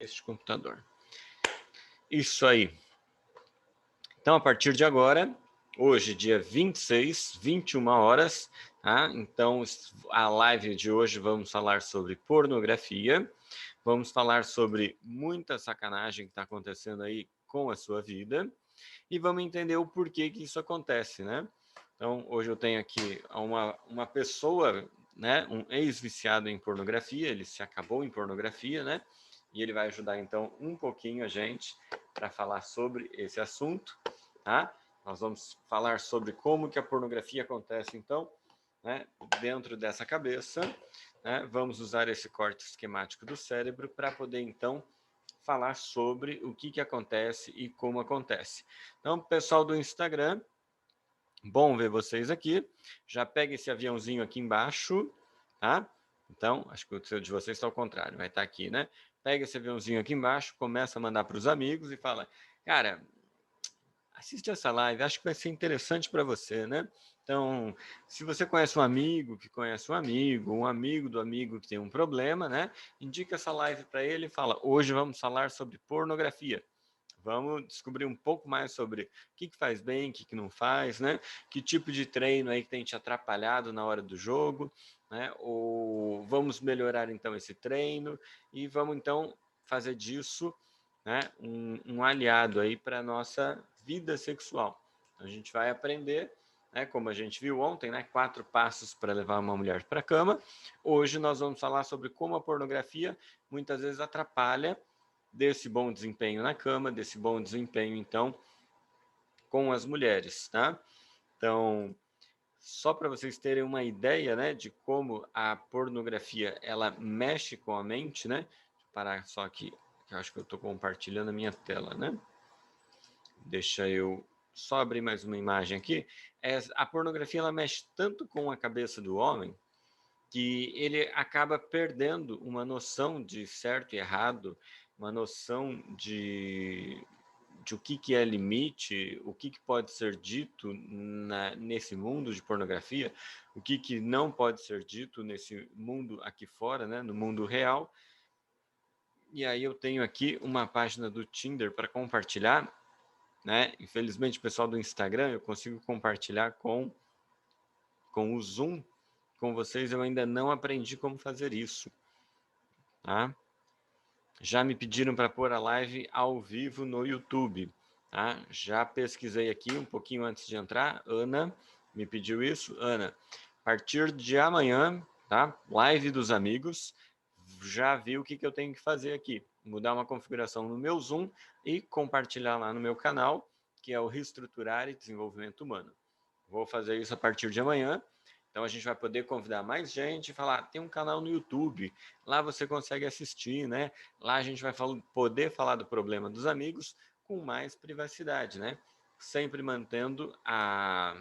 este computador. Isso aí. Então, a partir de agora, hoje, dia 26, 21 horas, tá? Então, a live de hoje vamos falar sobre pornografia, vamos falar sobre muita sacanagem que está acontecendo aí com a sua vida e vamos entender o porquê que isso acontece, né? Então, hoje eu tenho aqui uma pessoa, né, um ex-viciado em pornografia, ele se acabou em pornografia, né? E ele vai ajudar, então, um pouquinho a gente para falar sobre esse assunto, tá? Nós vamos falar sobre como que a pornografia acontece, então, né, dentro dessa cabeça, né? Vamos usar esse corte esquemático do cérebro para poder, então, falar sobre o que acontece e como acontece. Então, pessoal do Instagram, bom ver vocês aqui. Já pega esse aviãozinho aqui embaixo, tá? Então, acho que o seu de vocês está ao contrário, vai estar aqui, né? Pega esse aviãozinho aqui embaixo, começa a mandar para os amigos e fala, cara, assiste essa live, acho que vai ser interessante para você, né? Então, se você conhece um amigo que conhece um amigo do amigo que tem um problema, né? Indica essa live para ele e fala, hoje vamos falar sobre pornografia. Vamos descobrir um pouco mais sobre o que faz bem, o que não faz, né? Que tipo de treino aí que tem te atrapalhado na hora do jogo, né? Ou vamos melhorar então esse treino e vamos então fazer disso, né, um aliado aí para a nossa vida sexual. A gente vai aprender, né, como a gente viu ontem, né, 4 passos para levar uma mulher para a cama. Hoje nós vamos falar sobre como a pornografia muitas vezes atrapalha desse bom desempenho na cama, desse bom desempenho, então, com as mulheres, tá? Então, só para vocês terem uma ideia, né, de como a pornografia, ela mexe com a mente, né? Deixa eu parar só aqui, que eu acho que eu estou compartilhando a minha tela, né? Deixa eu só abrir mais uma imagem aqui. A pornografia, ela mexe tanto com a cabeça do homem que ele acaba perdendo uma noção de certo e errado, uma noção de o que é limite, o que pode ser dito nesse mundo de pornografia, o que não pode ser dito nesse mundo aqui fora, né, no mundo real. E aí eu tenho aqui uma página do Tinder para compartilhar, né? Infelizmente, o pessoal do Instagram, eu consigo compartilhar com o Zoom. Com vocês, eu ainda não aprendi como fazer isso, tá? Já me pediram para pôr a live ao vivo no YouTube, tá? Já pesquisei aqui um pouquinho antes de entrar. Ana me pediu isso. Ana, a partir de amanhã, tá? Live dos amigos. Já vi o que eu tenho que fazer aqui. Mudar uma configuração no meu Zoom e compartilhar lá no meu canal, que é o Reestruturar e Desenvolvimento Humano. Vou fazer isso a partir de amanhã. Então a gente vai poder convidar mais gente e falar, tem um canal no YouTube, lá você consegue assistir, né? Lá a gente vai poder falar do problema dos amigos com mais privacidade, né? Sempre mantendo a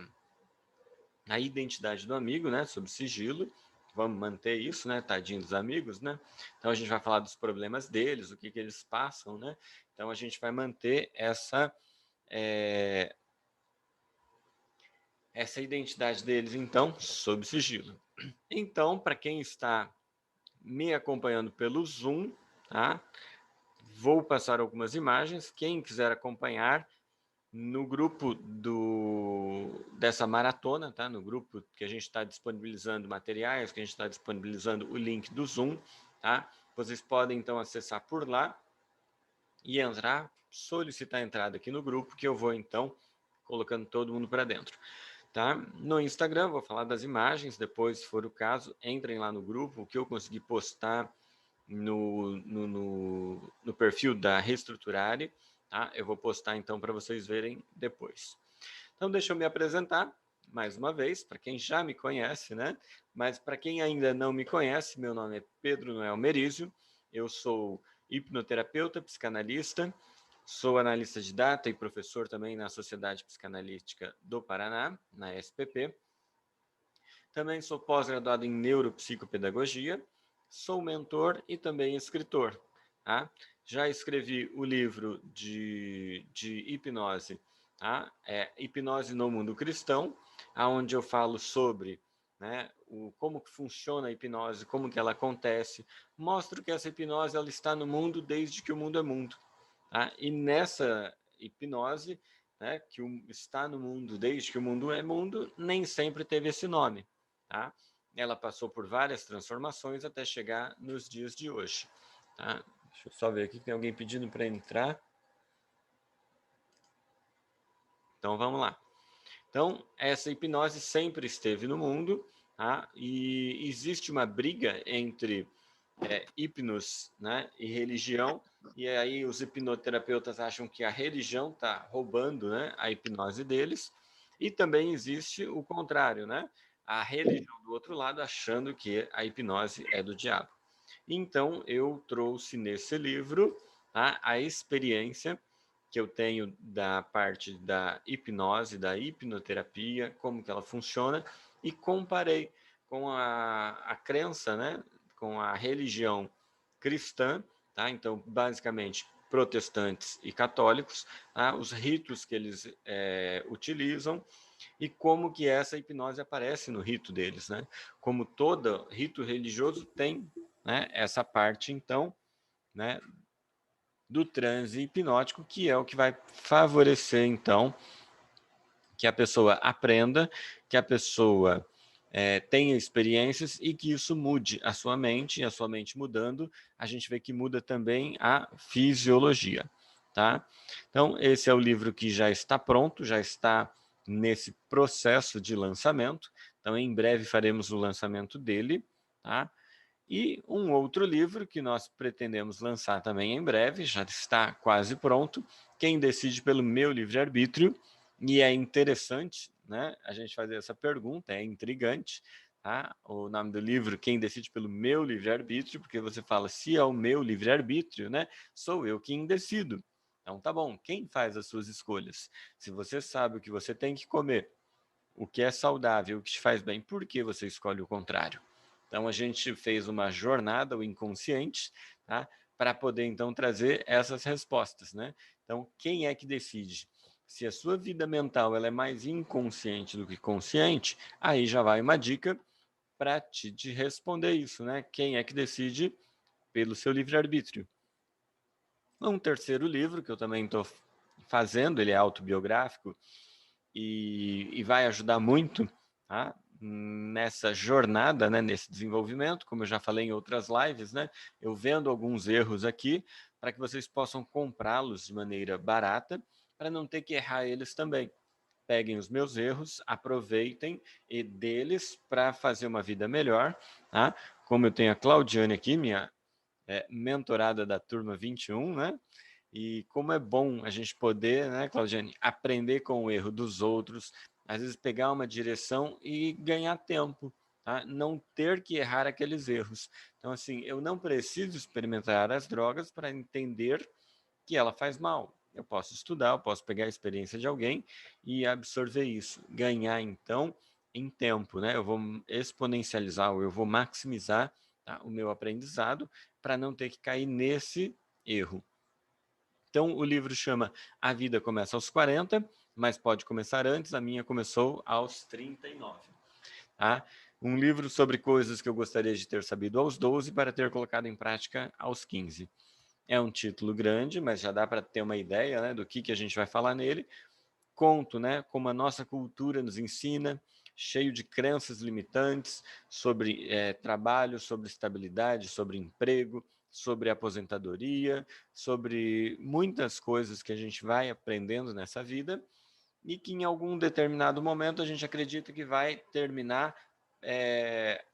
identidade do amigo, né? Sob sigilo. Vamos manter isso, né? Tadinho dos amigos, né? Então a gente vai falar dos problemas deles, o que eles passam, né? Então a gente vai manter essa identidade deles, então, sob sigilo. Então, para quem está me acompanhando pelo Zoom, tá? Vou passar algumas imagens. Quem quiser acompanhar no grupo dessa maratona, tá? No grupo que a gente está disponibilizando materiais, que a gente está disponibilizando o link do Zoom, tá? Vocês podem, então, acessar por lá e entrar, solicitar a entrada aqui no grupo, que eu vou, então, colocando todo mundo para dentro. Tá? No Instagram, vou falar das imagens, depois, se for o caso, entrem lá no grupo, o que eu consegui postar no perfil da Reestruturare, tá? Eu vou postar, então, para vocês verem depois. Então, deixa eu me apresentar, mais uma vez, para quem já me conhece, né? Mas para quem ainda não me conhece, meu nome é Pedro Noel Merizio, eu sou hipnoterapeuta, psicanalista, sou analista de data e professor também na Sociedade Psicanalítica do Paraná, na SPP. Também sou pós-graduado em neuropsicopedagogia, sou mentor e também escritor. Tá? Já escrevi o livro de hipnose, tá? Hipnose no Mundo Cristão, onde eu falo sobre, né, como que funciona a hipnose, como que ela acontece. Mostro que essa hipnose ela está no mundo desde que o mundo é mundo. Tá? E nessa hipnose, né, que está no mundo desde que o mundo é mundo, nem sempre teve esse nome. Tá? Ela passou por várias transformações até chegar nos dias de hoje. Tá? Deixa eu só ver aqui, tem alguém pedindo para entrar. Então, vamos lá. Então, essa hipnose sempre esteve no mundo, tá? E existe uma briga entre hipnos, né, e religião, e aí os hipnoterapeutas acham que a religião está roubando, né, a hipnose deles, e também existe o contrário, né, a religião do outro lado achando que a hipnose é do diabo. Então, eu trouxe nesse livro, tá, a experiência que eu tenho da parte da hipnose, da hipnoterapia, como que ela funciona, e comparei com a crença, né, com a religião cristã, tá? Então, basicamente, protestantes e católicos, tá? Os ritos que eles utilizam e como que essa hipnose aparece no rito deles, né? Como todo rito religioso tem, né, essa parte, então, né, do transe hipnótico, que é o que vai favorecer, então, que a pessoa aprenda, que a pessoa tenha experiências e que isso mude a sua mente, e a sua mente mudando, a gente vê que muda também a fisiologia, tá? Então, esse é o livro que já está pronto, já está nesse processo de lançamento, então em breve faremos o lançamento dele, tá? E um outro livro que nós pretendemos lançar também em breve, já está quase pronto, Quem Decide pelo Meu Livre-Arbítrio, e é interessante, né, a gente fazer essa pergunta, é intrigante, tá? O nome do livro, Quem Decide pelo Meu Livre-Arbítrio, porque você fala, se é o meu livre-arbítrio, né, sou eu quem decido. Então tá bom, quem faz as suas escolhas? Se você sabe o que você tem que comer, o que é saudável, o que te faz bem, por que você escolhe o contrário? Então, a gente fez uma jornada, o inconsciente, tá? Para poder, então, trazer essas respostas, né? Então, quem é que decide? Se a sua vida mental ela é mais inconsciente do que consciente, aí já vai uma dica para te responder isso, né? Quem é que decide pelo seu livre-arbítrio? Um terceiro livro, que eu também estou fazendo, ele é autobiográfico, e vai ajudar muito, tá? Nessa jornada, né, nesse desenvolvimento, como eu já falei em outras lives, né, eu vendo alguns erros aqui para que vocês possam comprá-los de maneira barata, para não ter que errar eles também. Peguem os meus erros, aproveitem e deles para fazer uma vida melhor, tá? Como eu tenho a Claudiane aqui, minha mentorada da turma 21, né? E como é bom a gente poder, né, Claudiane, aprender com o erro dos outros, às vezes pegar uma direção e ganhar tempo, tá? Não ter que errar aqueles erros. Então, assim, eu não preciso experimentar as drogas para entender que ela faz mal. Eu posso estudar, eu posso pegar a experiência de alguém e absorver isso, ganhar então em tempo, né? Eu vou exponencializar, ou eu vou maximizar, tá, o meu aprendizado para não ter que cair nesse erro. Então, o livro chama A Vida Começa aos 40, mas pode começar antes. A minha começou aos 39. Tá? Um livro sobre coisas que eu gostaria de ter sabido aos 12 para ter colocado em prática aos 15. É um título grande, mas já dá para ter uma ideia, né, do que a gente vai falar nele. Conto, né, como a nossa cultura nos ensina, cheio de crenças limitantes sobre trabalho, sobre estabilidade, sobre emprego, sobre aposentadoria, sobre muitas coisas que a gente vai aprendendo nessa vida e que em algum determinado momento a gente acredita que vai terminar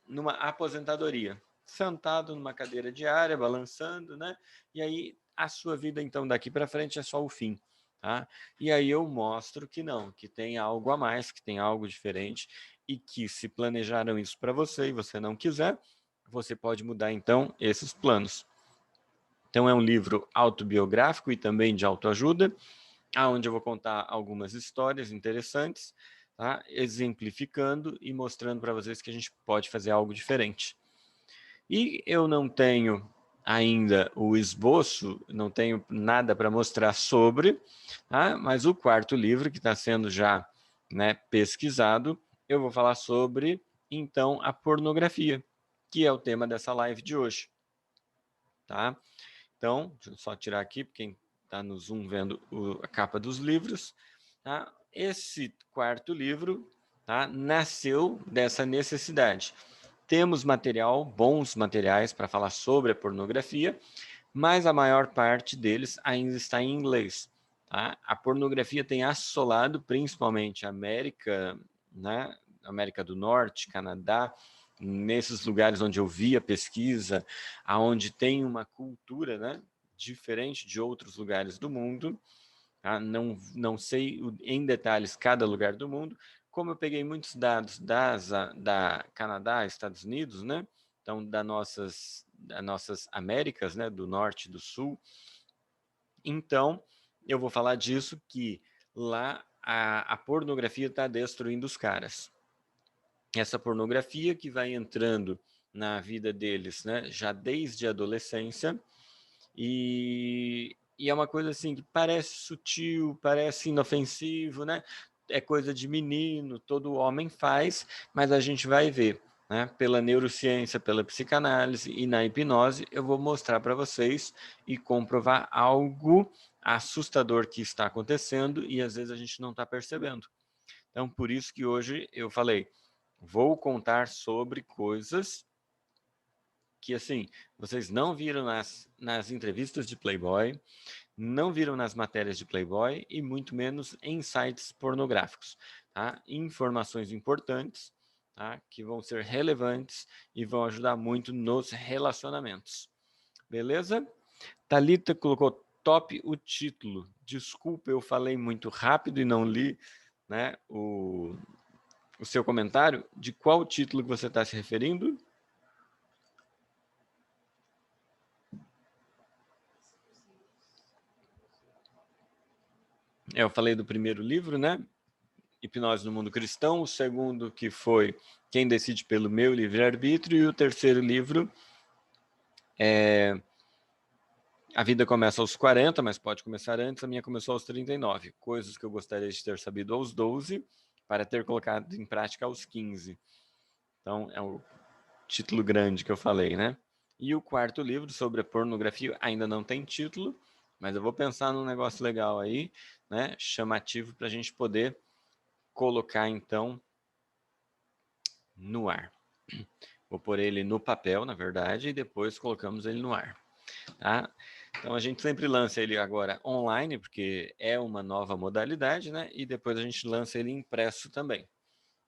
numa aposentadoria, sentado numa cadeira diária, balançando, né? E aí a sua vida então daqui para frente é só o fim. Tá? E aí eu mostro que não, que tem algo a mais, que tem algo diferente e que se planejaram isso para você e você não quiser, você pode mudar então esses planos. Então é um livro autobiográfico e também de autoajuda, onde eu vou contar algumas histórias interessantes, tá? Exemplificando e mostrando para vocês que a gente pode fazer algo diferente. E eu não tenho ainda o esboço, não tenho nada para mostrar sobre, tá? Mas o quarto livro, que está sendo já, né, pesquisado, eu vou falar sobre então, a pornografia, que é o tema dessa live de hoje, tá? Então, deixa eu só tirar aqui, para quem está no Zoom vendo a capa dos livros, tá? Esse quarto livro, tá, nasceu dessa necessidade. Temos material, bons materiais para falar sobre a pornografia, mas a maior parte deles ainda está em inglês. Tá? A pornografia tem assolado principalmente a América, né? América do Norte, Canadá, nesses lugares onde eu vi a pesquisa, aonde tem uma cultura, né, diferente de outros lugares do mundo. Tá? Não sei em detalhes cada lugar do mundo. Como eu peguei muitos dados da Canadá, Estados Unidos, né? Então, das nossas Américas, né? Do Norte e do Sul. Então, eu vou falar disso, que lá a pornografia está destruindo os caras. Essa pornografia que vai entrando na vida deles, né? Já desde a adolescência, e é uma coisa assim que parece sutil, parece inofensivo, né? É coisa de menino, todo homem faz, mas a gente vai ver, né? Pela neurociência, pela psicanálise e na hipnose, eu vou mostrar para vocês e comprovar algo assustador que está acontecendo e às vezes a gente não está percebendo. Então, por isso que hoje eu falei, vou contar sobre coisas que, assim, vocês não viram nas entrevistas de Playboy, não viram nas matérias de Playboy e muito menos em sites pornográficos, tá? Informações importantes, tá? Que vão ser relevantes e vão ajudar muito nos relacionamentos. Beleza? Thalita colocou top o título. Desculpa, eu falei muito rápido e não li, né, o seu comentário. De qual título que você está se referindo? Eu falei do primeiro livro, né? Hipnose no Mundo Cristão. O segundo, que foi Quem Decide pelo Meu Livre-Arbítrio. E o terceiro livro é A Vida Começa aos 40, mas pode começar antes. A minha começou aos 39. Coisas que eu gostaria de ter sabido aos 12 para ter colocado em prática aos 15. Então, é o título grande que eu falei, né? E o quarto livro, sobre a pornografia, ainda não tem título, mas eu vou pensar num negócio legal aí, né? Chamativo para a gente poder colocar, então, no ar. Vou pôr ele no papel, na verdade, e depois colocamos ele no ar. Tá? Então a gente sempre lança ele agora online, porque é uma nova modalidade, né? E depois a gente lança ele impresso também.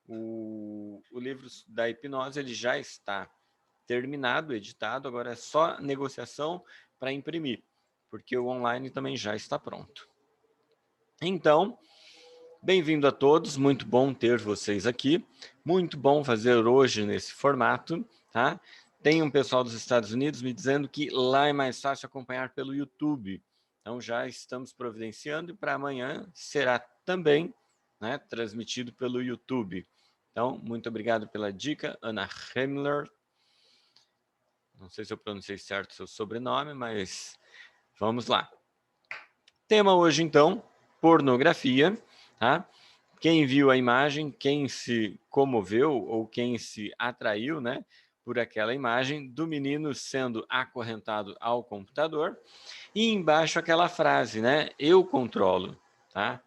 O livro da hipnose ele já está terminado, editado, agora é só negociação para imprimir, porque o online também já está pronto. Então, bem-vindo a todos, muito bom ter vocês aqui, muito bom fazer hoje nesse formato, tá? Tem um pessoal dos Estados Unidos me dizendo que lá é mais fácil acompanhar pelo YouTube, então já estamos providenciando e para amanhã será também, né, transmitido pelo YouTube. Então, muito obrigado pela dica, Ana Hemler. Não sei se eu pronunciei certo o seu sobrenome, mas vamos lá. Tema hoje, então, pornografia, tá? Quem viu a imagem, quem se comoveu ou quem se atraiu, né, por aquela imagem do menino sendo acorrentado ao computador e embaixo aquela frase, né, eu controlo, tá?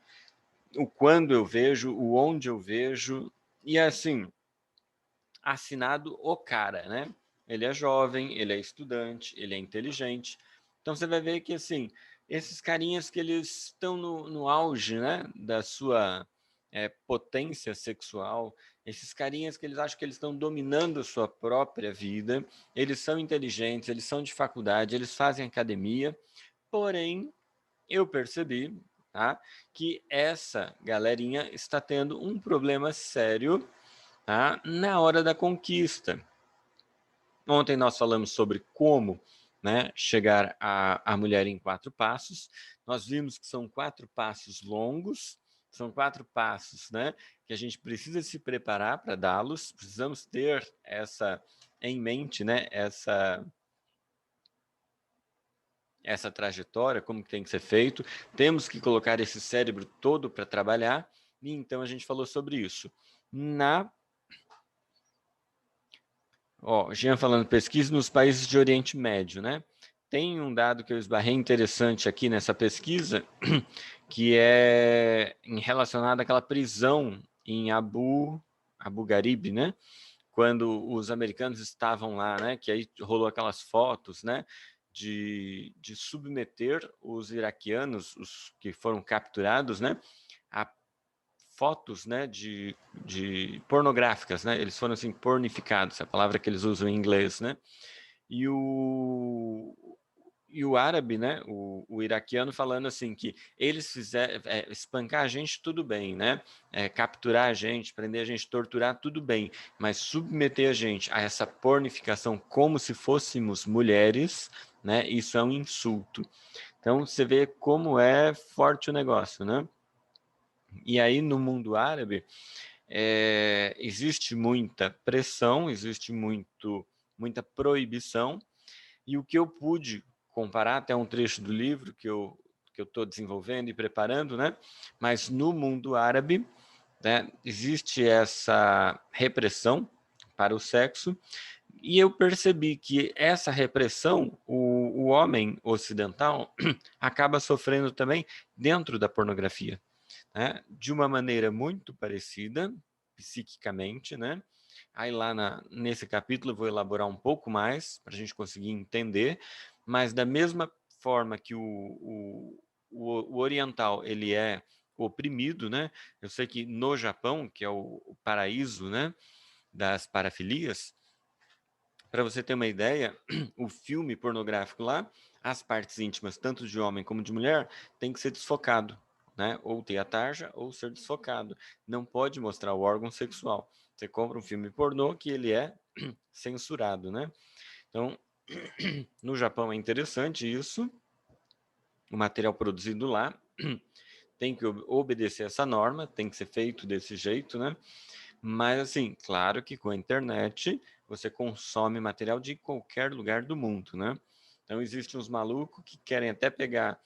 O quando eu vejo, o onde eu vejo e assim, assinado o cara, né? Ele é jovem, ele é estudante, ele é inteligente. Então você vai ver que assim, esses carinhas que eles estão no auge, né, da sua potência sexual, esses carinhas que eles acham que eles estão dominando a sua própria vida, eles são inteligentes, eles são de faculdade, eles fazem academia, porém eu percebi, tá, que essa galerinha está tendo um problema sério, tá, na hora da conquista. Ontem nós falamos sobre como, né, chegar à mulher em 4 passos. Nós vimos que são 4 passos longos, são 4 passos, né, que a gente precisa se preparar para dá-los, precisamos ter essa em mente, né, essa trajetória, como que tem que ser feito, temos que colocar esse cérebro todo para trabalhar, e então a gente falou sobre isso. Na Ó, Jean falando pesquisa nos países de Oriente Médio, né? Tem um dado que eu esbarrei interessante aqui nessa pesquisa, que é relacionado àquela prisão em Abu Ghraib, né? Quando os americanos estavam lá, né? Que aí rolou aquelas fotos, né? De submeter os iraquianos, os que foram capturados, né? A fotos, né, de pornográficas, né? Eles foram assim pornificados, a palavra que eles usam em inglês, né? E o árabe, né, o iraquiano falando assim que eles fizeram espancar a gente tudo bem, né? Capturar a gente, prender a gente, torturar tudo bem, mas submeter a gente a essa pornificação como se fôssemos mulheres, né? Isso é um insulto. Então você vê como é forte o negócio, né? E aí no mundo árabe existe muita pressão, existe muita proibição, e o que eu pude comparar, até um trecho do livro que eu estou desenvolvendo e preparando, né? Mas no mundo árabe, né, existe essa repressão para o sexo, e eu percebi que essa repressão, o homem ocidental acaba sofrendo também dentro da pornografia, né? De uma maneira muito parecida, psiquicamente, né? Aí lá nesse capítulo eu vou elaborar um pouco mais para a gente conseguir entender, mas da mesma forma que o oriental ele é oprimido, né? Eu sei que no Japão, que é o paraíso, né, das parafilias, para você ter uma ideia, o filme pornográfico lá, as partes íntimas, tanto de homem como de mulher, tem que ser desfocado, né? Ou ter a tarja ou ser desfocado. Não pode mostrar o órgão sexual. Você compra um filme pornô que ele é censurado, né? Então, no Japão é interessante isso, o material produzido lá tem que obedecer essa norma, tem que ser feito desse jeito, né? Mas, assim, claro que com a internet você consome material de qualquer lugar do mundo, né? Então, existem uns malucos que querem até pegar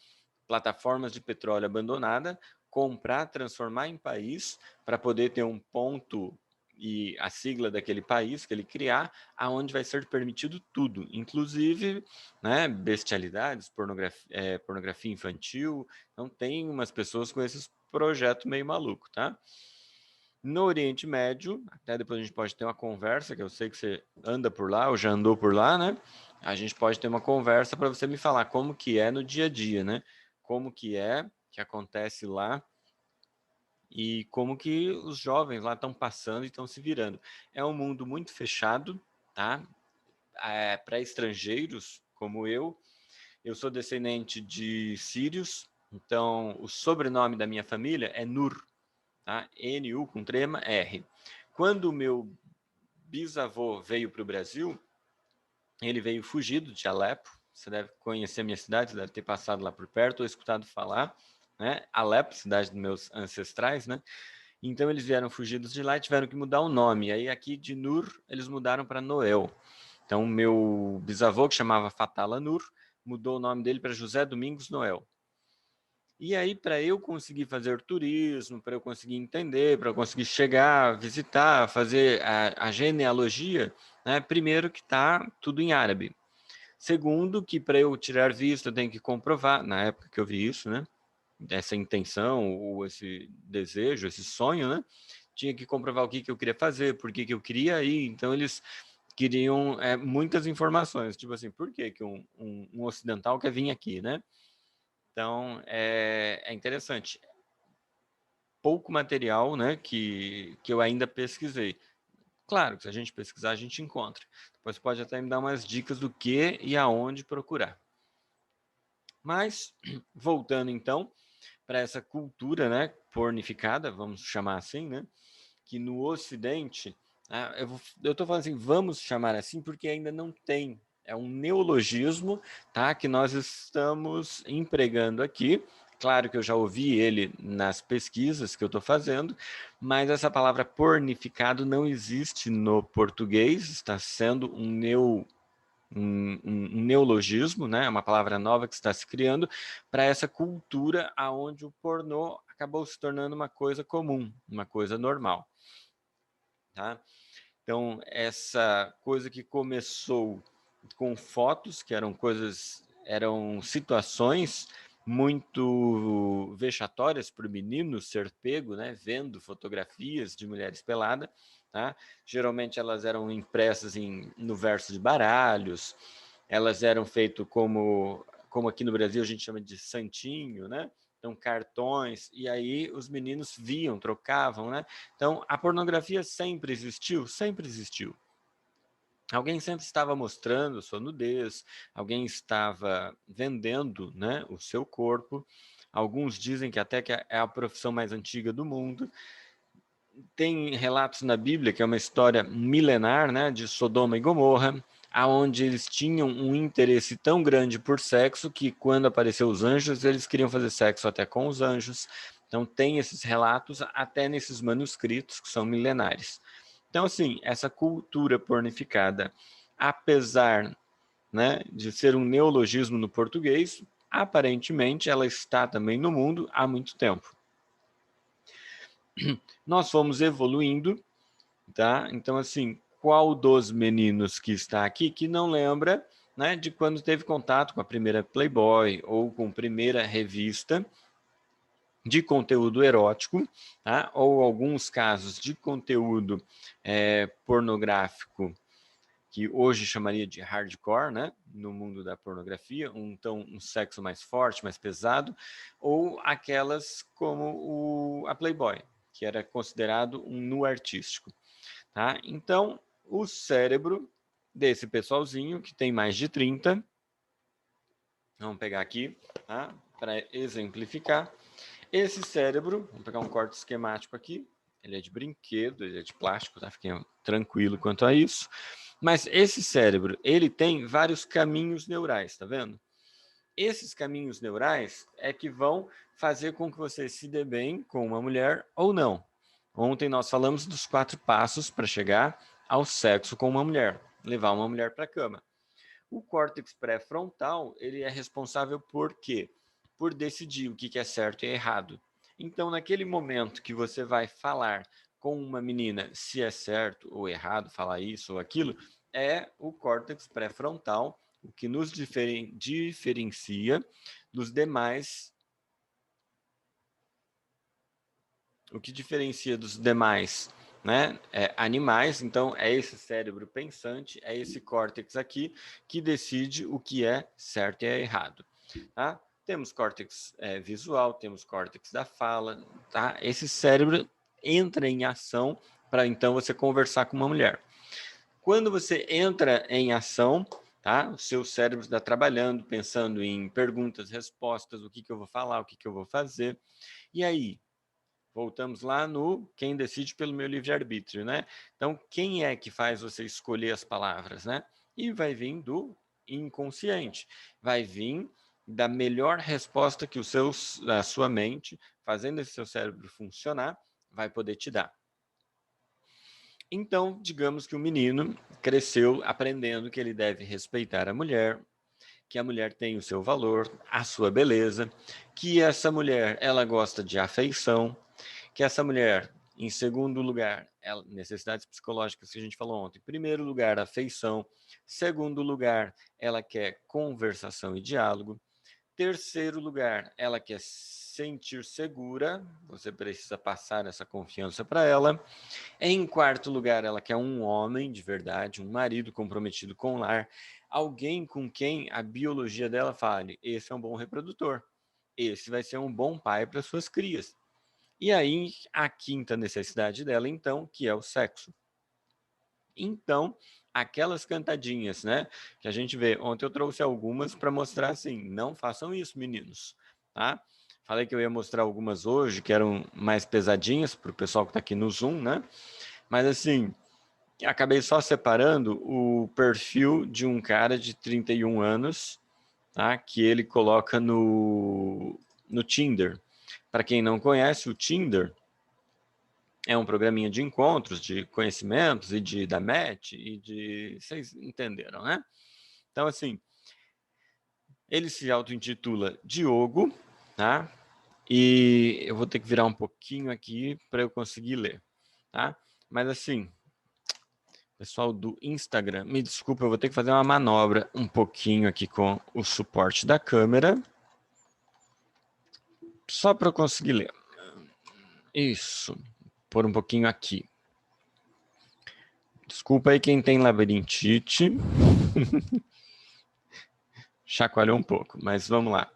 plataformas de petróleo abandonada, comprar, transformar em país, para poder ter um ponto e a sigla daquele país que ele criar, aonde vai ser permitido tudo, inclusive, né, bestialidades, pornografia infantil. Então, tem umas pessoas com esses projetos meio maluco, tá? No Oriente Médio, até depois a gente pode ter uma conversa, que eu sei que você anda por lá, ou já andou por lá, né? A gente pode ter uma conversa para você me falar como que é no dia a dia, né? Como que acontece lá e como que os jovens lá estão passando e estão se virando. É um mundo muito fechado, tá? Para estrangeiros como eu sou descendente de sírios, então o sobrenome da minha família é Nur, tá? NU com trema R. Quando o meu bisavô veio para o Brasil, ele veio fugido de Alepo. Você deve conhecer a minha cidade, deve ter passado lá por perto ou escutado falar, né? Alepo, cidade dos meus ancestrais, né? Então eles vieram fugidos de lá e tiveram que mudar o nome. Aí aqui de Nur eles mudaram para Noel. Então meu bisavô, que chamava Fatala Nur, mudou o nome dele para José Domingos Noel. E aí, para eu conseguir fazer turismo, para eu conseguir entender, para eu conseguir chegar, visitar, fazer a genealogia, né, primeiro que está tudo em árabe. Segundo, que para eu tirar visto, eu tenho que comprovar, na época que eu vi isso, né, essa intenção, ou esse desejo, esse sonho, né, tinha que comprovar o que, que eu queria fazer, por que, que eu queria ir. Então, eles queriam muitas informações, tipo assim, por que, que um ocidental quer vir aqui, né? Então, é interessante. Pouco material, né, que eu ainda pesquisei. Claro que se a gente pesquisar, a gente encontra. Depois pode até me dar umas dicas do que e aonde procurar. Mas, voltando então para essa cultura, né, pornificada, vamos chamar assim, né, que no Ocidente, eu estou falando assim, vamos chamar assim, porque ainda não tem. É um neologismo, tá, que nós estamos empregando aqui. Claro que eu já ouvi ele nas pesquisas que eu estou fazendo, mas essa palavra pornificado não existe no português, está sendo um neologismo, né? Uma palavra nova que está se criando para essa cultura aonde o pornô acabou se tornando uma coisa comum, uma coisa normal, tá? Então, essa coisa que começou com fotos, que eram situações muito vexatórias para o menino ser pego, né, vendo fotografias de mulheres peladas, tá? Geralmente elas eram impressas no verso de baralhos, elas eram feitas como aqui no Brasil a gente chama de santinho, né? Então, cartões, e aí os meninos viam, trocavam, né? Então, a pornografia sempre existiu, sempre existiu. Alguém sempre estava mostrando sua nudez, alguém estava vendendo, né, o seu corpo. Alguns dizem que até que é a profissão mais antiga do mundo. Tem relatos na Bíblia, que é uma história milenar, né, de Sodoma e Gomorra, aonde eles tinham um interesse tão grande por sexo que quando apareceu os anjos, eles queriam fazer sexo até com os anjos. Então tem esses relatos até nesses manuscritos que são milenares. Então, assim, essa cultura pornificada, apesar, né, de ser um neologismo no português, aparentemente ela está também no mundo há muito tempo. Nós fomos evoluindo, tá? Então, assim, qual dos meninos que está aqui que não lembra, né, de quando teve contato com a primeira Playboy ou com a primeira revista de conteúdo erótico, tá? Ou alguns casos de conteúdo pornográfico que hoje chamaria de hardcore, né, no mundo da pornografia, então um sexo mais forte, mais pesado, ou aquelas como a Playboy, que era considerado um nu artístico, tá? Então, o cérebro desse pessoalzinho, que tem mais de 30, vamos pegar aqui, tá? Para exemplificar, esse cérebro, vamos pegar um corte esquemático aqui, ele é de brinquedo, ele é de plástico, tá? Fiquem tranquilo quanto a isso. Mas esse cérebro, ele tem vários caminhos neurais, tá vendo? Esses caminhos neurais é que vão fazer com que você se dê bem com uma mulher ou não. Ontem nós falamos dos 4 passos para chegar ao sexo com uma mulher, levar uma mulher para a cama. O córtex pré-frontal, ele é responsável por quê? Por decidir o que é certo e errado. Então, naquele momento que você vai falar com uma menina se é certo ou errado falar isso ou aquilo, é o córtex pré-frontal o que nos diferencia dos demais. O que diferencia dos demais, né, animais, então é esse cérebro pensante, é esse córtex aqui que decide o que é certo e é errado, tá? Temos córtex visual, temos córtex da fala, tá? Esse cérebro entra em ação para então você conversar com uma mulher. Quando você entra em ação, tá? O seu cérebro está trabalhando, pensando em perguntas, respostas, o que eu vou falar, o que eu vou fazer. E aí, voltamos lá no quem decide pelo meu livre-arbítrio, né? Então, quem é que faz você escolher as palavras, né? E vai vir do inconsciente, vai vir da melhor resposta que a sua mente, fazendo esse seu cérebro funcionar, vai poder te dar. Então, digamos que o menino cresceu aprendendo que ele deve respeitar a mulher, que a mulher tem o seu valor, a sua beleza, que essa mulher, ela gosta de afeição, que essa mulher, em segundo lugar, necessidades psicológicas que a gente falou ontem, em primeiro lugar, afeição, segundo lugar, ela quer conversação e diálogo, terceiro lugar, ela quer sentir segura, você precisa passar essa confiança para ela. Em quarto lugar, ela quer um homem de verdade, um marido comprometido com o lar, alguém com quem a biologia dela fale, esse é um bom reprodutor, esse vai ser um bom pai para suas crias. E aí, a quinta necessidade dela, então, que é o sexo. Então, aquelas cantadinhas, né, que a gente vê, ontem eu trouxe algumas para mostrar assim, não façam isso, meninos, tá? Falei que eu ia mostrar algumas hoje, que eram mais pesadinhas para o pessoal que está aqui no Zoom, né? Mas assim, acabei só separando o perfil de um cara de 31 anos, tá? Que ele coloca no Tinder. Para quem não conhece, o Tinder é um programinha de encontros, de conhecimentos e de da match e de... Vocês entenderam, né? Então, assim, ele se auto-intitula Diogo, tá? E eu vou ter que virar um pouquinho aqui para eu conseguir ler, tá? Mas, assim, Pessoal do Instagram, me desculpa, eu vou ter que fazer uma manobra um pouquinho aqui com o suporte da câmera. Só para eu conseguir ler. Isso. Por um pouquinho aqui. Desculpa aí quem tem labirintite. Chacoalhou um pouco, mas vamos lá.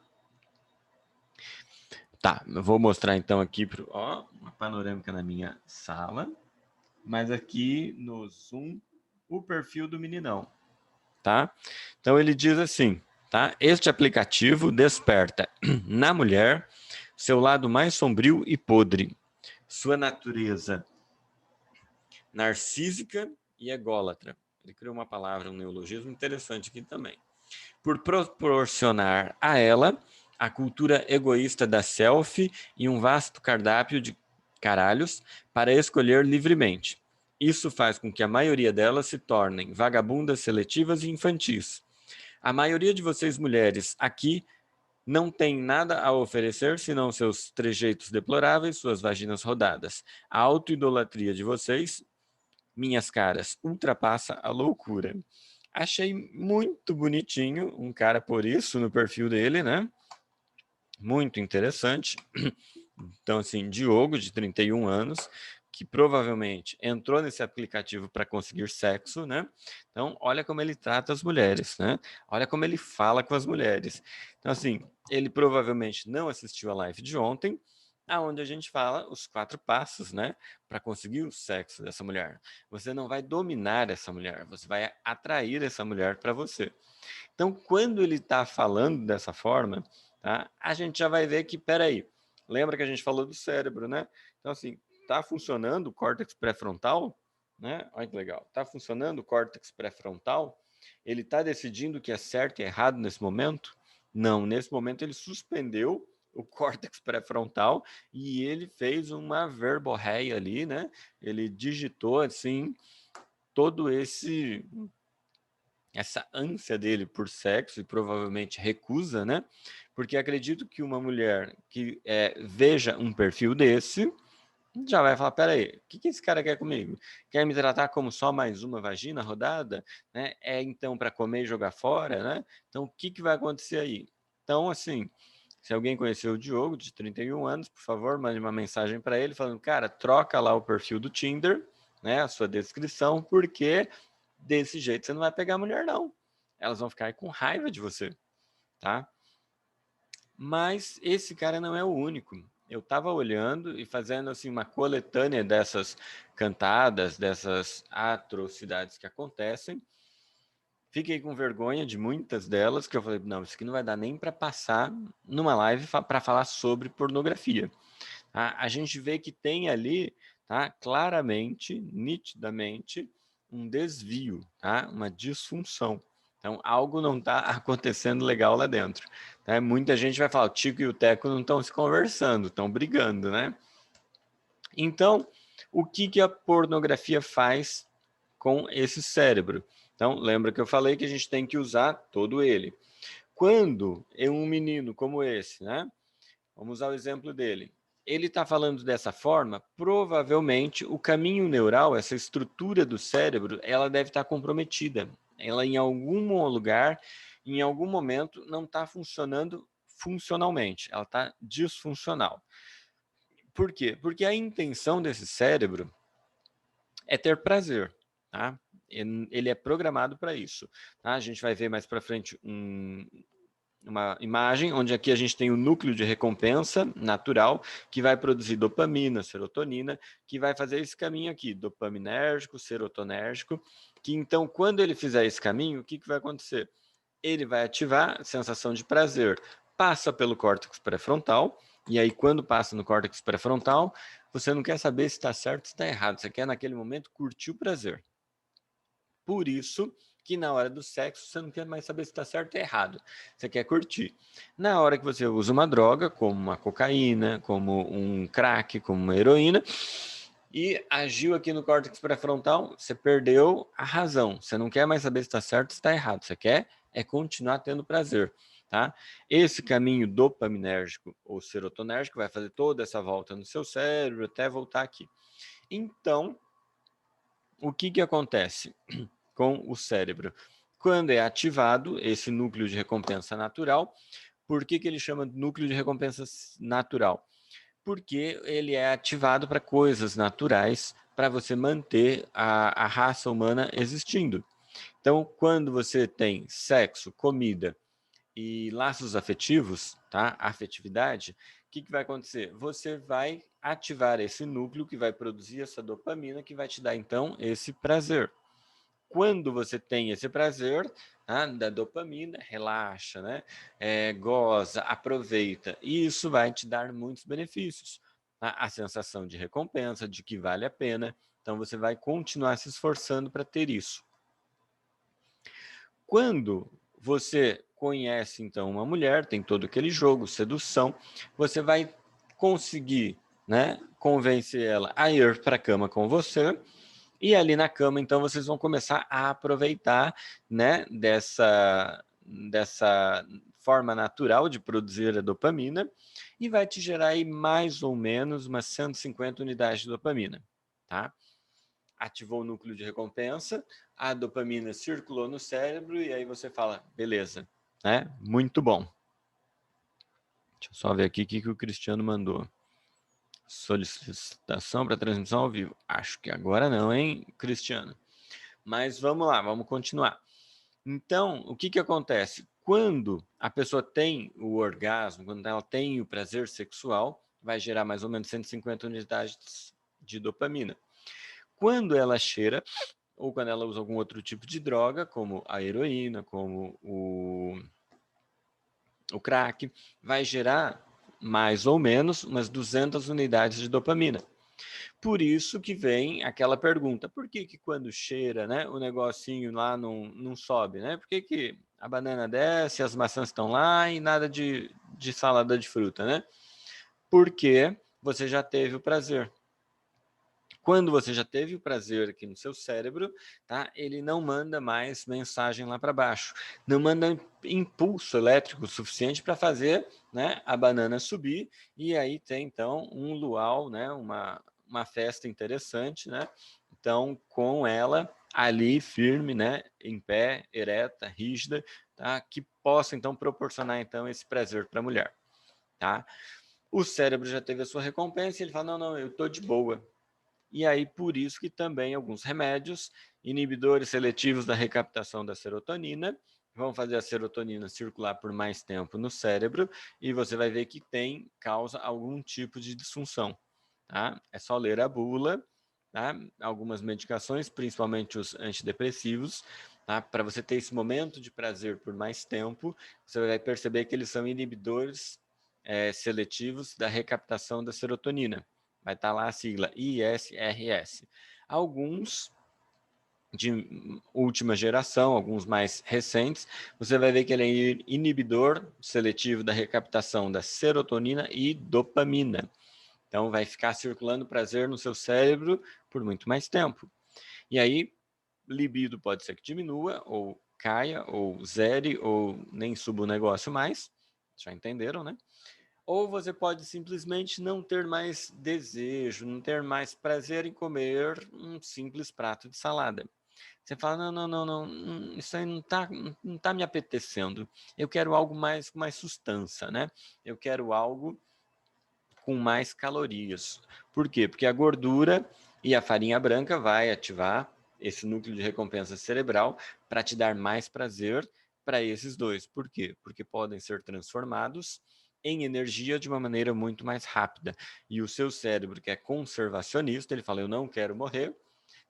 Tá, eu vou mostrar então aqui uma panorâmica na minha sala. Mas aqui no Zoom, o perfil do meninão, tá? Então ele diz assim, tá? Este aplicativo desperta na mulher seu lado mais sombrio e podre, sua natureza narcísica e ególatra. Ele criou uma palavra, um neologismo interessante aqui também. Por proporcionar a ela a cultura egoísta da selfie e um vasto cardápio de caralhos para escolher livremente. Isso faz com que a maioria delas se tornem vagabundas seletivas e infantis. A maioria de vocês mulheres aqui não tem nada a oferecer senão seus trejeitos deploráveis, suas vaginas rodadas. A autoidolatria de vocês, minhas caras, ultrapassa a loucura. Achei muito bonitinho um cara por isso no perfil dele, né? Muito interessante. Então, assim, Diogo, de 31 anos, que provavelmente entrou nesse aplicativo para conseguir sexo, né? Então, olha como ele trata as mulheres, né? Olha como ele fala com as mulheres. Então, assim, ele provavelmente não assistiu a live de ontem, aonde a gente fala os 4 passos, né, para conseguir o sexo dessa mulher. Você não vai dominar essa mulher, você vai atrair essa mulher para você. Então, quando ele está falando dessa forma, tá, a gente já vai ver que, peraí, lembra que a gente falou do cérebro, né? Então, assim, está funcionando o córtex pré-frontal, né? Olha que legal. Está funcionando o córtex pré-frontal? Ele está decidindo o que é certo e errado nesse momento? Não, nesse momento ele suspendeu o córtex pré-frontal e ele fez uma verborreia ali, né? Ele digitou assim todo essa ânsia dele por sexo e provavelmente recusa, né? Porque acredito que uma mulher que veja um perfil desse já vai falar, peraí, o que esse cara quer comigo? Quer me tratar como só mais uma vagina rodada? Né? É então para comer e jogar fora, né? Então o que vai acontecer aí? Então, assim, se alguém conheceu o Diogo, de 31 anos, por favor, mande uma mensagem para ele falando, cara, troca lá o perfil do Tinder, né? A sua descrição, porque desse jeito você não vai pegar a mulher, não. Elas vão ficar com raiva de você, tá? Mas esse cara não é o único. Eu estava olhando e fazendo assim uma coletânea dessas cantadas, dessas atrocidades que acontecem. Fiquei com vergonha de muitas delas, que eu falei, não, isso aqui não vai dar nem para passar numa live para falar sobre pornografia. Tá? A gente vê que tem ali, tá, claramente, nitidamente, um desvio, tá? Uma disfunção. Então, algo não está acontecendo legal lá dentro. Tá? Muita gente vai falar, o Tico e o Teco não estão se conversando, estão brigando, né? Então, o que a pornografia faz com esse cérebro? Então, lembra que eu falei que a gente tem que usar todo ele. Quando é um menino como esse, né? Vamos usar o exemplo dele. Ele está falando dessa forma, provavelmente o caminho neural, essa estrutura do cérebro, ela deve estar comprometida. Ela em algum lugar, em algum momento, não está funcionando funcionalmente. Ela está disfuncional. Por quê? Porque a intenção desse cérebro é ter prazer, tá? Ele é programado para isso. Tá? A gente vai ver mais para frente uma imagem onde aqui a gente tem o núcleo de recompensa natural que vai produzir dopamina, serotonina, que vai fazer esse caminho aqui, dopaminérgico, serotonérgico, que então quando ele fizer esse caminho, o que vai acontecer? Ele vai ativar a sensação de prazer, passa pelo córtex pré-frontal, e aí quando passa no córtex pré-frontal, você não quer saber se está certo ou se está errado, você quer naquele momento curtir o prazer. Por isso que na hora do sexo você não quer mais saber se está certo ou errado. Você quer curtir. Na hora que você usa uma droga, como uma cocaína, como um crack, como uma heroína, e agiu aqui no córtex pré-frontal, você perdeu a razão. Você não quer mais saber se está certo ou se está errado. Você quer continuar tendo prazer. Tá? Esse caminho dopaminérgico ou serotonérgico vai fazer toda essa volta no seu cérebro até voltar aqui. Então, o que acontece com o cérebro? Quando é ativado esse núcleo de recompensa natural, por que ele chama de núcleo de recompensa natural? Porque ele é ativado para coisas naturais, para você manter a raça humana existindo. Então, quando você tem sexo, comida e laços afetivos, tá? Afetividade, o que vai acontecer? Você vai ativar esse núcleo que vai produzir essa dopamina que vai te dar, então, esse prazer. Quando você tem esse prazer, tá, da dopamina, relaxa, né? Goza, aproveita. E isso vai te dar muitos benefícios. Tá? A sensação de recompensa, de que vale a pena. Então, você vai continuar se esforçando para ter isso. Quando você conhece, então, uma mulher, tem todo aquele jogo, sedução, você vai conseguir, né, convencer ela a ir para a cama com você, e ali na cama, então, vocês vão começar a aproveitar, né, dessa forma natural de produzir a dopamina, e vai te gerar aí mais ou menos umas 150 unidades de dopamina, tá? Ativou o núcleo de recompensa, a dopamina circulou no cérebro e aí você fala, beleza, né? Muito bom. Deixa eu só ver aqui o que o Cristiano mandou. Solicitação para transmissão ao vivo. Acho que agora não, hein, Cristiano? Mas vamos lá, vamos continuar. Então, o que acontece? Quando a pessoa tem o orgasmo, quando ela tem o prazer sexual, vai gerar mais ou menos 150 unidades de dopamina. Quando ela cheira, ou quando ela usa algum outro tipo de droga, como a heroína, como o crack, vai gerar mais ou menos umas 200 unidades de dopamina. Por isso que vem aquela pergunta, por que quando cheira, né, o negocinho lá não sobe, né? Por que a banana desce, as maçãs estão lá e nada de salada de fruta, né? Porque você já teve o prazer. Quando você já teve o prazer aqui no seu cérebro, tá? Ele não manda mais mensagem lá para baixo. Não manda impulso elétrico suficiente para fazer, né, a banana subir. E aí tem, então, um luau, né, uma festa interessante, né? Então, com ela ali firme, né, em pé, ereta, rígida, tá? Que possa, então, proporcionar, então, esse prazer para a mulher, tá? O cérebro já teve a sua recompensa e ele fala, não, eu estou de boa. E aí, por isso que também alguns remédios, inibidores seletivos da recaptação da serotonina, vão fazer a serotonina circular por mais tempo no cérebro e você vai ver que causa algum tipo de disfunção, tá? É só ler a bula, tá? Algumas medicações, principalmente os antidepressivos, tá? Para você ter esse momento de prazer por mais tempo, você vai perceber que eles são inibidores seletivos da recaptação da serotonina. Vai estar lá a sigla ISRS. Alguns de última geração, alguns mais recentes, você vai ver que ele é inibidor seletivo da recaptação da serotonina e dopamina. Então, vai ficar circulando prazer no seu cérebro por muito mais tempo. E aí, libido pode ser que diminua, ou caia, ou zere, ou nem suba o negócio mais. Já entenderam, né? Ou você pode simplesmente não ter mais desejo, não ter mais prazer em comer um simples prato de salada. Você fala, não, isso aí não tá me apetecendo. Eu quero algo mais com mais sustância, né? Eu quero algo com mais calorias. Por quê? Porque a gordura e a farinha branca vai ativar esse núcleo de recompensa cerebral para te dar mais prazer para esses dois. Por quê? Porque podem ser transformados em energia de uma maneira muito mais rápida. E o seu cérebro, que é conservacionista, ele fala, eu não quero morrer.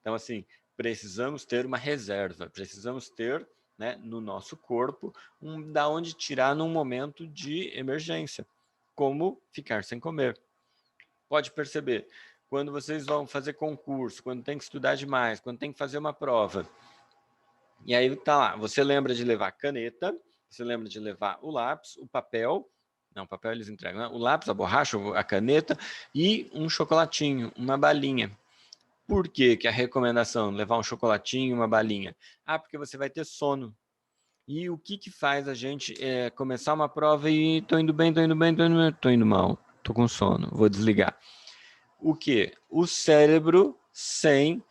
Então, assim, precisamos ter uma reserva, precisamos ter, né, no nosso corpo, da onde tirar num momento de emergência, como ficar sem comer. Pode perceber, quando vocês vão fazer concurso, quando tem que estudar demais, quando tem que fazer uma prova, e aí tá lá, você lembra de levar caneta, você lembra de levar o lápis, o papel, não, o papel eles entregam, né? O lápis, a borracha, a caneta e um chocolatinho, uma balinha. Por que a recomendação levar um chocolatinho, uma balinha? Ah, porque você vai ter sono. E o que faz a gente começar uma prova e tô indo bem, tô indo mal, tô com sono, vou desligar. O que? O cérebro sem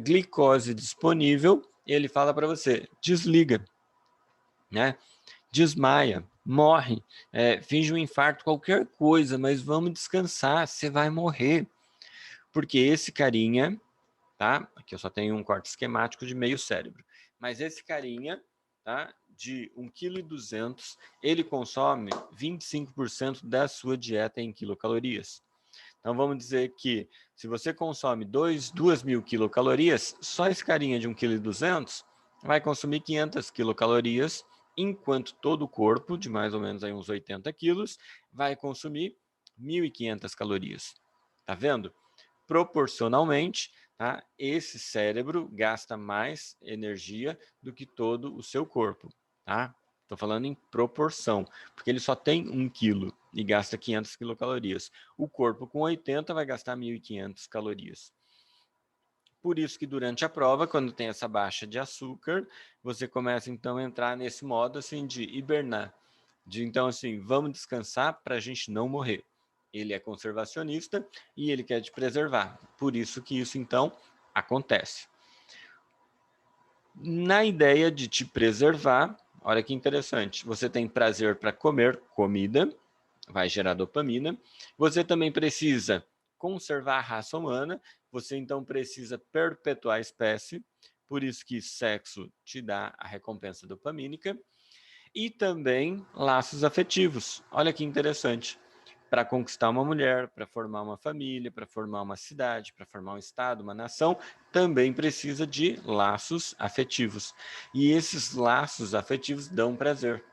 glicose disponível, ele fala para você, desliga, né? Desmaia, morre, finge um infarto, qualquer coisa, mas vamos descansar, você vai morrer. Porque esse carinha, tá? Aqui eu só tenho um corte esquemático de meio cérebro, mas esse carinha, tá? De 1,2 kg, ele consome 25% da sua dieta em quilocalorias. Então vamos dizer que se você consome 2.000 quilocalorias, só esse carinha de 1,2 kg vai consumir 500 quilocalorias, enquanto todo o corpo, de mais ou menos aí uns 80 quilos, vai consumir 1.500 calorias. Tá vendo? Proporcionalmente, tá? Esse cérebro gasta mais energia do que todo o seu corpo, tá? Estou falando em proporção, porque ele só tem 1 quilo e gasta 500 quilocalorias. O corpo com 80 vai gastar 1.500 calorias. Por isso que durante a prova, quando tem essa baixa de açúcar, você começa então a entrar nesse modo assim de hibernar. Então assim, vamos descansar para a gente não morrer. Ele é conservacionista e ele quer te preservar. Por isso que isso então acontece. Na ideia de te preservar, olha que interessante, você tem prazer para comer comida, vai gerar dopamina. Você também precisa conservar a raça humana, você então precisa perpetuar a espécie, por isso que sexo te dá a recompensa dopamínica. E também laços afetivos. Olha que interessante. Para conquistar uma mulher, para formar uma família, para formar uma cidade, para formar um estado, uma nação, também precisa de laços afetivos. E esses laços afetivos dão prazer.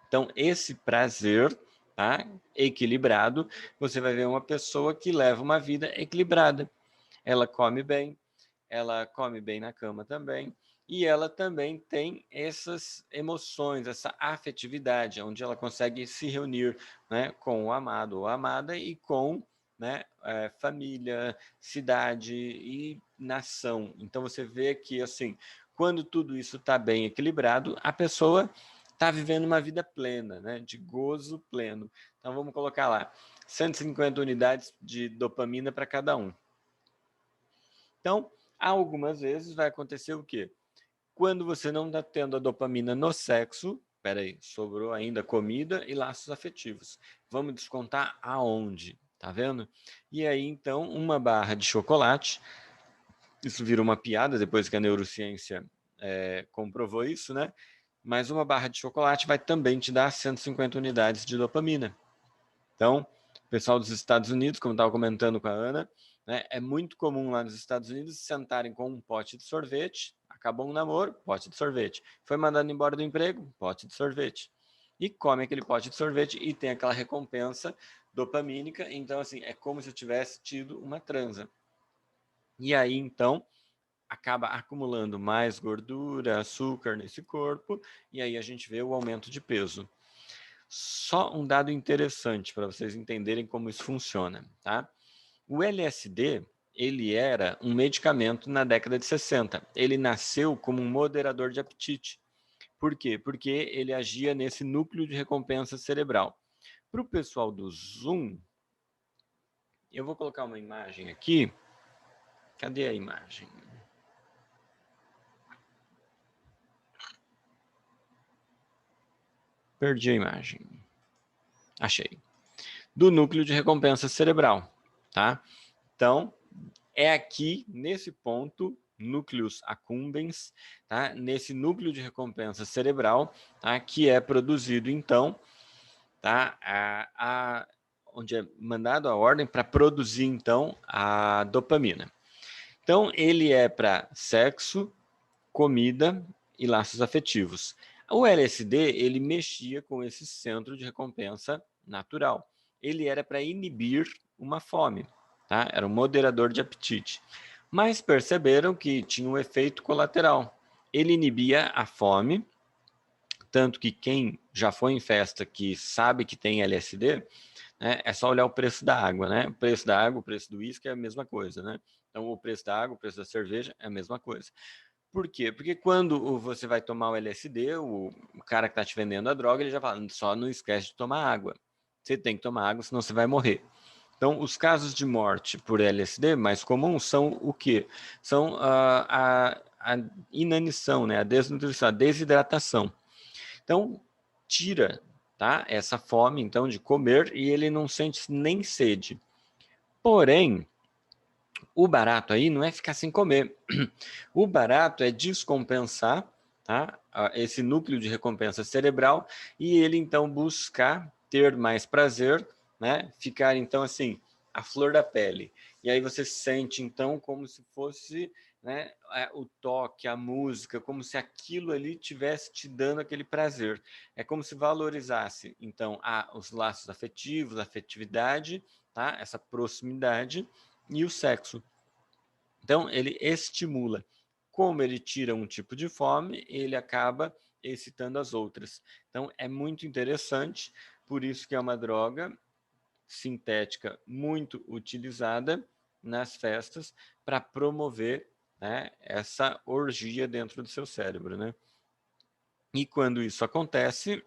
Então, esse prazer, tá, equilibrado, você vai ver uma pessoa que leva uma vida equilibrada. Ela come bem na cama também, e ela também tem essas emoções, essa afetividade, onde ela consegue se reunir, né, com o amado ou a amada e com, né, família, cidade e nação. Então você vê que assim, quando tudo isso está bem equilibrado, a pessoa está vivendo uma vida plena, né, de gozo pleno. Então vamos colocar lá 150 unidades de dopamina para cada um. Então, algumas vezes vai acontecer o quê? Quando você não está tendo a dopamina no sexo, peraí, sobrou ainda comida e laços afetivos. Vamos descontar aonde? Tá vendo? E aí, então, uma barra de chocolate, isso vira uma piada depois que a neurociência comprovou isso, né? Mas uma barra de chocolate vai também te dar 150 unidades de dopamina. Então, o pessoal dos Estados Unidos, como estava comentando com a Ana, né, é muito comum lá nos Estados Unidos sentarem com um pote de sorvete, acabou um namoro, pote de sorvete. Foi mandado embora do emprego, pote de sorvete. E come aquele pote de sorvete e tem aquela recompensa dopamínica. Então, assim, é como se eu tivesse tido uma transa. E aí, então, acaba acumulando mais gordura, açúcar nesse corpo, e aí a gente vê o aumento de peso. Só um dado interessante para vocês entenderem como isso funciona, tá? O LSD, ele era um medicamento na década de 60. Ele nasceu como um moderador de apetite. Por quê? Porque ele agia nesse núcleo de recompensa cerebral. Para o pessoal do Zoom, eu vou colocar uma imagem aqui. Cadê a imagem? Perdi a imagem. Achei. Do núcleo de recompensa cerebral, tá? Então, é aqui, nesse ponto, núcleos accumbens, tá? Nesse núcleo de recompensa cerebral, tá? Que é produzido, então, tá? Onde é mandado a ordem para produzir, então, a dopamina. Então, ele é para sexo, comida e laços afetivos. O LSD, ele mexia com esse centro de recompensa natural. Ele era para inibir uma fome, tá? Era um moderador de apetite. Mas perceberam que tinha um efeito colateral. Ele inibia a fome, tanto que quem já foi em festa que sabe que tem LSD, né, é só olhar o preço da água, né? O preço da água, o preço do uísque é a mesma coisa, né? Então, o preço da água, o preço da cerveja é a mesma coisa. Por quê? Porque quando você vai tomar o LSD, o cara que está te vendendo a droga, ele já fala, só não esquece de tomar água. Você tem que tomar água, senão você vai morrer. Então, os casos de morte por LSD mais comuns são o quê? São a inanição, né? A desnutrição, a desidratação. Então, tira, tá? Essa fome, então, de comer e ele não sente nem sede. Porém, o barato aí não é ficar sem comer. O barato é descompensar, tá? Esse núcleo de recompensa cerebral e ele, então, buscar ter mais prazer, né? Ficar, então, assim, a flor da pele. E aí você sente, então, como se fosse, né, o toque, a música, como se aquilo ali tivesse te dando aquele prazer. É como se valorizasse, então, os laços afetivos, a afetividade, tá? Essa proximidade e o sexo. Então, ele estimula. Como ele tira um tipo de fome, ele acaba excitando as outras. Então, é muito interessante, por isso que é uma droga sintética muito utilizada nas festas para promover, né, essa orgia dentro do seu cérebro, né? E quando isso acontece,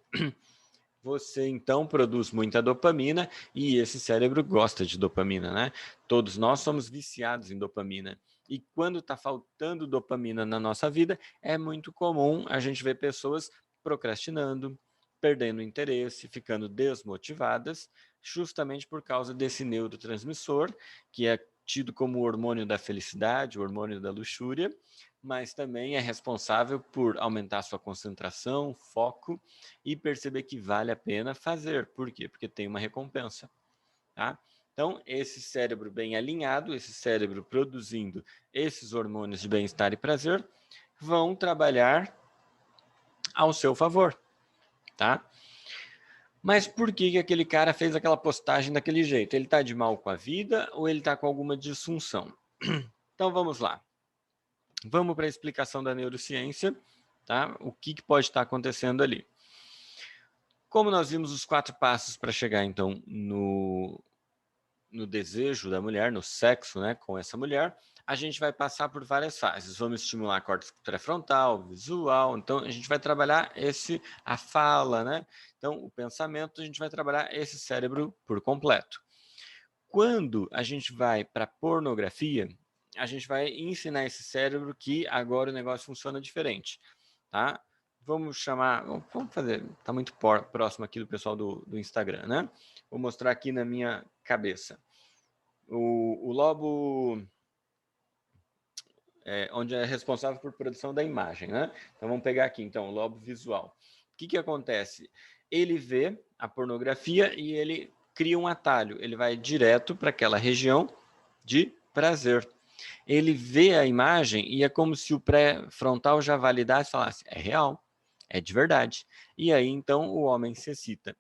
você então produz muita dopamina e esse cérebro gosta de dopamina, né? Todos nós somos viciados em dopamina. E quando está faltando dopamina na nossa vida, é muito comum a gente ver pessoas procrastinando, perdendo interesse, ficando desmotivadas, justamente por causa desse neurotransmissor, que é tido como o hormônio da felicidade, o hormônio da luxúria, mas também é responsável por aumentar sua concentração, foco e perceber que vale a pena fazer. Por quê? Porque tem uma recompensa, tá? Então, esse cérebro bem alinhado, esse cérebro produzindo esses hormônios de bem-estar e prazer, vão trabalhar ao seu favor, tá? Mas por que aquele cara fez aquela postagem daquele jeito? Ele está de mal com a vida ou ele está com alguma disfunção? Então, vamos lá. Vamos para a explicação da neurociência, tá? O que pode estar acontecendo ali. Como nós vimos os 4 passos para chegar, então, no desejo da mulher, no sexo, né, com essa mulher, a gente vai passar por várias fases. Vamos estimular a córtex pré-frontal, visual, então a gente vai trabalhar a fala, né? Então, o pensamento, a gente vai trabalhar esse cérebro por completo. Quando a gente vai para pornografia, a gente vai ensinar esse cérebro que agora o negócio funciona diferente, tá? Vamos chamar, vamos fazer, tá muito próximo aqui do pessoal do Instagram, né? Vou mostrar aqui na minha cabeça. O lobo, onde é responsável por produção da imagem, né? Então vamos pegar aqui, então, o lobo visual. O que acontece? Ele vê a pornografia e ele cria um atalho, ele vai direto para aquela região de prazer. Ele vê a imagem e é como se o pré-frontal já validasse e falasse, é real, é de verdade. E aí, então, o homem se excita.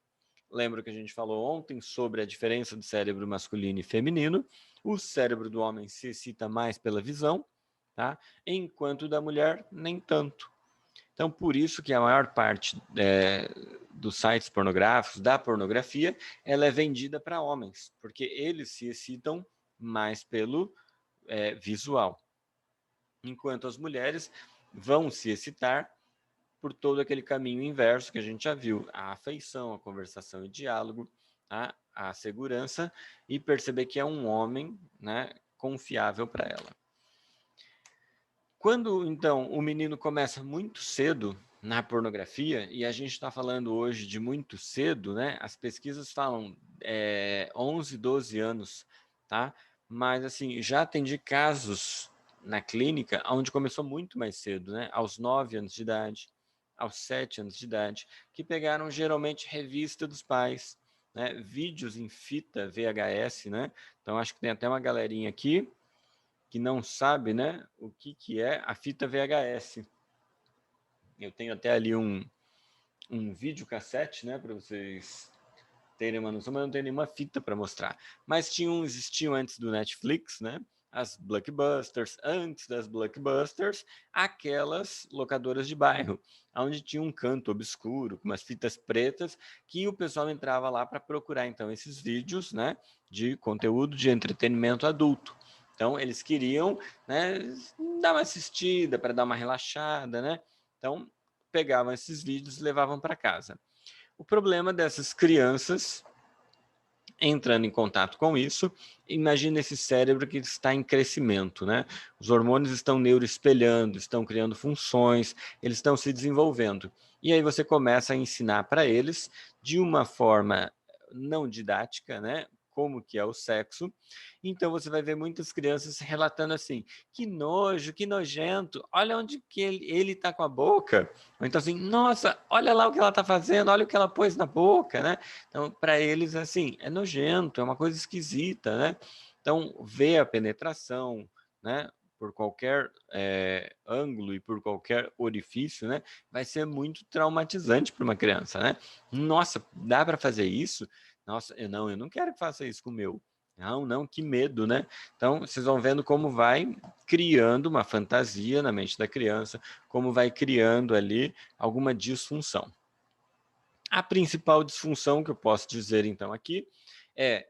Lembra que a gente falou ontem sobre a diferença do cérebro masculino e feminino? O cérebro do homem se excita mais pela visão, tá? Enquanto o da mulher, nem tanto. Então, por isso que a maior parte dos sites pornográficos, da pornografia, ela é vendida para homens, porque eles se excitam mais pelo visual, enquanto as mulheres vão se excitar por todo aquele caminho inverso que a gente já viu, a afeição, a conversação e diálogo, a segurança e perceber que é um homem, né, confiável para ela. Quando, então, o menino começa muito cedo na pornografia, e a gente está falando hoje de muito cedo, né? As pesquisas falam 11, 12 anos, tá? Mas, assim, já atendi casos na clínica onde começou muito mais cedo, né? Aos 9 anos de idade, aos 7 anos de idade, que pegaram geralmente revista dos pais, né? Vídeos em fita VHS, né? Então, acho que tem até uma galerinha aqui que não sabe, né, o que é a fita VHS. Eu tenho até ali um videocassete, né, para vocês terem uma noção, mas não tenho nenhuma fita para mostrar. Mas existiam antes do Netflix, né, as Blockbusters, antes das Blockbusters, aquelas locadoras de bairro, onde tinha um canto obscuro, com umas fitas pretas, que o pessoal entrava lá para procurar, então, esses vídeos, né, de conteúdo de entretenimento adulto. Então, eles queriam, né, dar uma assistida, para dar uma relaxada, né? Então, pegavam esses vídeos e levavam para casa. O problema dessas crianças entrando em contato com isso, imagina esse cérebro que está em crescimento, né? Os hormônios estão neuroespelhando, estão criando funções, eles estão se desenvolvendo. E aí você começa a ensinar para eles de uma forma não didática, né? Como que é o sexo. Então você vai ver muitas crianças relatando assim: que nojo, que nojento, olha onde que ele tá com a boca. Ou então assim, nossa, olha lá o que ela tá fazendo, olha o que ela pôs na boca, né? Então, para eles, assim, é nojento, é uma coisa esquisita, né? Então, ver a penetração, né? Por qualquer ângulo e por qualquer orifício, né? Vai ser muito traumatizante para uma criança, né? Nossa, dá para fazer isso? Nossa, eu não quero que faça isso com o meu. Não, que medo, né? Então, vocês vão vendo como vai criando uma fantasia na mente da criança, como vai criando ali alguma disfunção. A principal disfunção que eu posso dizer, então, aqui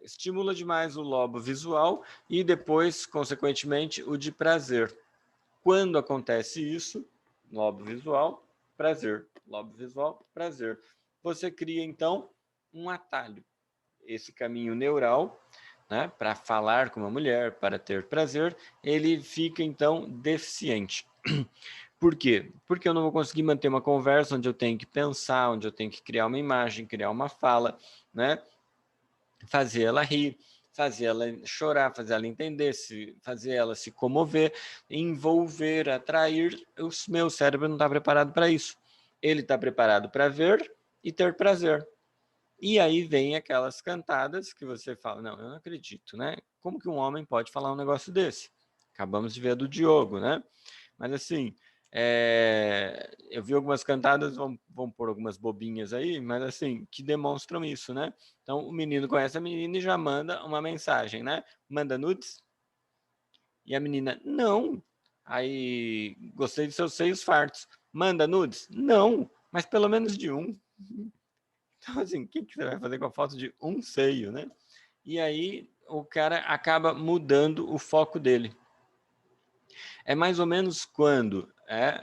estimula demais o lobo visual e depois, consequentemente, o de prazer. Quando acontece isso, lobo visual, prazer. Lobo visual, prazer. Você cria, então, um atalho. Esse caminho neural, né, para falar com uma mulher, para ter prazer, ele fica, então, deficiente. Por quê? Porque eu não vou conseguir manter uma conversa onde eu tenho que pensar, onde eu tenho que criar uma imagem, criar uma fala, né? Fazer ela rir, fazer ela chorar, fazer ela entender, fazer ela se comover, envolver, atrair. O meu cérebro não está preparado para isso. Ele está preparado para ver e ter prazer. E aí vem aquelas cantadas que você fala, não, eu não acredito, né? Como que um homem pode falar um negócio desse? Acabamos de ver a do Diogo, né? Mas assim, eu vi algumas cantadas, vamos pôr algumas bobinhas aí, mas assim, que demonstram isso, né? Então, o menino conhece a menina e já manda uma mensagem, né? Manda nudes. E a menina, não. Aí, gostei de seus seios fartos. Manda nudes? Não, mas pelo menos de um. Então, assim, o que você vai fazer com a foto de um seio, né? E aí, o cara acaba mudando o foco dele. É mais ou menos quando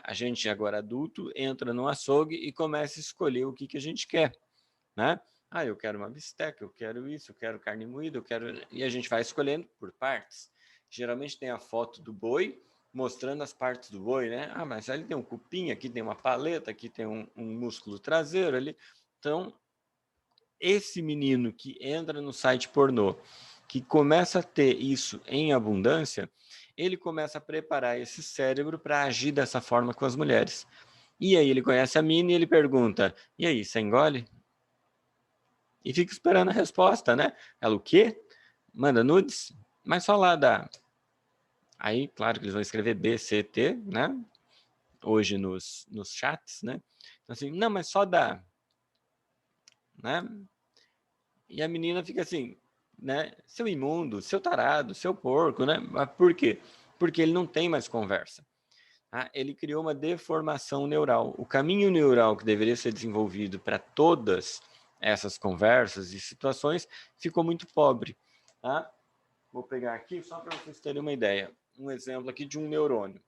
a gente, agora adulto, entra no açougue e começa a escolher o que a gente quer, né? Eu quero uma bisteca, eu quero isso, eu quero carne moída, eu quero... E a gente vai escolhendo por partes. Geralmente tem a foto do boi, mostrando as partes do boi, né? Mas ali tem um cupim, aqui tem uma paleta, aqui tem um músculo traseiro ali. Então, esse menino que entra no site pornô, que começa a ter isso em abundância, ele começa a preparar esse cérebro para agir dessa forma com as mulheres. E aí ele conhece a mina e ele pergunta, e aí, você engole? E fica esperando a resposta, né? Ela, o quê? Manda nudes? Mas só lá dá. Aí, claro que eles vão escrever B, C, T, né? Hoje nos chats, né? Então, assim, não, mas só dá. Né? E a menina fica assim, né? Seu imundo, seu tarado, seu porco, né? Mas por quê? Porque ele não tem mais conversa. Ele criou uma deformação neural. O caminho neural que deveria ser desenvolvido para todas essas conversas e situações ficou muito pobre. Tá? Vou pegar aqui só para vocês terem uma ideia. Um exemplo aqui de um neurônio.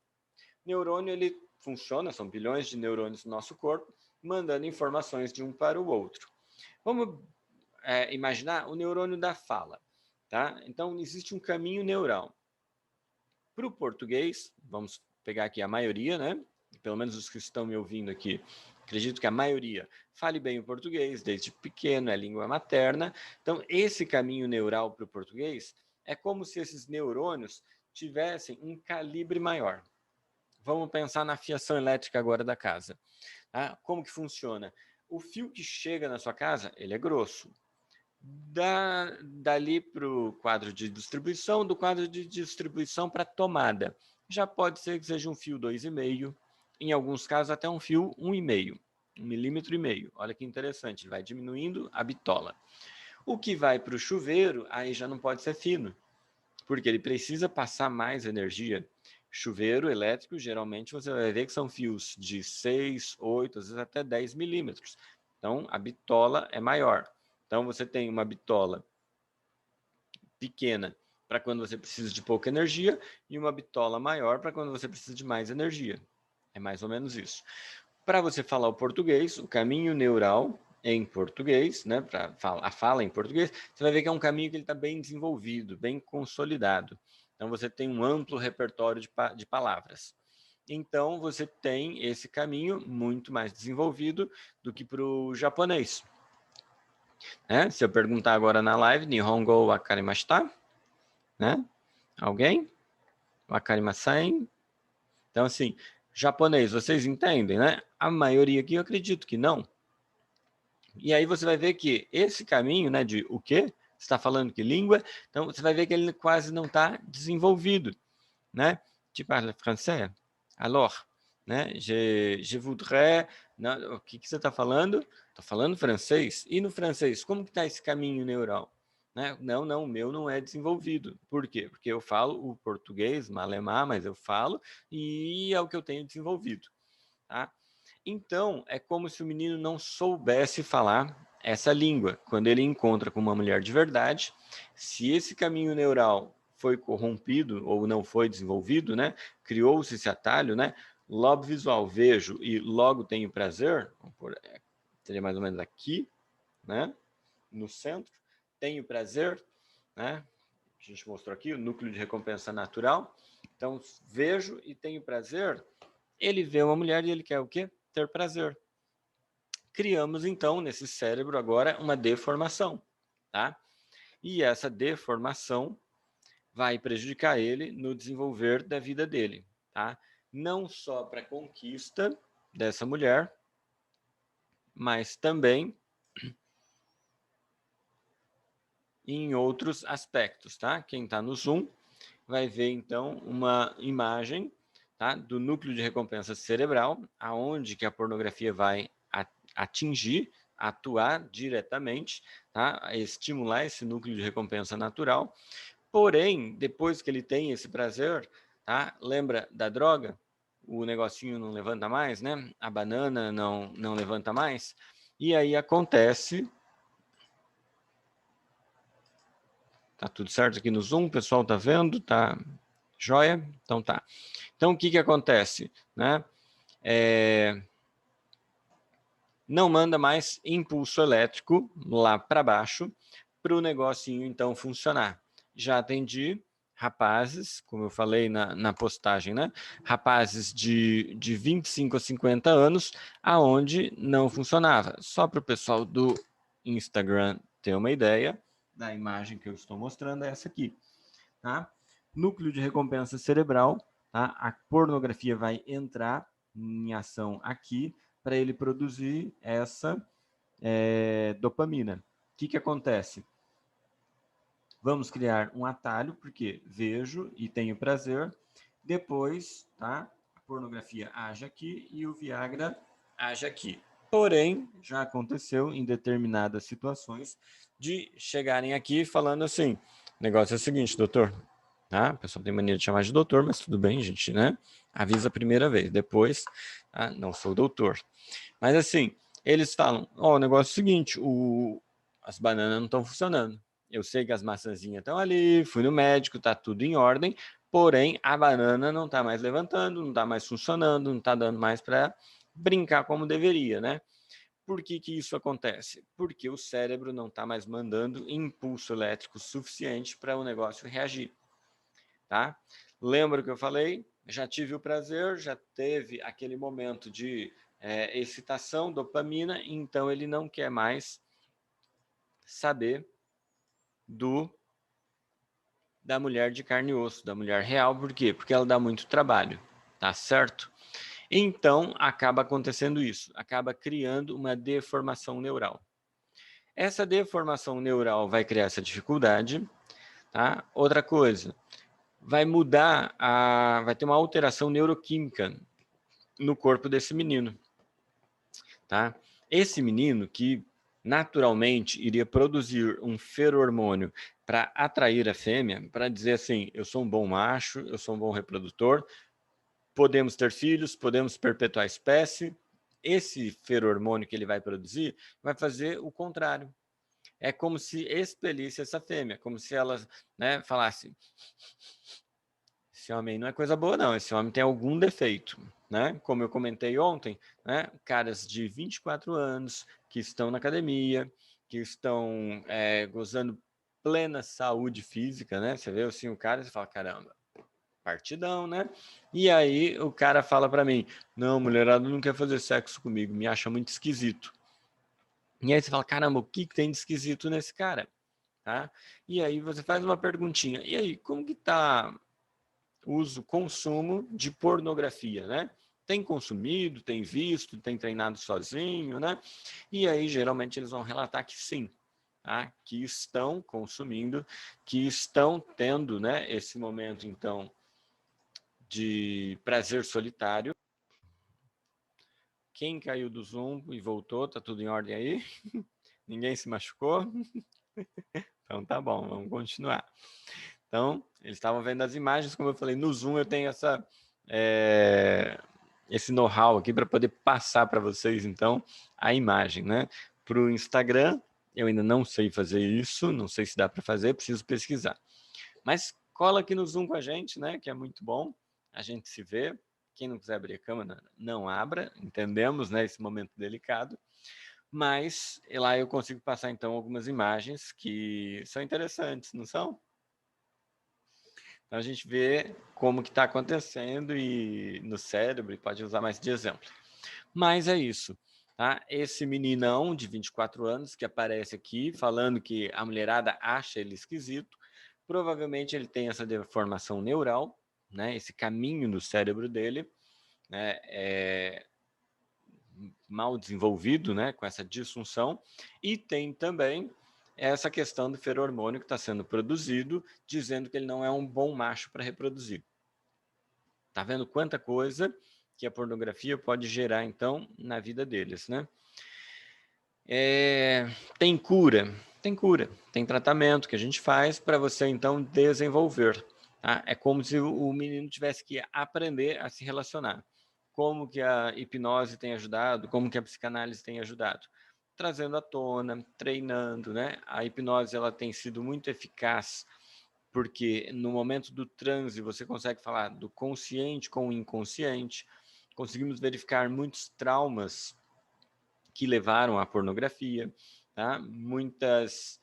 Neurônio, ele funciona, são bilhões de neurônios no nosso corpo, mandando informações de um para o outro. Vamos imaginar o neurônio da fala. Tá? Então, existe um caminho neural. Para o português, vamos pegar aqui a maioria, né? Pelo menos os que estão me ouvindo aqui, acredito que a maioria fale bem o português, desde pequeno, é língua materna. Então, esse caminho neural para o português é como se esses neurônios tivessem um calibre maior. Vamos pensar na fiação elétrica agora da casa. Tá? Como que funciona? O fio que chega na sua casa, ele é grosso. Dali para o quadro de distribuição, do quadro de distribuição para a tomada. Já pode ser que seja um fio 2,5, em alguns casos até um fio 1,5, 1,5 milímetro. Olha que interessante, ele vai diminuindo a bitola. O que vai para o chuveiro, aí já não pode ser fino, porque ele precisa passar mais energia. Chuveiro elétrico, geralmente você vai ver que são fios de 6, 8, às vezes até 10 milímetros. Então, a bitola é maior. Então, você tem uma bitola pequena para quando você precisa de pouca energia e uma bitola maior para quando você precisa de mais energia. É mais ou menos isso. Para você falar o português, o caminho neural em português, né, para a fala em português, você vai ver que é um caminho que ele está bem desenvolvido, bem consolidado. Então, você tem um amplo repertório de palavras. Então, você tem esse caminho muito mais desenvolvido do que para o japonês. Né? Se eu perguntar agora na live, Nihongo wakarimashita? Né? Alguém? Wakarimasen? Então, assim, japonês, vocês entendem, né? A maioria aqui eu acredito que não. E aí você vai ver que esse caminho, né, de o quê? Você está falando que língua? Então, você vai ver que ele quase não está desenvolvido, né? Tu parles français? Alors, né? Je voudrais... Não, o que você está falando? Estou falando francês. E no francês, como que está esse caminho neural? Né? Não, o meu não é desenvolvido. Por quê? Porque eu falo o português, malemar, mas eu falo e é o que eu tenho desenvolvido. Tá? Então, é como se o menino não soubesse falar essa língua. Quando ele encontra com uma mulher de verdade, se esse caminho neural foi corrompido ou não foi desenvolvido, né? Criou-se esse atalho, né? Lobo visual, vejo e logo tenho prazer, seria mais ou menos aqui, né? No centro, tenho prazer, né? A gente mostrou aqui o núcleo de recompensa natural. Então, vejo e tenho prazer. Ele vê uma mulher e ele quer o quê? Ter prazer. Criamos, então, nesse cérebro agora uma deformação, tá? E essa deformação vai prejudicar ele no desenvolver da vida dele, tá? Não só para a conquista dessa mulher, mas também em outros aspectos, tá? Quem está no Zoom vai ver, então, uma imagem, tá? Do núcleo de recompensa cerebral, aonde que a pornografia vai atingir, atuar diretamente, tá? Estimular esse núcleo de recompensa natural. Porém, depois que ele tem esse prazer, tá? Lembra da droga? O negocinho não levanta mais, né? A banana não levanta mais. E aí acontece... Tá tudo certo aqui no Zoom, o pessoal tá vendo? Tá joia? Então tá. Então, o que que acontece? Né? Não manda mais impulso elétrico lá para baixo para o negocinho, então, funcionar. Já atendi rapazes, como eu falei na postagem, né? Rapazes de 25 a 50 anos, aonde não funcionava. Só para o pessoal do Instagram ter uma ideia, da imagem que eu estou mostrando é essa aqui. Tá? Núcleo de recompensa cerebral, tá? A pornografia vai entrar em ação aqui para ele produzir essa dopamina. O que acontece? Vamos criar um atalho, porque vejo e tenho prazer. Depois, tá? A pornografia age aqui e o Viagra age aqui. Porém, já aconteceu em determinadas situações de chegarem aqui falando assim: o negócio é o seguinte, doutor. Tá? O pessoal tem mania de chamar de doutor, mas tudo bem, gente, né? Avisa a primeira vez. Depois, tá? Não sou doutor. Mas assim, eles falam: ó, o negócio é o seguinte, as bananas não estão funcionando. Eu sei que as maçãzinhas estão ali, fui no médico, tá tudo em ordem, porém a banana não está mais levantando, não está mais funcionando, não está dando mais para brincar como deveria, né? Por que que isso acontece? Porque o cérebro não está mais mandando impulso elétrico suficiente para o negócio reagir, tá? Lembra que eu falei? Já tive o prazer, já teve aquele momento de excitação, dopamina, então ele não quer mais saber da mulher de carne e osso, da mulher real. Por quê? Porque ela dá muito trabalho, tá certo? Então, acaba acontecendo isso, acaba criando uma deformação neural. Essa deformação neural vai criar essa dificuldade, tá? Outra coisa, vai ter uma alteração neuroquímica no corpo desse menino, tá? Esse menino que naturalmente iria produzir um feromônio para atrair a fêmea, para dizer assim, eu sou um bom macho, eu sou um bom reprodutor, podemos ter filhos, podemos perpetuar a espécie. Esse feromônio que ele vai produzir vai fazer o contrário. É como se expelisse essa fêmea, como se ela, né, falasse: esse homem não é coisa boa, não. Esse homem tem algum defeito, né? Como eu comentei ontem, né? Caras de 24 anos que estão na academia, que estão gozando plena saúde física, né? Você vê assim o cara e você fala, caramba, partidão, né? E aí o cara fala para mim, não, mulherada não quer fazer sexo comigo, me acha muito esquisito. E aí você fala, caramba, o que tem de esquisito nesse cara? Tá? E aí você faz uma perguntinha, e aí, como que tá uso, consumo de pornografia, né? Tem consumido, tem visto, tem treinado sozinho, né? E aí, geralmente, eles vão relatar que sim, tá? Que estão consumindo, que estão tendo, né, esse momento, então, de prazer solitário. Quem caiu do Zoom e voltou, tá tudo em ordem aí? Ninguém se machucou? Então tá bom, vamos continuar. Então, eles estavam vendo as imagens, como eu falei, no Zoom eu tenho esse know-how aqui para poder passar para vocês, então, a imagem, né? Para o Instagram, eu ainda não sei fazer isso, não sei se dá para fazer, preciso pesquisar. Mas cola aqui no Zoom com a gente, né? Que é muito bom, a gente se vê. Quem não quiser abrir a câmera, não abra, entendemos, né? Esse momento delicado. Mas lá eu consigo passar, então, algumas imagens que são interessantes, não são? Então a gente vê como que está acontecendo e no cérebro, e pode usar mais de exemplo. Mas é isso, tá? Esse meninão de 24 anos que aparece aqui falando que a mulherada acha ele esquisito, provavelmente ele tem essa deformação neural, né? Esse caminho no cérebro dele, né? Mal desenvolvido, né? Com essa disfunção, e tem também essa questão do feromônio que está sendo produzido, dizendo que ele não é um bom macho para reproduzir. Tá vendo quanta coisa que a pornografia pode gerar, então, na vida deles, né? Tem cura? Tem cura. Tem tratamento que a gente faz para você, então, desenvolver. Tá? É como se o menino tivesse que aprender a se relacionar. Como que a hipnose tem ajudado, como que a psicanálise tem ajudado. Trazendo à tona, treinando, né? A hipnose, ela tem sido muito eficaz porque no momento do transe você consegue falar do consciente com o inconsciente. Conseguimos verificar muitos traumas que levaram à pornografia, tá? Muitas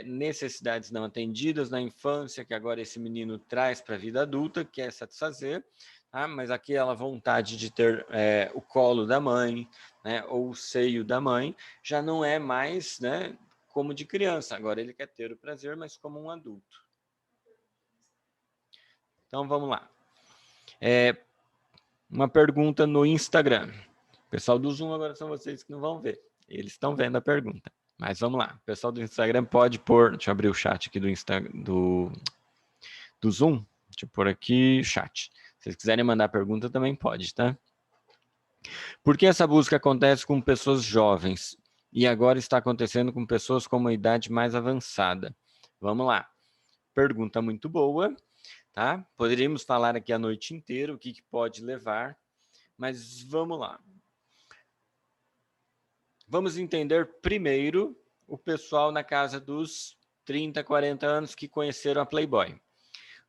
necessidades não atendidas na infância que agora esse menino traz para a vida adulta, quer satisfazer, tá? Mas aquela vontade de ter o colo da mãe, né? Ou o seio da mãe, já não é mais, né? Como de criança. Agora ele quer ter o prazer, mas como um adulto. Então vamos lá. Uma pergunta no Instagram. O pessoal do Zoom agora são vocês que não vão ver. Eles estão vendo a pergunta. Mas vamos lá. O pessoal do Instagram pode pôr. Deixa eu abrir o chat aqui do Zoom. Deixa eu pôr aqui chat. Se vocês quiserem mandar pergunta, também pode, tá? Por que essa busca acontece com pessoas jovens e agora está acontecendo com pessoas com uma idade mais avançada? Vamos lá. Pergunta muito boa. Tá? Poderíamos falar aqui a noite inteira o que pode levar, mas vamos lá. Vamos entender primeiro o pessoal na casa dos 30, 40 anos que conheceram a Playboy.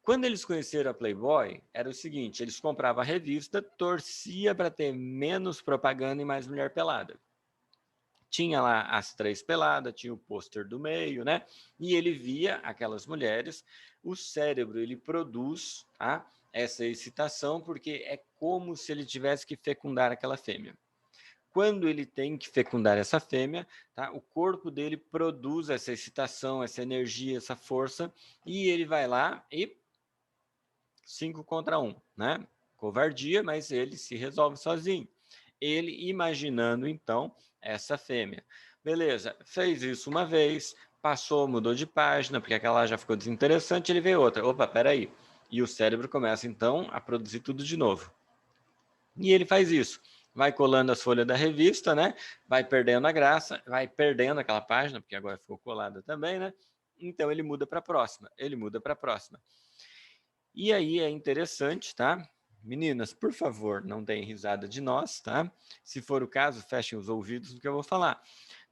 Quando eles conheceram a Playboy, era o seguinte, eles compravam a revista, torcia para ter menos propaganda e mais mulher pelada. Tinha lá as 3 peladas, tinha o pôster do meio, né? E ele via aquelas mulheres, o cérebro, ele produz, tá? Essa excitação, porque é como se ele tivesse que fecundar aquela fêmea. Quando ele tem que fecundar essa fêmea, tá? O corpo dele produz essa excitação, essa energia, essa força, e ele vai lá e 5 contra 1, né? Covardia, mas ele se resolve sozinho. Ele imaginando, então, essa fêmea. Beleza, fez isso uma vez, passou, mudou de página, porque aquela já ficou desinteressante, ele vê outra. Opa, peraí. E o cérebro começa, então, a produzir tudo de novo. E ele faz isso. Vai colando as folhas da revista, né? Vai perdendo a graça, vai perdendo aquela página, porque agora ficou colada também, né? Então ele muda para a próxima, ele muda para a próxima. E aí é interessante, tá? Meninas, por favor, não deem risada de nós, tá? Se for o caso, fechem os ouvidos do que eu vou falar.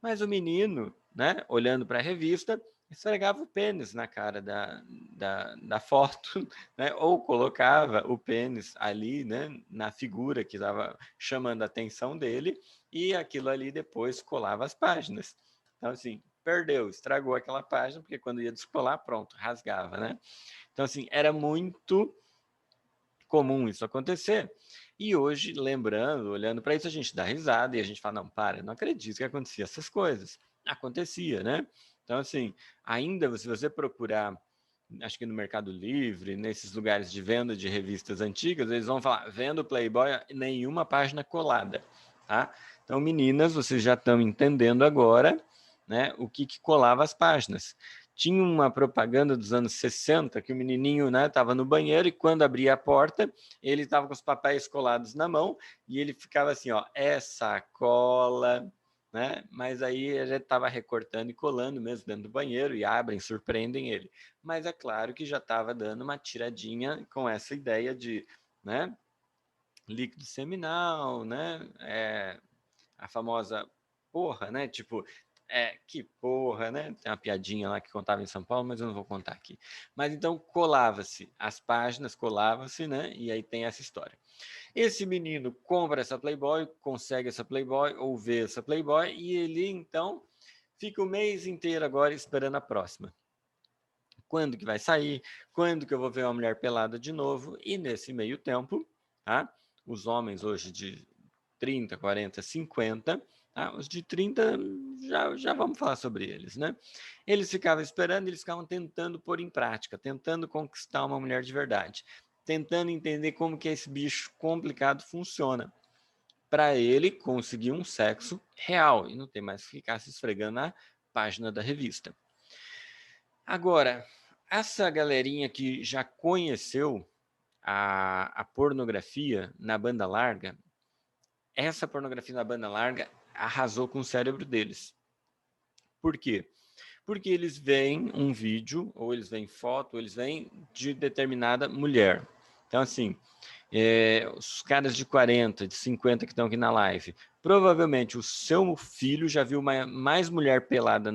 Mas o menino, né, olhando para a revista, esfregava o pênis na cara da foto, né? Ou colocava o pênis ali, né? Na figura que estava chamando a atenção dele, e aquilo ali depois colava as páginas. Então, assim, perdeu, estragou aquela página, porque quando ia descolar, pronto, rasgava, né? Então, assim, era muito comum isso acontecer. E hoje, lembrando, olhando para isso, a gente dá risada e a gente fala, não, para, não acredito que acontecia essas coisas. Acontecia, né? Então, assim, ainda se você procurar, acho que no Mercado Livre, nesses lugares de venda de revistas antigas, eles vão falar, vendo Playboy, nenhuma página colada, tá? Então, meninas, vocês já estão entendendo agora, né, o que colava as páginas. Tinha uma propaganda dos anos 60 que o menininho, né, estava no banheiro e quando abria a porta, ele estava com os papéis colados na mão e ele ficava assim, ó, essa cola, né? Mas aí ele estava recortando e colando mesmo dentro do banheiro e abrem, surpreendem ele. Mas é claro que já estava dando uma tiradinha com essa ideia de, né, líquido seminal, né? A famosa porra, né? Tipo, que porra, né? Tem uma piadinha lá que contava em São Paulo, mas eu não vou contar aqui. Mas então colava-se, as páginas colava-se, né? E aí tem essa história. Esse menino compra essa Playboy, consegue essa Playboy ou vê essa Playboy e ele então fica o mês inteiro agora esperando a próxima. Quando que vai sair? Quando que eu vou ver uma mulher pelada de novo? E nesse meio tempo, tá? Os homens hoje de 30, 40, 50, tá? Os de 30 já vamos falar sobre eles, né? Eles ficavam esperando, eles ficavam tentando pôr em prática, tentando conquistar uma mulher de verdade, tentando entender como que esse bicho complicado funciona, para ele conseguir um sexo real e não ter mais que ficar se esfregando na página da revista. Agora, essa galerinha que já conheceu a pornografia na banda larga, essa pornografia na banda larga arrasou com o cérebro deles. Por quê? Porque eles veem um vídeo, ou eles veem foto, ou eles veem de determinada mulher. Então, assim, os caras de 40, de 50 que estão aqui na live, provavelmente o seu filho já viu mais mulher pelada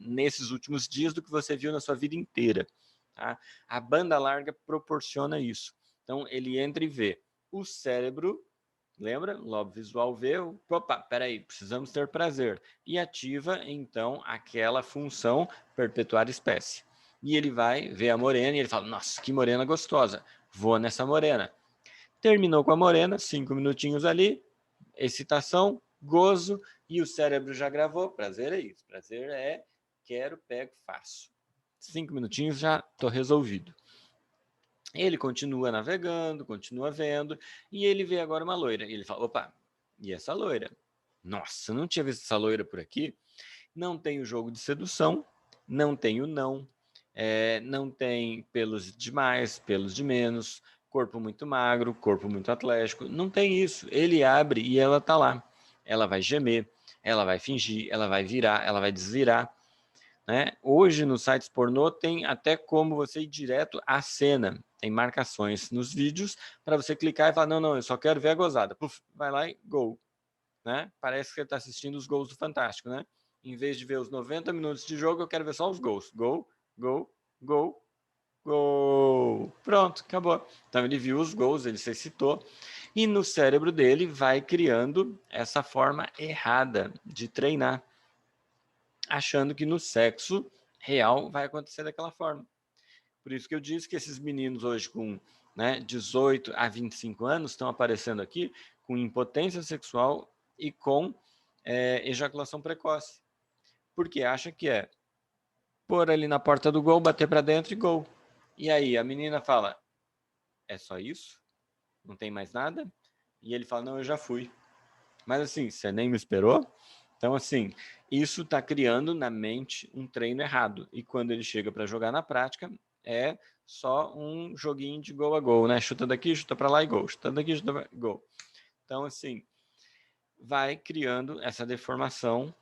nesses últimos dias do que você viu na sua vida inteira. Tá? A banda larga proporciona isso. Então, ele entra e vê. O cérebro, lembra? O lobo visual vê, opa, peraí, precisamos ter prazer. E ativa, então, aquela função perpetuar a espécie. E ele vai ver a morena e ele fala, nossa, que morena gostosa, vou nessa morena. Terminou com a morena, 5 minutinhos ali, excitação, gozo, e o cérebro já gravou, prazer é isso, prazer é quero, pego, faço. 5 minutinhos já estou resolvido. Ele continua navegando, continua vendo, e ele vê agora uma loira. E ele fala, opa, e essa loira? Nossa, não tinha visto essa loira por aqui? Não tem o jogo de sedução, não tem o não, não tem pelos demais, pelos de menos, corpo muito magro, corpo muito atlético, não tem isso. Ele abre e ela tá lá. Ela vai gemer, ela vai fingir, ela vai virar, ela vai desvirar. Né? Hoje, nos sites pornô, tem até como você ir direto à cena. Tem marcações nos vídeos para você clicar e falar, não, eu só quero ver a gozada. Puf, vai lá e gol. Né? Parece que você está assistindo os gols do Fantástico, né? Em vez de ver os 90 minutos de jogo, eu quero ver só os gols. Gol, gol, gol, gol. Pronto, acabou. Então ele viu os gols, ele se excitou. E no cérebro dele vai criando essa forma errada de treinar, achando que no sexo real vai acontecer daquela forma. Por isso que eu disse que esses meninos hoje com 18 a 25 anos estão aparecendo aqui com impotência sexual e com ejaculação precoce. Porque acha que é pôr ali na porta do gol, bater para dentro e gol. E aí a menina fala, é só isso? Não tem mais nada? E ele fala, não, eu já fui. Mas assim, você nem me esperou? Então, assim, isso está criando na mente um treino errado. E quando ele chega para jogar na prática, é só um joguinho de gol a gol, né? Chuta daqui, chuta para lá e gol. Chuta daqui, chuta para gol. Então, assim, vai criando essa deformação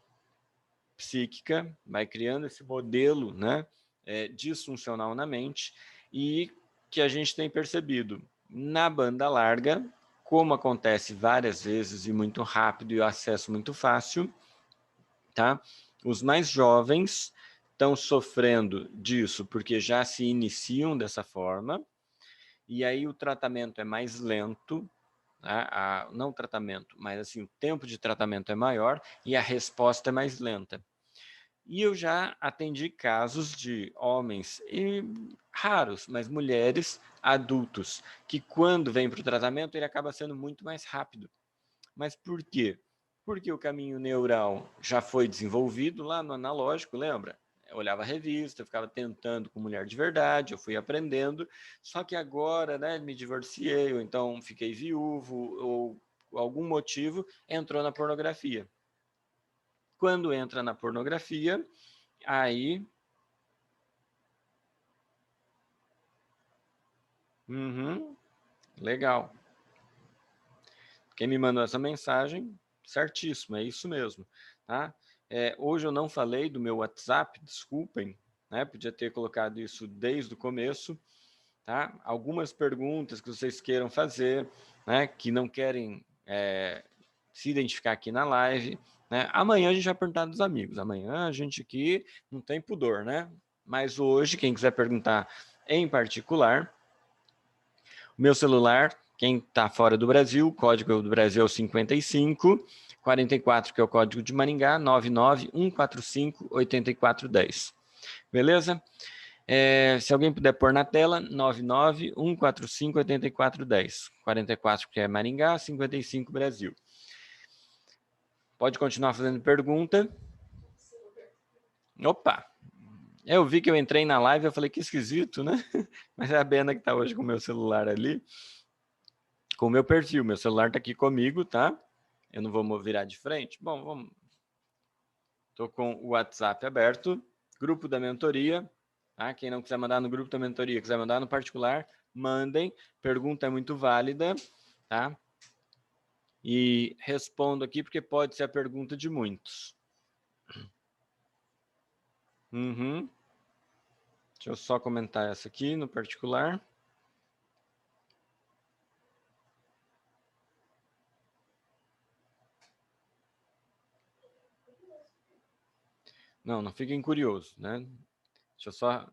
psíquica, vai criando esse modelo, né, disfuncional na mente e que a gente tem percebido na banda larga, como acontece várias vezes e muito rápido e o acesso muito fácil, tá? Os mais jovens estão sofrendo disso porque já se iniciam dessa forma, e aí o tratamento é mais lento, tá? Não o tratamento, mas assim, o tempo de tratamento é maior e a resposta é mais lenta. E eu já atendi casos de homens, e raros, mas mulheres, adultos, que quando vem para o tratamento ele acaba sendo muito mais rápido. Mas por quê? Porque o caminho neural já foi desenvolvido lá no analógico, lembra? Eu olhava a revista, eu ficava tentando com mulher de verdade, eu fui aprendendo, só que agora, né, me divorciei, ou então fiquei viúvo, ou algum motivo, entrou na pornografia. Quando entra na pornografia, aí... Legal. Quem me mandou essa mensagem, certíssimo, é isso mesmo, tá? Hoje eu não falei do meu WhatsApp, desculpem, né? Podia ter colocado isso desde o começo, tá? Algumas perguntas que vocês queiram fazer, né? Que não querem se identificar aqui na live, né? Amanhã a gente vai perguntar dos amigos, amanhã a gente aqui não tem pudor, né? Mas hoje, quem quiser perguntar em particular, o meu celular, quem está fora do Brasil, o código do Brasil é o 55 44, que é o código de Maringá, 991458410. Beleza? Se alguém puder pôr na tela, 991458410. 44 que é Maringá, 55 Brasil. Pode continuar fazendo pergunta. Opa! Eu vi que eu entrei na live, eu falei que esquisito, né? Mas é a Bena que está hoje com o meu celular ali, com o meu perfil. Meu celular está aqui comigo, tá? Eu não vou virar de frente. Bom, vamos. Estou com o WhatsApp aberto, grupo da mentoria. Tá? Quem não quiser mandar no grupo da mentoria, quiser mandar no particular, mandem. Pergunta é muito válida, tá? E respondo aqui porque pode ser a pergunta de muitos. Deixa eu só comentar essa aqui no particular. Não fiquem curiosos, né? Deixa eu só...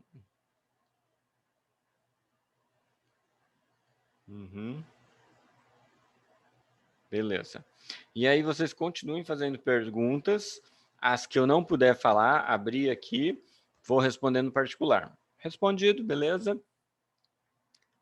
Beleza. E aí vocês continuem fazendo perguntas. As que eu não puder falar, abrir aqui, vou respondendo no particular. Respondido, beleza?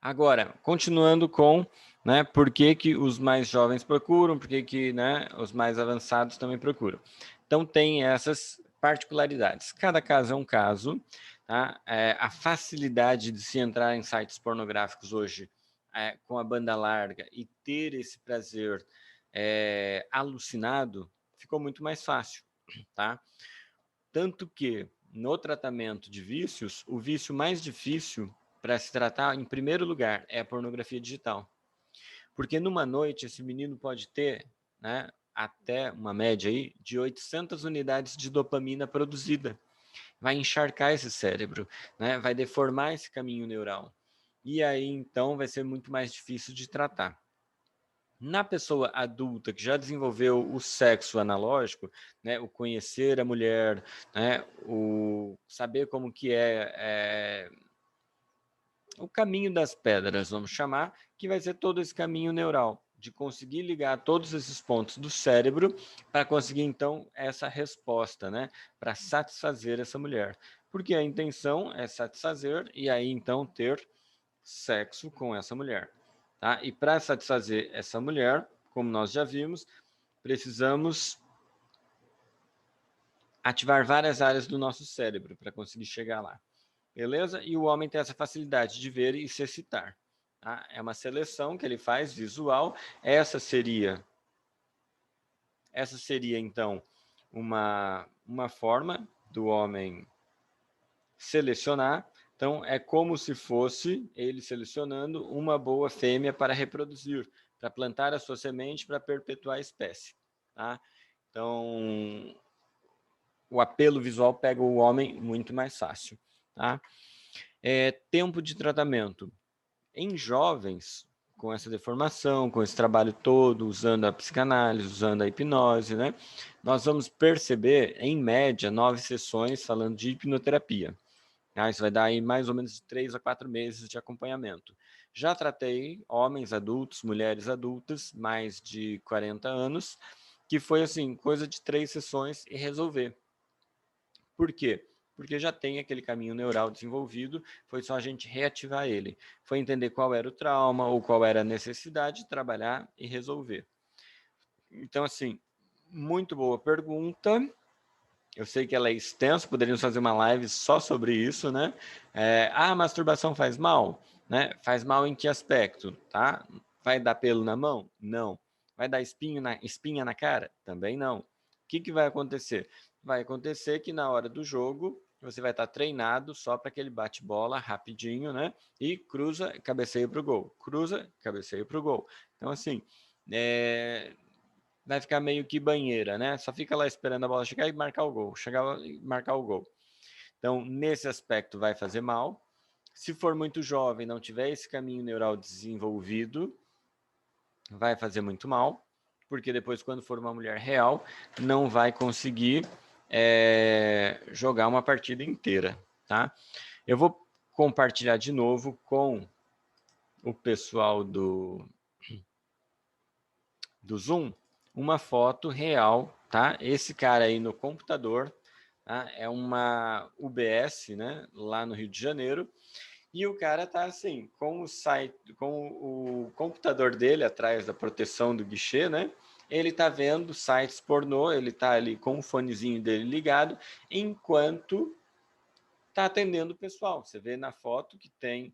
Agora, continuando com, né, por que os mais jovens procuram, por que né, os mais avançados também procuram. Então, tem essas particularidades. Cada caso é um caso. Tá? A facilidade de se entrar em sites pornográficos hoje, com a banda larga, e ter esse prazer alucinado, ficou muito mais fácil. Tá? Tanto que, no tratamento de vícios, o vício mais difícil para se tratar, em primeiro lugar, é a pornografia digital. Porque numa noite, esse menino pode ter, né, até uma média aí, de 800 unidades de dopamina produzida. Vai encharcar esse cérebro, né, vai deformar esse caminho neural. E aí, então, vai ser muito mais difícil de tratar. Na pessoa adulta que já desenvolveu o sexo analógico, né, o conhecer a mulher, né, o saber como que é o caminho das pedras, vamos chamar, que vai ser todo esse caminho neural, de conseguir ligar todos esses pontos do cérebro para conseguir, então, essa resposta, né? Para satisfazer essa mulher. Porque a intenção é satisfazer e aí, então, ter sexo com essa mulher. Tá? E para satisfazer essa mulher, como nós já vimos, precisamos ativar várias áreas do nosso cérebro para conseguir chegar lá. Beleza? E o homem tem essa facilidade de ver e se excitar. Tá? É uma seleção que ele faz visual. Essa seria então, uma forma do homem selecionar. Então, é como se fosse ele selecionando uma boa fêmea para reproduzir, para plantar a sua semente, para perpetuar a espécie. Tá? Então, o apelo visual pega o homem muito mais fácil. Tá? Tempo de tratamento. Em jovens, com essa deformação, com esse trabalho todo, usando a psicanálise, usando a hipnose, né? Nós vamos perceber, em média, 9 sessões falando de hipnoterapia. Isso vai dar aí mais ou menos 3 a 4 meses de acompanhamento. Já tratei homens adultos, mulheres adultas, mais de 40 anos, que foi assim, coisa de 3 sessões e resolver. Por quê? Porque já tem aquele caminho neural desenvolvido, foi só a gente reativar ele. Foi entender qual era o trauma ou qual era a necessidade, trabalhar e resolver. Então, assim, muito boa pergunta. Eu sei que ela é extensa, poderíamos fazer uma live só sobre isso, né? A masturbação faz mal? Né? Faz mal em que aspecto? Tá? Vai dar pelo na mão? Não. Vai dar espinha na cara? Também não. O que vai acontecer? Vai acontecer que na hora do jogo você vai estar treinado só para aquele bate-bola rapidinho, né? E cruza, cabeceia para o gol. Cruza, cabeceia para o gol. Então, assim, vai ficar meio que banheira, né? Só fica lá esperando a bola chegar e marcar o gol. Chegar e marcar o gol. Então, nesse aspecto, vai fazer mal. Se for muito jovem, não tiver esse caminho neural desenvolvido, vai fazer muito mal, porque depois, quando for uma mulher real, não vai conseguir jogar uma partida inteira, tá? Eu vou compartilhar de novo com o pessoal do Zoom uma foto real, tá? Esse cara aí no computador, tá? É uma UBS, né? Lá no Rio de Janeiro. E o cara tá assim, com o site, com o computador dele atrás da proteção do guichê, né? Ele tá vendo sites pornô, ele tá ali com o fonezinho dele ligado, enquanto tá atendendo o pessoal. Você vê na foto que tem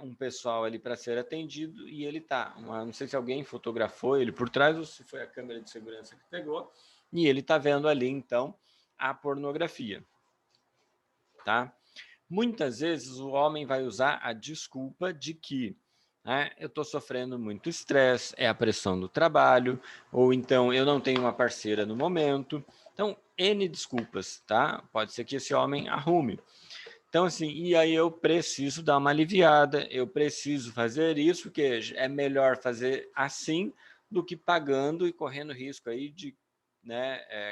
um pessoal ali para ser atendido e ele tá. Não sei se alguém fotografou ele por trás ou se foi a câmera de segurança que pegou. E ele tá vendo ali, então, a pornografia. Tá? Muitas vezes o homem vai usar a desculpa de que eu estou sofrendo muito estresse, é a pressão do trabalho, ou então eu não tenho uma parceira no momento. Então, N desculpas, tá? Pode ser que esse homem arrume. Então, assim, e aí eu preciso dar uma aliviada, eu preciso fazer isso, porque é melhor fazer assim do que pagando e correndo risco aí de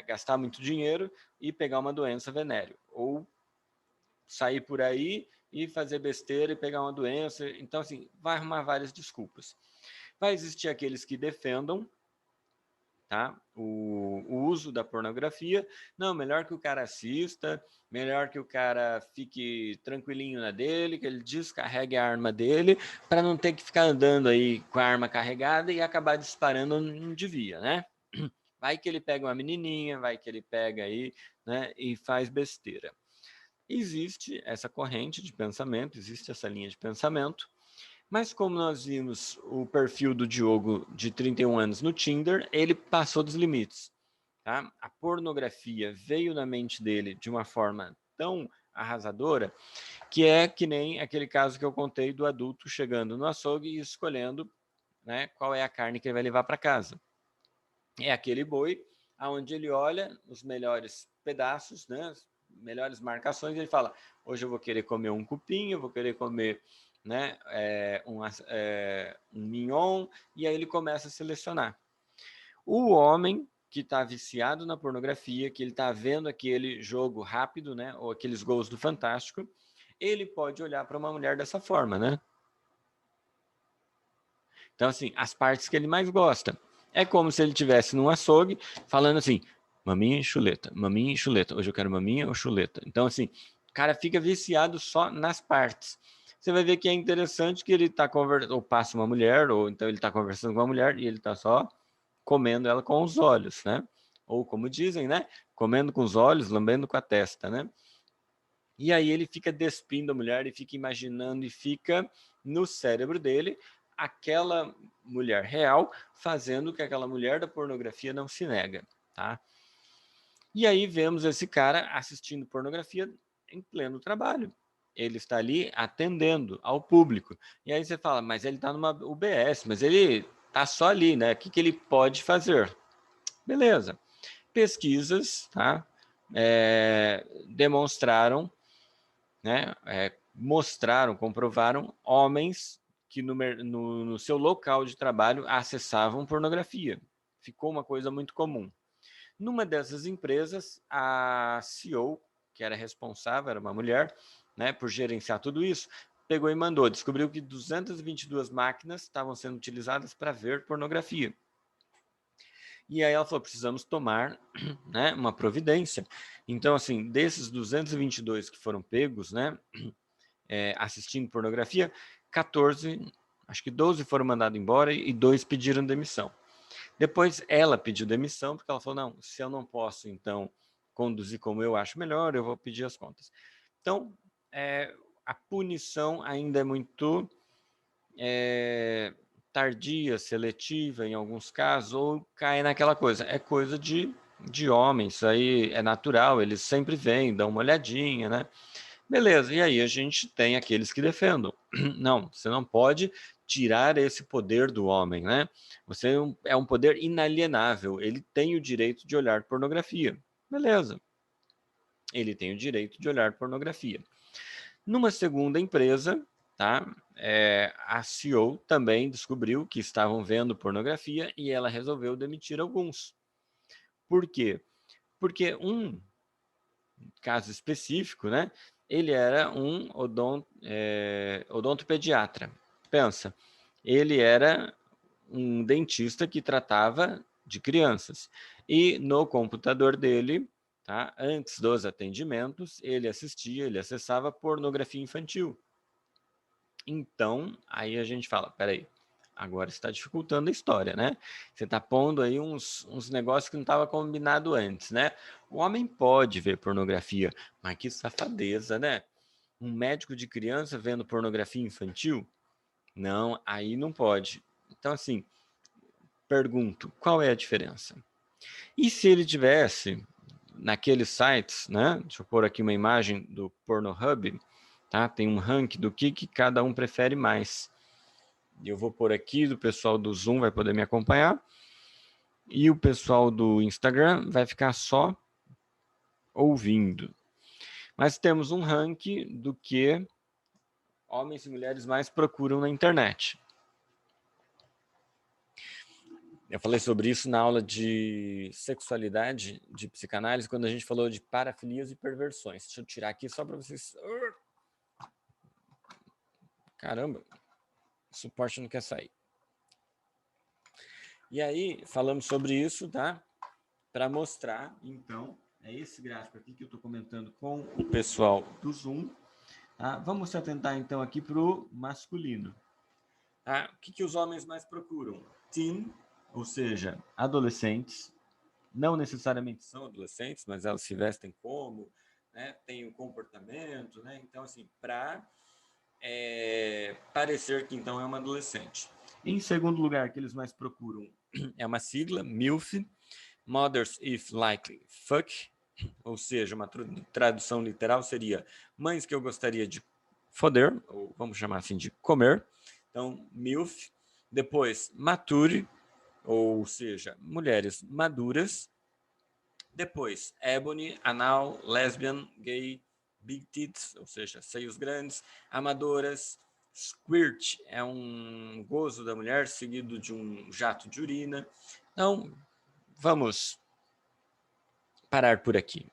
gastar muito dinheiro e pegar uma doença venérea. Ou sair por aí e fazer besteira e pegar uma doença. Então, assim, vai arrumar várias desculpas. Vai existir aqueles que defendam, tá? O uso da pornografia. Não, melhor que o cara assista, melhor que o cara fique tranquilinho na dele, que ele descarregue a arma dele, para não ter que ficar andando aí com a arma carregada e acabar disparando onde não devia, né? Vai que ele pega uma menininha, vai que ele pega aí, né, e faz besteira. Existe essa corrente de pensamento, existe essa linha de pensamento, mas como nós vimos o perfil do Diogo de 31 anos no Tinder, ele passou dos limites. Tá? A pornografia veio na mente dele de uma forma tão arrasadora que é que nem aquele caso que eu contei do adulto chegando no açougue e escolhendo, né, qual é a carne que ele vai levar para casa. É aquele boi aonde ele olha os melhores pedaços, né, melhores marcações, e ele fala, hoje eu vou querer comer um cupim, eu vou querer comer, né, um mignon, e aí ele começa a selecionar. O homem que está viciado na pornografia, que ele está vendo aquele jogo rápido, né, ou aqueles gols do Fantástico, ele pode olhar para uma mulher dessa forma, né? Então, assim, as partes que ele mais gosta. É como se ele estivesse num açougue falando assim, maminha e chuleta, maminha e chuleta. Hoje eu quero maminha ou chuleta. Então, assim, o cara fica viciado só nas partes. Você vai ver que é interessante que ele está conversando, ou passa uma mulher, ou então ele está conversando com uma mulher e ele está só comendo ela com os olhos, né? Ou como dizem, né? Comendo com os olhos, lambendo com a testa, né? E aí ele fica despindo a mulher e fica imaginando e fica no cérebro dele aquela mulher real fazendo que aquela mulher da pornografia não se nega, tá? E aí vemos esse cara assistindo pornografia em pleno trabalho. Ele está ali atendendo ao público. E aí você fala, mas ele está numa UBS, mas ele está só ali, né? O que ele pode fazer? Beleza. Pesquisas, tá? Demonstraram, né? Mostraram, comprovaram homens que no seu local de trabalho acessavam pornografia. Ficou uma coisa muito comum. Numa dessas empresas, a CEO, que era responsável, era uma mulher, né, por gerenciar tudo isso, pegou e mandou, descobriu que 222 máquinas estavam sendo utilizadas para ver pornografia. E aí ela falou, precisamos tomar, né, uma providência. Então, assim, desses 222 que foram pegos, né, assistindo pornografia, 14, acho que 12 foram mandados embora e 2 pediram demissão. Depois ela pediu demissão, porque ela falou, não, se eu não posso, então, conduzir como eu acho melhor, eu vou pedir as contas. Então, a punição ainda é muito tardia, seletiva em alguns casos, ou cai naquela coisa, é coisa de homem, isso aí é natural, eles sempre vêm, dão uma olhadinha, né? Beleza, e aí a gente tem aqueles que defendam. Não, você não pode tirar esse poder do homem, né? Você é um poder inalienável, ele tem o direito de olhar pornografia. Beleza, ele tem o direito de olhar pornografia. Numa segunda empresa, tá? A CEO também descobriu que estavam vendo pornografia e ela resolveu demitir alguns. Por quê? Porque um caso específico, né? Ele era um odontopediatra. Pensa, ele era um dentista que tratava de crianças. E no computador dele, tá, antes dos atendimentos, ele acessava pornografia infantil. Então, aí a gente fala, peraí, agora você está dificultando a história, né? Você está pondo aí uns negócios que não estava combinado antes, né? O homem pode ver pornografia, mas que safadeza, né? Um médico de criança vendo pornografia infantil? Não, aí não pode. Então, assim, pergunto, qual é a diferença? E se ele tivesse naqueles sites, né? Deixa eu pôr aqui uma imagem do Pornhub, tá? Tem um ranking do que cada um prefere mais. Eu vou pôr aqui, do pessoal do Zoom vai poder me acompanhar. E o pessoal do Instagram vai ficar só ouvindo. Mas temos um ranking do que homens e mulheres mais procuram na internet. Eu falei sobre isso na aula de sexualidade, de psicanálise, quando a gente falou de parafilias e perversões. Deixa eu tirar aqui só para vocês... Caramba, o suporte não quer sair. E aí, falamos sobre isso, tá? Para mostrar, então, é esse gráfico aqui que eu estou comentando com o pessoal do Zoom. Tá? Vamos se atentar, então, aqui para o masculino. Tá? O que os homens mais procuram? Teen, ou seja, adolescentes. Não necessariamente são adolescentes, mas elas se vestem como, né? Tem um comportamento, né? Então, assim, para parecer que, então, é uma adolescente. Em segundo lugar, que eles mais procuram é uma sigla, MILF, Mothers If Likely Fuck, ou seja, uma tradução literal seria mães que eu gostaria de foder, ou vamos chamar assim de comer. Então, MILF. Depois, Mature, ou seja, mulheres maduras. Depois, Ebony, Anal, Lesbian, Gay, Big Tits, ou seja, seios grandes, amadoras. Squirt é um gozo da mulher seguido de um jato de urina. Então, vamos parar por aqui.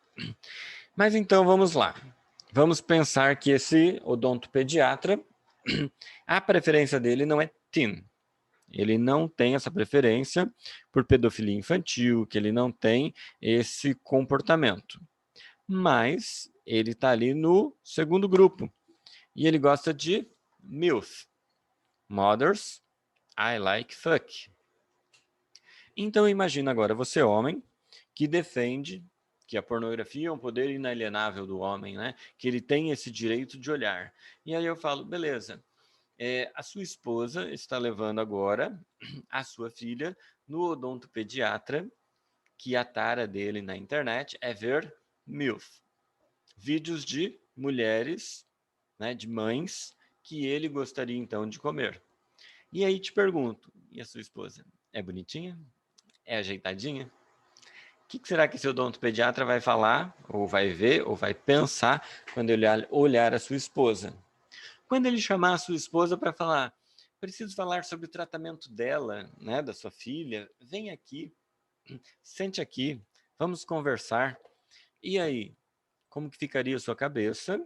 Mas então vamos lá. Vamos pensar que esse odontopediatra, a preferência dele não é teen. Ele não tem essa preferência por pedofilia infantil, que ele não tem esse comportamento. Mas ele está ali no segundo grupo. E ele gosta de MILF. Mothers, I like fuck. Então imagina agora você, homem, que defende que a pornografia é um poder inalienável do homem, né? Que ele tem esse direito de olhar. E aí eu falo, beleza, a sua esposa está levando agora a sua filha no odontopediatra, que a tara dele na internet é ver MILF. Vídeos de mulheres, né, de mães, que ele gostaria então de comer. E aí te pergunto, e a sua esposa? É bonitinha? É ajeitadinha? O que será que esse odontopediatra vai falar, ou vai ver, ou vai pensar quando ele olhar a sua esposa? Quando ele chamar a sua esposa para falar, preciso falar sobre o tratamento dela, né, da sua filha. Vem aqui, sente aqui, vamos conversar. E aí, como que ficaria a sua cabeça,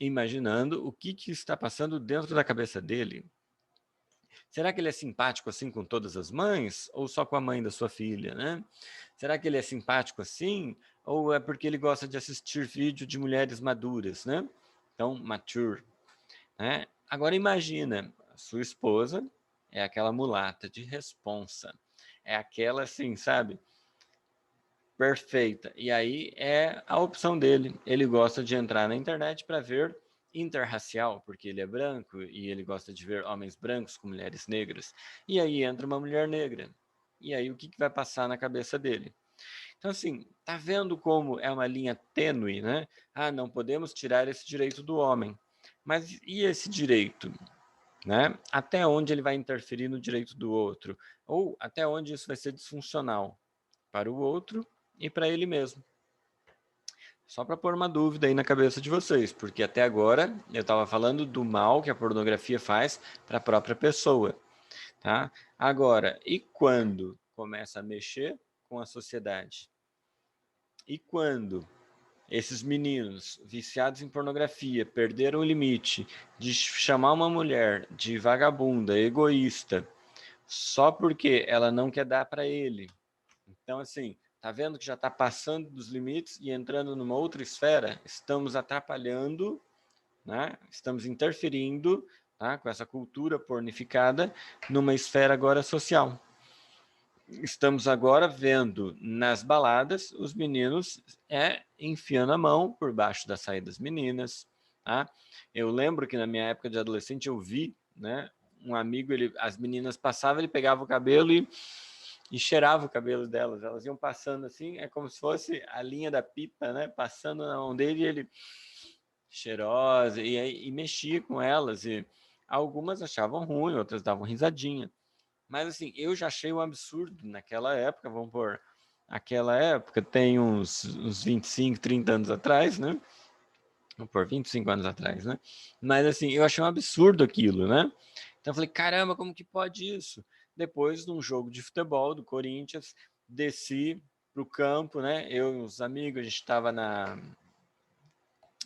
imaginando o que está passando dentro da cabeça dele? Será que ele é simpático assim com todas as mães ou só com a mãe da sua filha, né? Será que ele é simpático assim ou é porque ele gosta de assistir vídeo de mulheres maduras, né? Então, mature, né? Agora imagina, a sua esposa é aquela mulata de responsa. É aquela assim, sabe? Perfeita. E aí é a opção dele. Ele gosta de entrar na internet para ver interracial, porque ele é branco e ele gosta de ver homens brancos com mulheres negras. E aí entra uma mulher negra. E aí o que vai passar na cabeça dele? Então, assim, tá vendo como é uma linha tênue, né? Ah, não podemos tirar esse direito do homem. Mas e esse direito? Né? Até onde ele vai interferir no direito do outro? Ou até onde isso vai ser disfuncional para o outro e para ele mesmo? Só para pôr uma dúvida aí na cabeça de vocês, porque até agora eu estava falando do mal que a pornografia faz para a própria pessoa, tá? Agora, e quando começa a mexer com a sociedade? E quando esses meninos viciados em pornografia perderam o limite de chamar uma mulher de vagabunda, egoísta, só porque ela não quer dar para ele? Então, assim, tá vendo que já está passando dos limites e entrando numa outra esfera? Estamos atrapalhando, né? Estamos interferindo, tá? Com essa cultura pornificada numa esfera agora social. Estamos agora vendo nas baladas os meninos enfiando a mão por baixo da saia das meninas, tá? Eu lembro que na minha época de adolescente eu vi, né? Um amigo, as meninas passavam, ele pegava o cabelo e cheirava o cabelo delas. Elas iam passando assim, é como se fosse a linha da pipa, né? Passando na mão dele e ele cheirosa e mexia com elas. E algumas achavam ruim, outras davam risadinha. Mas assim, eu já achei um absurdo naquela época, vamos pôr, aquela época tem uns 25, 30 anos atrás, né? Vamos pôr 25 anos atrás, né? Mas assim, eu achei um absurdo aquilo, né? Então eu falei, caramba, como que pode isso? Depois de um jogo de futebol do Corinthians, desci pro campo, né? Eu e os amigos, a gente estava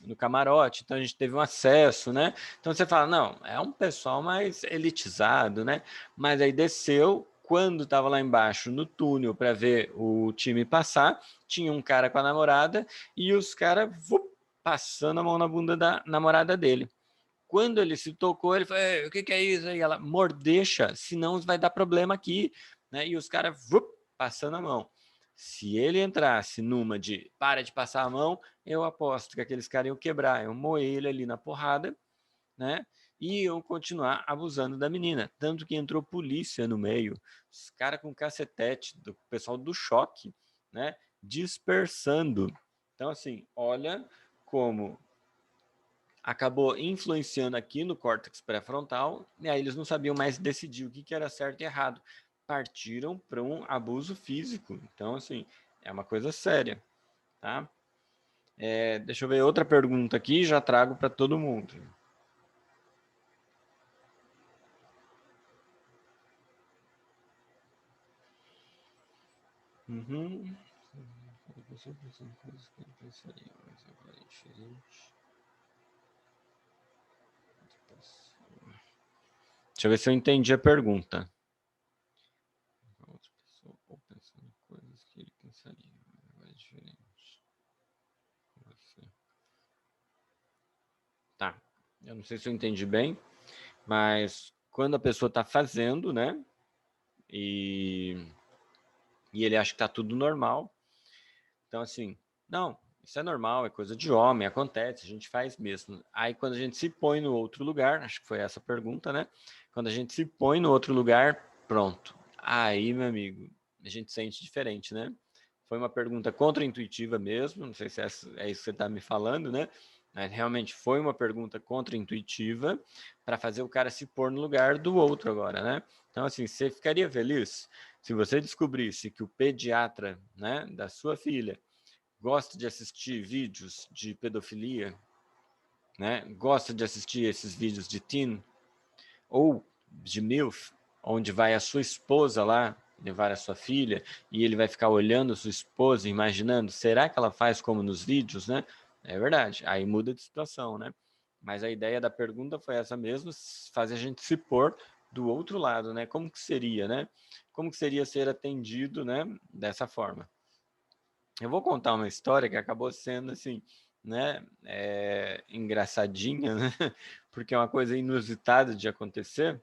no camarote, então a gente teve um acesso, né? Então você fala, não, é um pessoal mais elitizado, né? Mas aí desceu, quando estava lá embaixo no túnel para ver o time passar, tinha um cara com a namorada e os caras passando a mão na bunda da namorada dele. Quando ele se tocou, ele falou, o que é isso? E ela, mordecha, senão vai dar problema aqui, né? E os caras passando a mão. Se ele entrasse numa de para de passar a mão, eu aposto que aqueles caras iam quebrar, iam moer ele ali na porrada, né? E iam continuar abusando da menina. Tanto que entrou polícia no meio, os caras com cacetete, do pessoal do choque, né? Dispersando. Então, assim, olha como acabou influenciando aqui no córtex pré-frontal, e aí eles não sabiam mais decidir o que era certo e errado. Partiram para um abuso físico. Então, assim, é uma coisa séria, tá? Deixa eu ver outra pergunta aqui, já trago para todo mundo. Uhum. Deixa eu ver se eu entendi a pergunta. Outra pessoa ou pensando em coisas que ele pensaria, agora é diferente. Você. Tá. Eu não sei se eu entendi bem, mas quando a pessoa está fazendo, né? E ele acha que tá tudo normal. Então, assim, não, isso é normal, é coisa de homem, acontece, a gente faz mesmo. Aí, quando a gente se põe no outro lugar, acho que foi essa a pergunta, né? Quando a gente se põe no outro lugar, pronto. Aí, meu amigo, a gente sente diferente, né? Foi uma pergunta contra-intuitiva mesmo, não sei se é isso que você está me falando, né? Mas realmente foi uma pergunta contra-intuitiva para fazer o cara se pôr no lugar do outro agora, né? Então, assim, você ficaria feliz se você descobrisse que o pediatra, né, da sua filha gosta de assistir vídeos de pedofilia, né, gosta de assistir esses vídeos de teen, ou de MILF, onde vai a sua esposa lá levar a sua filha e ele vai ficar olhando a sua esposa, imaginando, será que ela faz como nos vídeos, né? É verdade, aí muda de situação, né? Mas a ideia da pergunta foi essa mesmo, fazer a gente se pôr do outro lado, né? Como que seria, né? Como que seria ser atendido, né? Dessa forma. Eu vou contar uma história que acabou sendo assim, né? Engraçadinha, né? Porque é uma coisa inusitada de acontecer.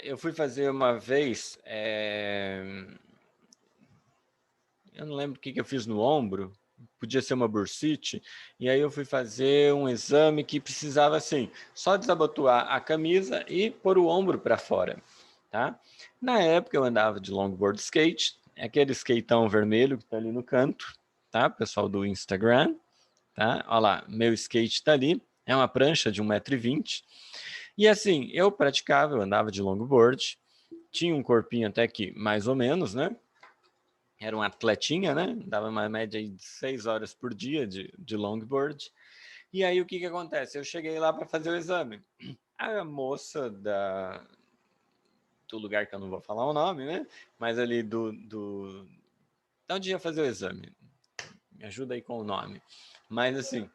Eu fui fazer uma vez, eu não lembro o que eu fiz no ombro, podia ser uma bursite, e aí eu fui fazer um exame que precisava, assim, só desabotoar a camisa e pôr o ombro para fora, tá? Na época eu andava de longboard skate, aquele skateão vermelho que tá ali no canto, tá? Pessoal do Instagram, tá? Olha lá, meu skate tá ali, é uma prancha de 1,20 m, e assim, eu praticava, eu andava de longboard, tinha um corpinho até que mais ou menos, né? Era um atletinha, né? Dava uma média de 6 horas por dia de longboard. E aí o que que acontece? Eu cheguei lá para fazer o exame. A moça do lugar que eu não vou falar o nome, né? Mas ali da onde ia fazer o exame? Me ajuda aí com o nome. Mas assim,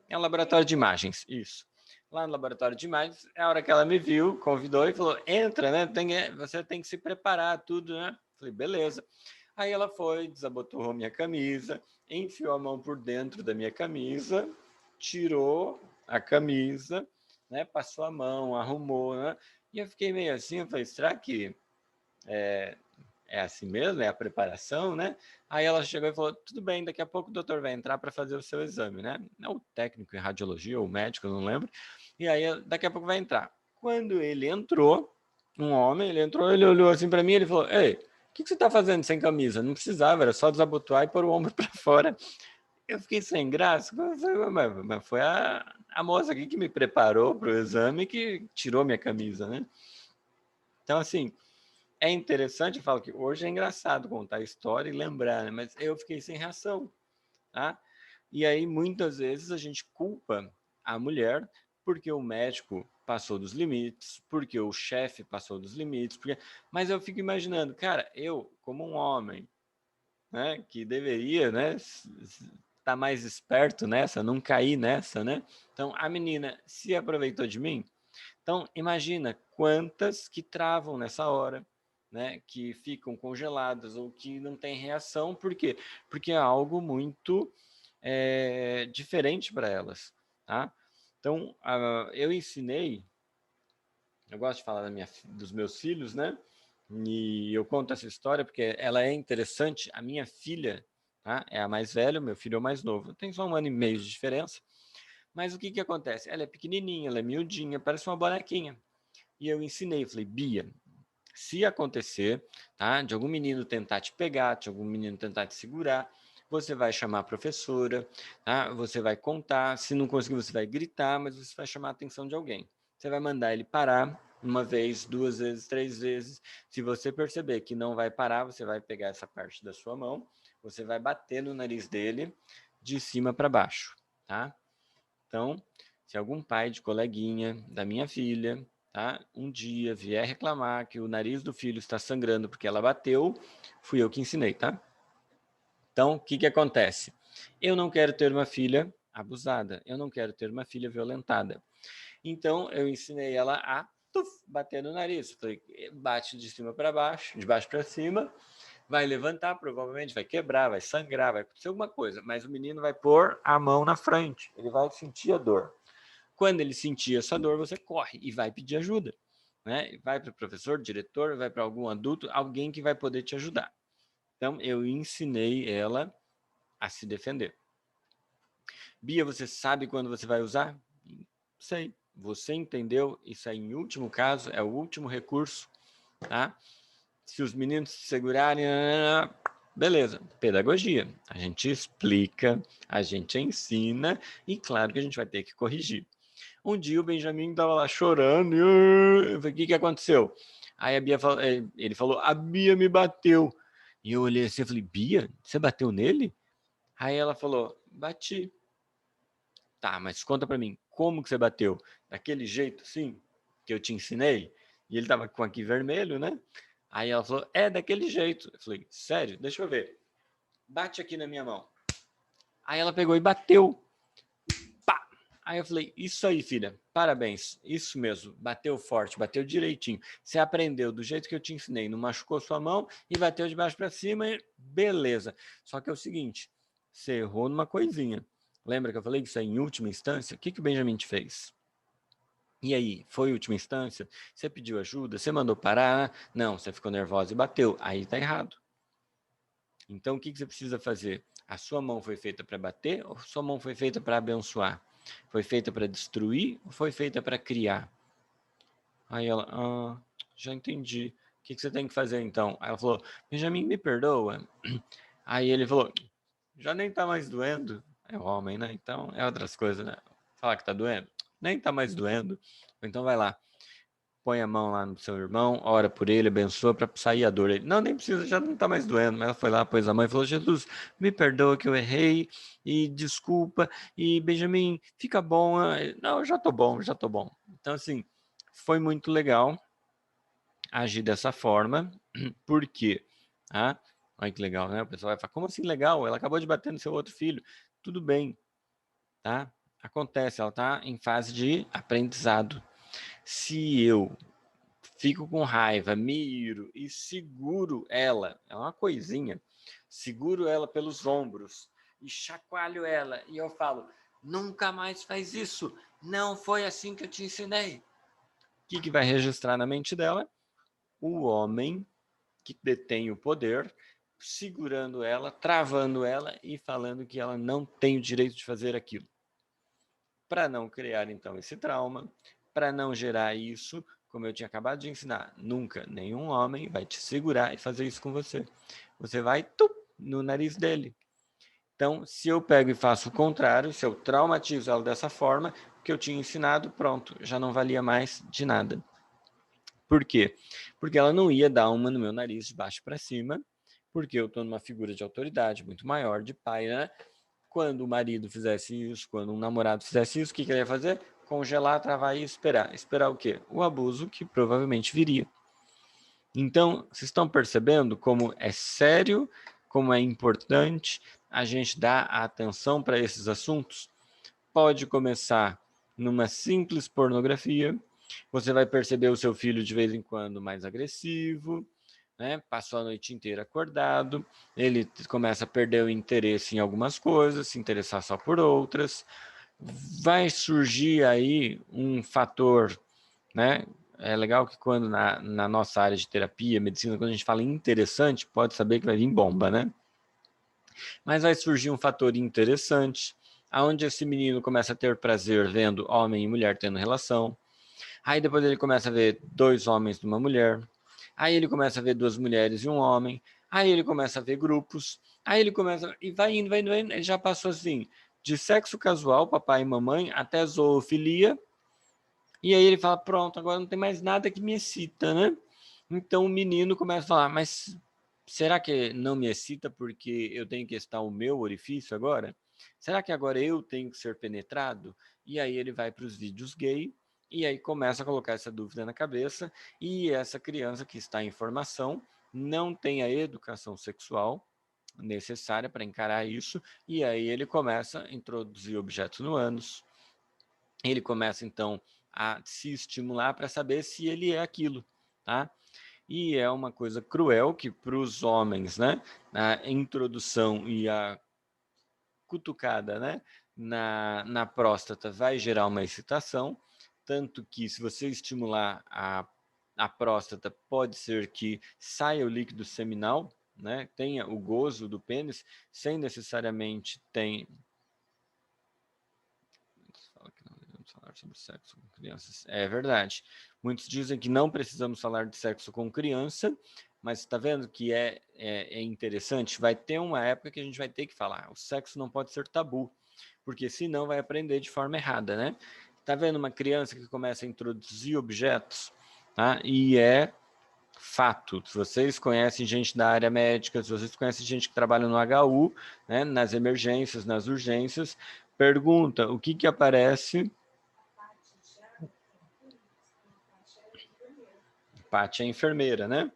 é um laboratório de imagens, isso. Lá no laboratório de imagens, é a hora que ela me viu, convidou e falou: entra, né? Você tem que se preparar, tudo, né? Falei, beleza. Aí ela foi, desabotoou minha camisa, enfiou a mão por dentro da minha camisa, tirou a camisa, né? Passou a mão, arrumou, né? E eu fiquei meio assim, eu falei, será que é assim mesmo? É a preparação, né? Aí ela chegou e falou, tudo bem, daqui a pouco o doutor vai entrar para fazer o seu exame, né? O técnico em radiologia ou o médico, eu não lembro. E aí daqui a pouco vai entrar. Quando ele entrou, um homem, ele entrou, ele olhou assim para mim, ele falou, ei, o que você está fazendo sem camisa? Não precisava, era só desabotoar e pôr o ombro para fora. Eu fiquei sem graça, mas foi a moça aqui que me preparou para o exame que tirou minha camisa, né? Então, assim, é interessante, eu falo que hoje é engraçado contar a história e lembrar, né? Mas eu fiquei sem reação, tá? E aí, muitas vezes, a gente culpa a mulher porque o médico passou dos limites, porque o chefe passou dos limites, mas eu fico imaginando, cara, eu, como um homem, né, que deveria, né, estar mais esperto nessa, não cair nessa, né? Então, a menina se aproveitou de mim. Então, imagina quantas que travam nessa hora, né, que ficam congeladas ou que não têm reação, por quê? Porque é algo muito diferente para elas, tá? Então, eu ensinei, eu gosto de falar dos meus filhos, né? E eu conto essa história porque ela é interessante. A minha filha, tá? É a mais velha, o meu filho é o mais novo. Tem só 1 ano e meio de diferença. Mas o que que acontece? Ela é pequenininha, ela é miudinha, parece uma bonequinha. E eu ensinei, falei, Bia, se acontecer, tá, de algum menino tentar te pegar, de algum menino tentar te segurar, você vai chamar a professora, tá? Você vai contar, se não conseguir você vai gritar, mas você vai chamar a atenção de alguém. Você vai mandar ele parar uma vez, 2 vezes, 3 vezes. Se você perceber que não vai parar, você vai pegar essa parte da sua mão, você vai bater no nariz dele de cima para baixo, tá? Então, se algum pai de coleguinha da minha filha, tá, um dia vier reclamar que o nariz do filho está sangrando porque ela bateu, fui eu que ensinei, tá? Então, o que que acontece? Eu não quero ter uma filha abusada, eu não quero ter uma filha violentada. Então, eu ensinei ela a bater no nariz. Falei, bate de cima para baixo, de baixo para cima, vai levantar, provavelmente vai quebrar, vai sangrar, vai acontecer alguma coisa, mas o menino vai pôr a mão na frente, ele vai sentir a dor. Quando ele sentir essa dor, você corre e vai pedir ajuda, né? Vai para o professor, diretor, vai para algum adulto, alguém que vai poder te ajudar. Então, eu ensinei ela a se defender. Bia, você sabe quando você vai usar? Sei. Você entendeu? Isso aí, em último caso, é o último recurso, tá? Se os meninos se segurarem, beleza, pedagogia. A gente explica, a gente ensina e claro que a gente vai ter que corrigir. Um dia o Benjamin estava lá chorando, e eu falei, o que aconteceu? Aí a Bia falou, ele falou, a Bia me bateu. E eu olhei assim e falei, Bia, você bateu nele? Aí ela falou, bati. Tá, mas conta para mim, como que você bateu? Daquele jeito, assim, que eu te ensinei? E ele tava com aqui vermelho, né? Aí ela falou, daquele jeito. Eu falei, sério? Deixa eu ver. Bate aqui na minha mão. Aí ela pegou e bateu. Pá! Aí eu falei, isso aí, filha, parabéns. Isso mesmo, bateu forte, bateu direitinho. Você aprendeu do jeito que eu te ensinei, não machucou sua mão e bateu de baixo para cima, beleza. Só que é o seguinte, você errou numa coisinha. Lembra que eu falei que isso é em última instância? O que o Benjamin te fez? E aí, foi última instância? Você pediu ajuda? Você mandou parar? Não, você ficou nervosa e bateu. Aí tá errado. Então, o que você precisa fazer? A sua mão foi feita para bater ou sua mão foi feita para abençoar? Foi feita para destruir ou foi feita para criar? Aí ela, já entendi. O que você tem que fazer então? Aí ela falou, Benjamin, me perdoa. Aí ele falou, já nem tá mais doendo. É homem, né? Então é outras coisas, né? Falar que tá doendo, nem tá mais doendo. Então vai lá, põe a mão lá no seu irmão, ora por ele, abençoa para sair a dor. Ele, não, nem precisa, já não tá mais doendo. Mas ela foi lá, pôs a mão e falou, Jesus, me perdoa que eu errei e desculpa. E Benjamin, fica bom. Não, já tô bom, já tô bom. Então assim, foi muito legal agir dessa forma. Por quê? Ah, olha que legal, né? O pessoal vai falar, como assim legal? Ela acabou de bater no seu outro filho. Tudo bem, tá? Acontece, ela tá em fase de aprendizado. Se eu fico com raiva, miro e seguro ela, é uma coisinha, seguro ela pelos ombros e chacoalho ela e eu falo, nunca mais faz isso, não foi assim que eu te ensinei. O que vai registrar na mente dela? O homem que detém o poder, segurando ela, travando ela e falando que ela não tem o direito de fazer aquilo. Para não criar, então, esse trauma, para não gerar isso, como eu tinha acabado de ensinar, nunca nenhum homem vai te segurar e fazer isso com você. Você vai no nariz dele. Então, se eu pego e faço o contrário, se eu traumatizo ela dessa forma, o que eu tinha ensinado, pronto, já não valia mais de nada. Por quê? Porque ela não ia dar uma no meu nariz de baixo para cima, porque eu estou numa figura de autoridade muito maior, de pai, né? Quando o marido fizesse isso, quando um namorado fizesse isso, o que ele ia fazer? Congelar, travar e esperar. Esperar o quê? O abuso que provavelmente viria. Então, vocês estão percebendo como é sério, como é importante a gente dar atenção para esses assuntos? Pode começar numa simples pornografia, você vai perceber o seu filho de vez em quando mais agressivo, né? Passou a noite inteira acordado, ele começa a perder o interesse em algumas coisas, se interessar só por outras. Vai surgir aí um fator, né? É legal que quando na nossa área de terapia, medicina, quando a gente fala interessante, pode saber que vai vir bomba, né? Mas vai surgir um fator interessante, aonde esse menino começa a ter prazer vendo homem e mulher tendo relação. Aí depois ele começa a ver dois homens e uma mulher. Aí ele começa a ver duas mulheres e um homem. Aí ele começa a ver grupos. Aí ele começa e vai indo, vai indo, vai indo. Ele já passou assim de sexo casual, papai e mamãe, até zoofilia. E aí ele fala, pronto, agora não tem mais nada que me excita, né? Então o menino começa a falar, mas será que não me excita porque eu tenho que excitar o meu orifício agora? Será que agora eu tenho que ser penetrado? E aí ele vai para os vídeos gay e aí começa a colocar essa dúvida na cabeça e essa criança que está em formação não tem a educação sexual necessária para encarar isso e aí ele começa a introduzir objetos no ânus. Ele começa então a se estimular para saber se ele é aquilo, tá? E é uma coisa cruel que para os homens, né, a introdução e a cutucada, né, na próstata vai gerar uma excitação, tanto que se você estimular a próstata, pode ser que saia o líquido seminal, né, tenha o gozo do pênis, sem necessariamente fala que não devemos falar sobre sexo com crianças. É verdade. Muitos dizem que não precisamos falar de sexo com criança, mas está vendo que é interessante? Vai ter uma época que a gente vai ter que falar. O sexo não pode ser tabu, porque senão vai aprender de forma errada, né? Está vendo uma criança que começa a introduzir objetos, tá? E Fato, se vocês conhecem gente da área médica, se vocês conhecem gente que trabalha no HU, né, nas emergências, nas urgências, pergunta o que aparece. Paty é enfermeira, né?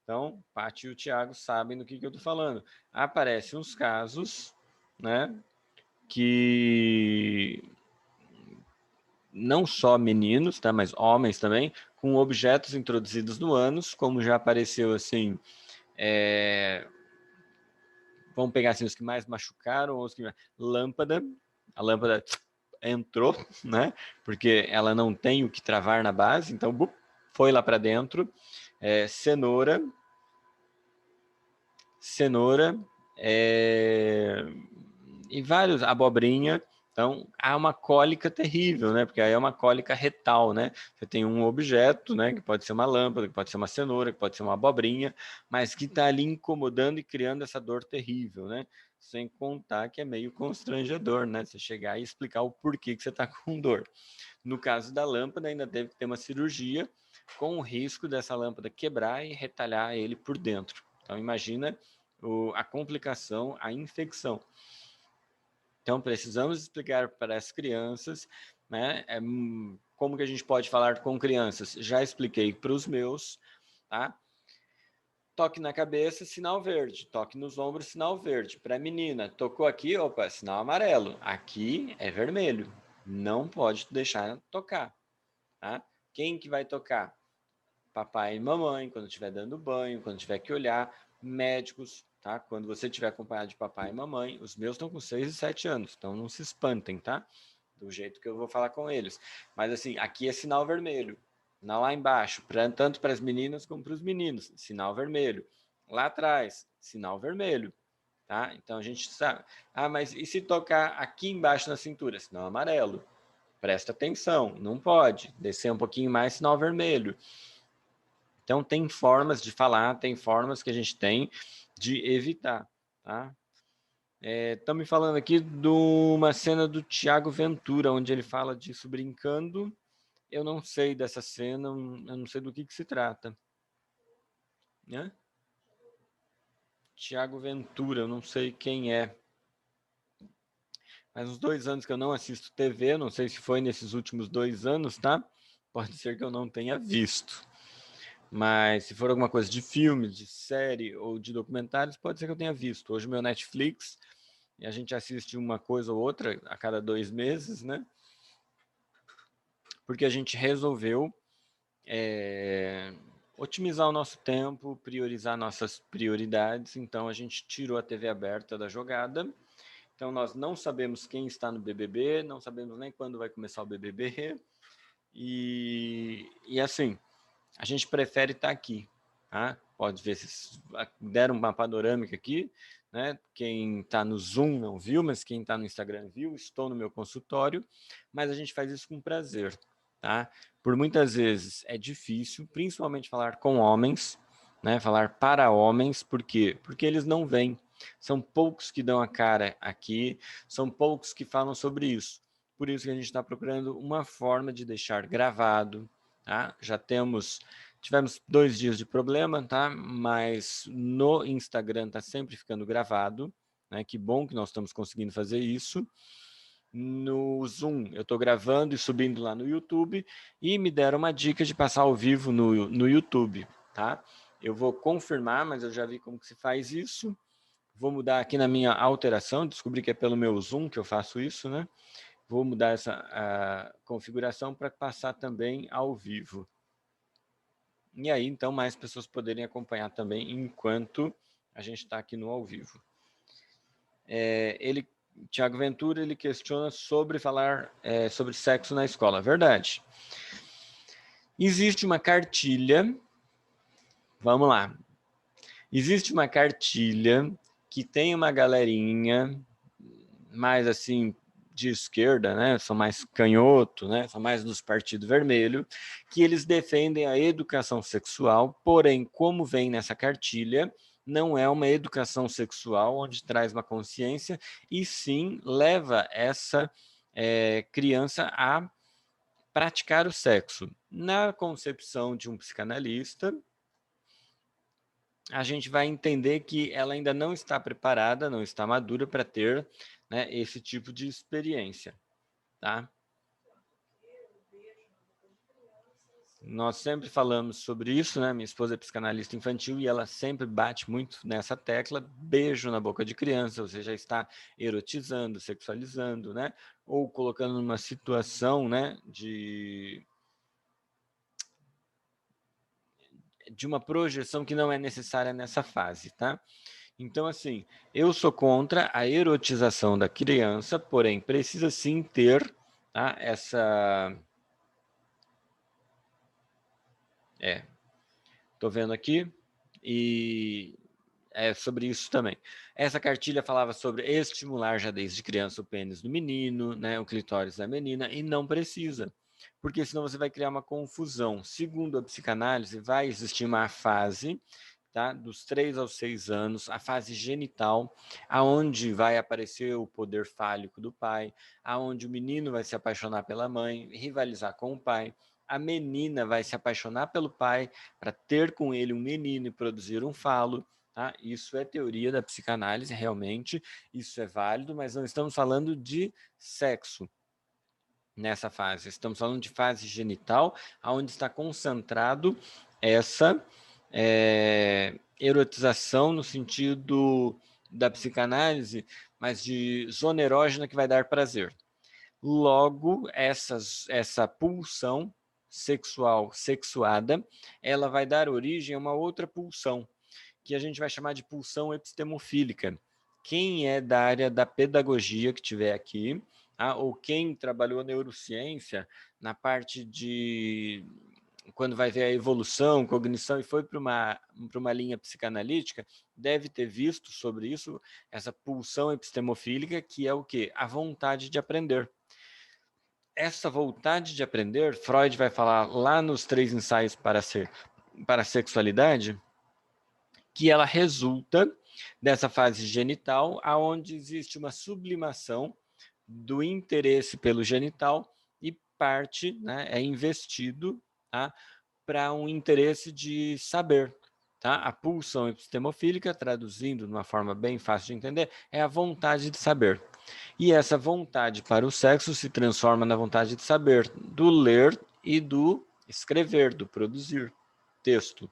Então, Paty e o Tiago sabem do que eu estou falando. Aparecem uns casos, né, que não só meninos, tá, mas homens também, com objetos introduzidos no ânus, como já apareceu assim, vamos pegar assim os que mais machucaram, ou os que lâmpada, a lâmpada entrou, né? Porque ela não tem o que travar na base, então foi lá para dentro. Cenoura, e vários, abobrinha. Então, há uma cólica terrível, né? Porque aí é uma cólica retal, né? Você tem um objeto, né? Que pode ser uma lâmpada, que pode ser uma cenoura, que pode ser uma abobrinha, mas que está ali incomodando e criando essa dor terrível, né? Sem contar que é meio constrangedor, né? Você chegar e explicar o porquê que você está com dor. No caso da lâmpada, ainda teve que ter uma cirurgia com o risco dessa lâmpada quebrar e retalhar ele por dentro. Então, imagina a complicação, a infecção. Então, precisamos explicar para as crianças, né, como que a gente pode falar com crianças. Já expliquei para os meus, tá? Toque na cabeça, sinal verde. Toque nos ombros, sinal verde. Para a menina, tocou aqui, opa, sinal amarelo. Aqui é vermelho. Não pode deixar tocar, tá? Quem que vai tocar? Papai e mamãe, quando estiver dando banho, quando tiver que olhar, médicos, tá? Quando você estiver acompanhado de papai e mamãe, os meus estão com 6 e 7 anos, então não se espantem, tá? Do jeito que eu vou falar com eles. Mas assim, aqui é sinal vermelho. Lá embaixo, tanto para as meninas como para os meninos, sinal vermelho. Lá atrás, sinal vermelho, tá? Então a gente sabe. Ah, mas e se tocar aqui embaixo na cintura? Sinal amarelo. Presta atenção, não pode. Descer um pouquinho mais, sinal vermelho. Então, tem formas de falar, tem formas que a gente tem de evitar, tá? Estão me falando aqui de uma cena do Tiago Ventura, onde ele fala disso brincando. Eu não sei dessa cena, eu não sei do que se trata. Né? Tiago Ventura, eu não sei quem é. Faz uns 2 anos que eu não assisto TV, não sei se foi nesses últimos 2 anos, tá? Pode ser que eu não tenha visto. Mas se for alguma coisa de filme, de série ou de documentários, pode ser que eu tenha visto. Hoje o meu Netflix, e a gente assiste uma coisa ou outra a cada 2 meses, né? Porque a gente resolveu otimizar o nosso tempo, priorizar nossas prioridades. Então a gente tirou a TV aberta da jogada. Então nós não sabemos quem está no BBB, não sabemos nem quando vai começar o BBB. E assim, a gente prefere estar aqui, tá? Pode ver se deram uma panorâmica aqui, né? Quem está no Zoom não viu, mas quem está no Instagram viu. Estou no meu consultório, mas a gente faz isso com prazer, tá? Por muitas vezes é difícil, principalmente falar com homens, né? Falar para homens, por quê? Porque eles não vêm. São poucos que dão a cara aqui, são poucos que falam sobre isso. Por isso que a gente está procurando uma forma de deixar gravado, tá? Já tivemos 2 dias de problema, tá? Mas no Instagram está sempre ficando gravado, né? Que bom que nós estamos conseguindo fazer isso. No Zoom, eu estou gravando e subindo lá no YouTube e me deram uma dica de passar ao vivo no YouTube, tá? Eu vou confirmar, mas eu já vi como que se faz isso. Vou mudar aqui na minha alteração, descobri que é pelo meu Zoom que eu faço isso, né? Vou mudar essa configuração para passar também ao vivo. E aí, então, mais pessoas poderem acompanhar também enquanto a gente está aqui no ao vivo. Tiago Ventura, ele questiona sobre falar sobre sexo na escola. Verdade. Existe uma cartilha, vamos lá. Existe uma cartilha que tem uma galerinha mais assim de esquerda, né? São mais canhoto, né? São mais dos partidos vermelho, que eles defendem a educação sexual, porém, como vem nessa cartilha, não é uma educação sexual onde traz uma consciência, e sim leva essa criança a praticar o sexo. Na concepção de um psicanalista, a gente vai entender que ela ainda não está preparada, não está madura para ter, né, esse tipo de experiência, tá? Nós sempre falamos sobre isso, né? Minha esposa é psicanalista infantil e ela sempre bate muito nessa tecla, beijo na boca de criança, você já está erotizando, sexualizando, né? Ou colocando numa situação, né, de uma projeção que não é necessária nessa fase, tá? Então, assim, eu sou contra a erotização da criança, porém, precisa sim ter, tá, essa... Tô vendo aqui, e é sobre isso também. Essa cartilha falava sobre estimular já desde criança o pênis do menino, né, o clitóris da menina, e não precisa, porque senão você vai criar uma confusão. Segundo a psicanálise, vai existir uma fase, tá, dos 3 aos 6 anos, a fase genital, aonde vai aparecer o poder fálico do pai, aonde o menino vai se apaixonar pela mãe, rivalizar com o pai, a menina vai se apaixonar pelo pai para ter com ele um menino e produzir um falo. Tá? Isso é teoria da psicanálise, realmente, isso é válido, mas não estamos falando de sexo nessa fase, estamos falando de fase genital, onde está concentrado essa erotização no sentido da psicanálise, mas de zona erógena que vai dar prazer. Logo, essa pulsão sexual sexuada, ela vai dar origem a uma outra pulsão, que a gente vai chamar de pulsão epistemofílica. Quem é da área da pedagogia que tiver aqui, ou quem trabalhou neurociência na parte de quando vai ver a evolução, cognição e foi para uma linha psicanalítica, deve ter visto sobre isso, essa pulsão epistemofílica, que é o quê? A vontade de aprender. Essa vontade de aprender, Freud vai falar lá nos 3 ensaios para a sexualidade, que ela resulta dessa fase genital, aonde existe uma sublimação do interesse pelo genital e parte, né, é investido, tá, para um interesse de saber. Tá? A pulsão epistemofílica, traduzindo de uma forma bem fácil de entender, é a vontade de saber. E essa vontade para o sexo se transforma na vontade de saber, do ler e do escrever, do produzir texto.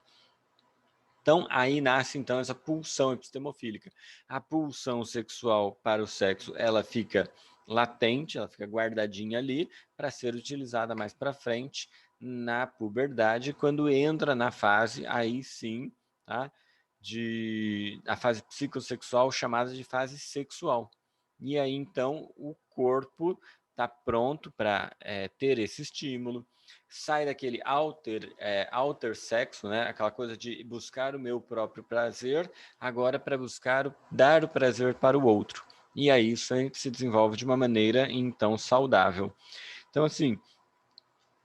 Então, aí nasce então essa pulsão epistemofílica. A pulsão sexual para o sexo, ela fica latente, ela fica guardadinha ali para ser utilizada mais para frente na puberdade, quando entra na fase, aí sim, tá? A fase psicossexual chamada de fase sexual. E aí então o corpo está pronto para ter esse estímulo, sai daquele alter sexo, né? Aquela coisa de buscar o meu próprio prazer, agora para buscar dar o prazer para o outro. E aí isso aí se desenvolve de uma maneira então saudável. Então assim,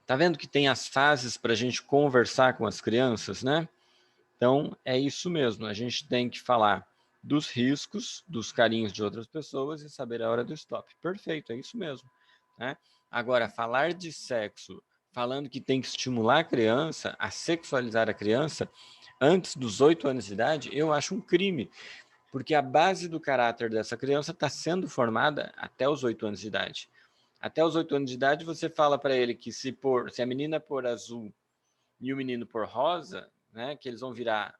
tá vendo que tem as fases para a gente conversar com as crianças, né? Então é isso mesmo, a gente tem que falar dos riscos, dos carinhos de outras pessoas e saber a hora do stop. Perfeito, é isso mesmo, né? Agora, falar de sexo, falando que tem que estimular a criança, a sexualizar a criança, antes dos 8 anos de idade, eu acho um crime, porque a base do caráter dessa criança está sendo formada até os 8 anos de idade. Até os 8 anos de idade, você fala para ele que se a menina pôr azul e o menino pôr rosa, né, que eles vão virar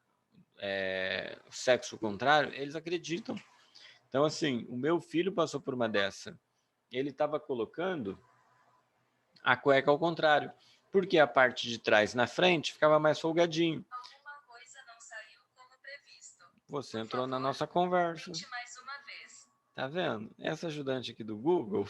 sexo contrário, eles acreditam. Então, assim, o meu filho passou por uma dessa. Ele estava colocando a cueca ao contrário, porque a parte de trás na frente ficava mais folgadinho. Alguma coisa não saiu como previsto. Você entrou na nossa conversa. Tente mais uma vez. Tá vendo? Essa ajudante aqui do Google.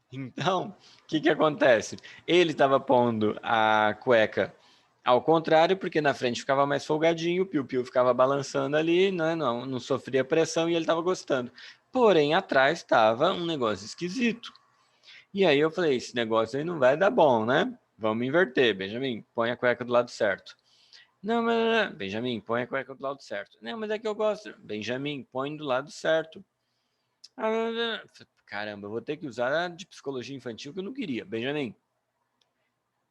Então, o que acontece? Ele estava pondo a cueca ao contrário, porque na frente ficava mais folgadinho, o piu-piu ficava balançando ali, né? não sofria pressão e ele estava gostando. Porém, atrás estava um negócio esquisito. E aí eu falei, esse negócio aí não vai dar bom, né? Vamos inverter, Benjamin, põe a cueca do lado certo. Não, mas Benjamin, põe a cueca do lado certo. Não, mas é que eu gosto. Benjamin, põe do lado certo. Caramba, eu vou ter que usar a de psicologia infantil que eu não queria. Benjamin,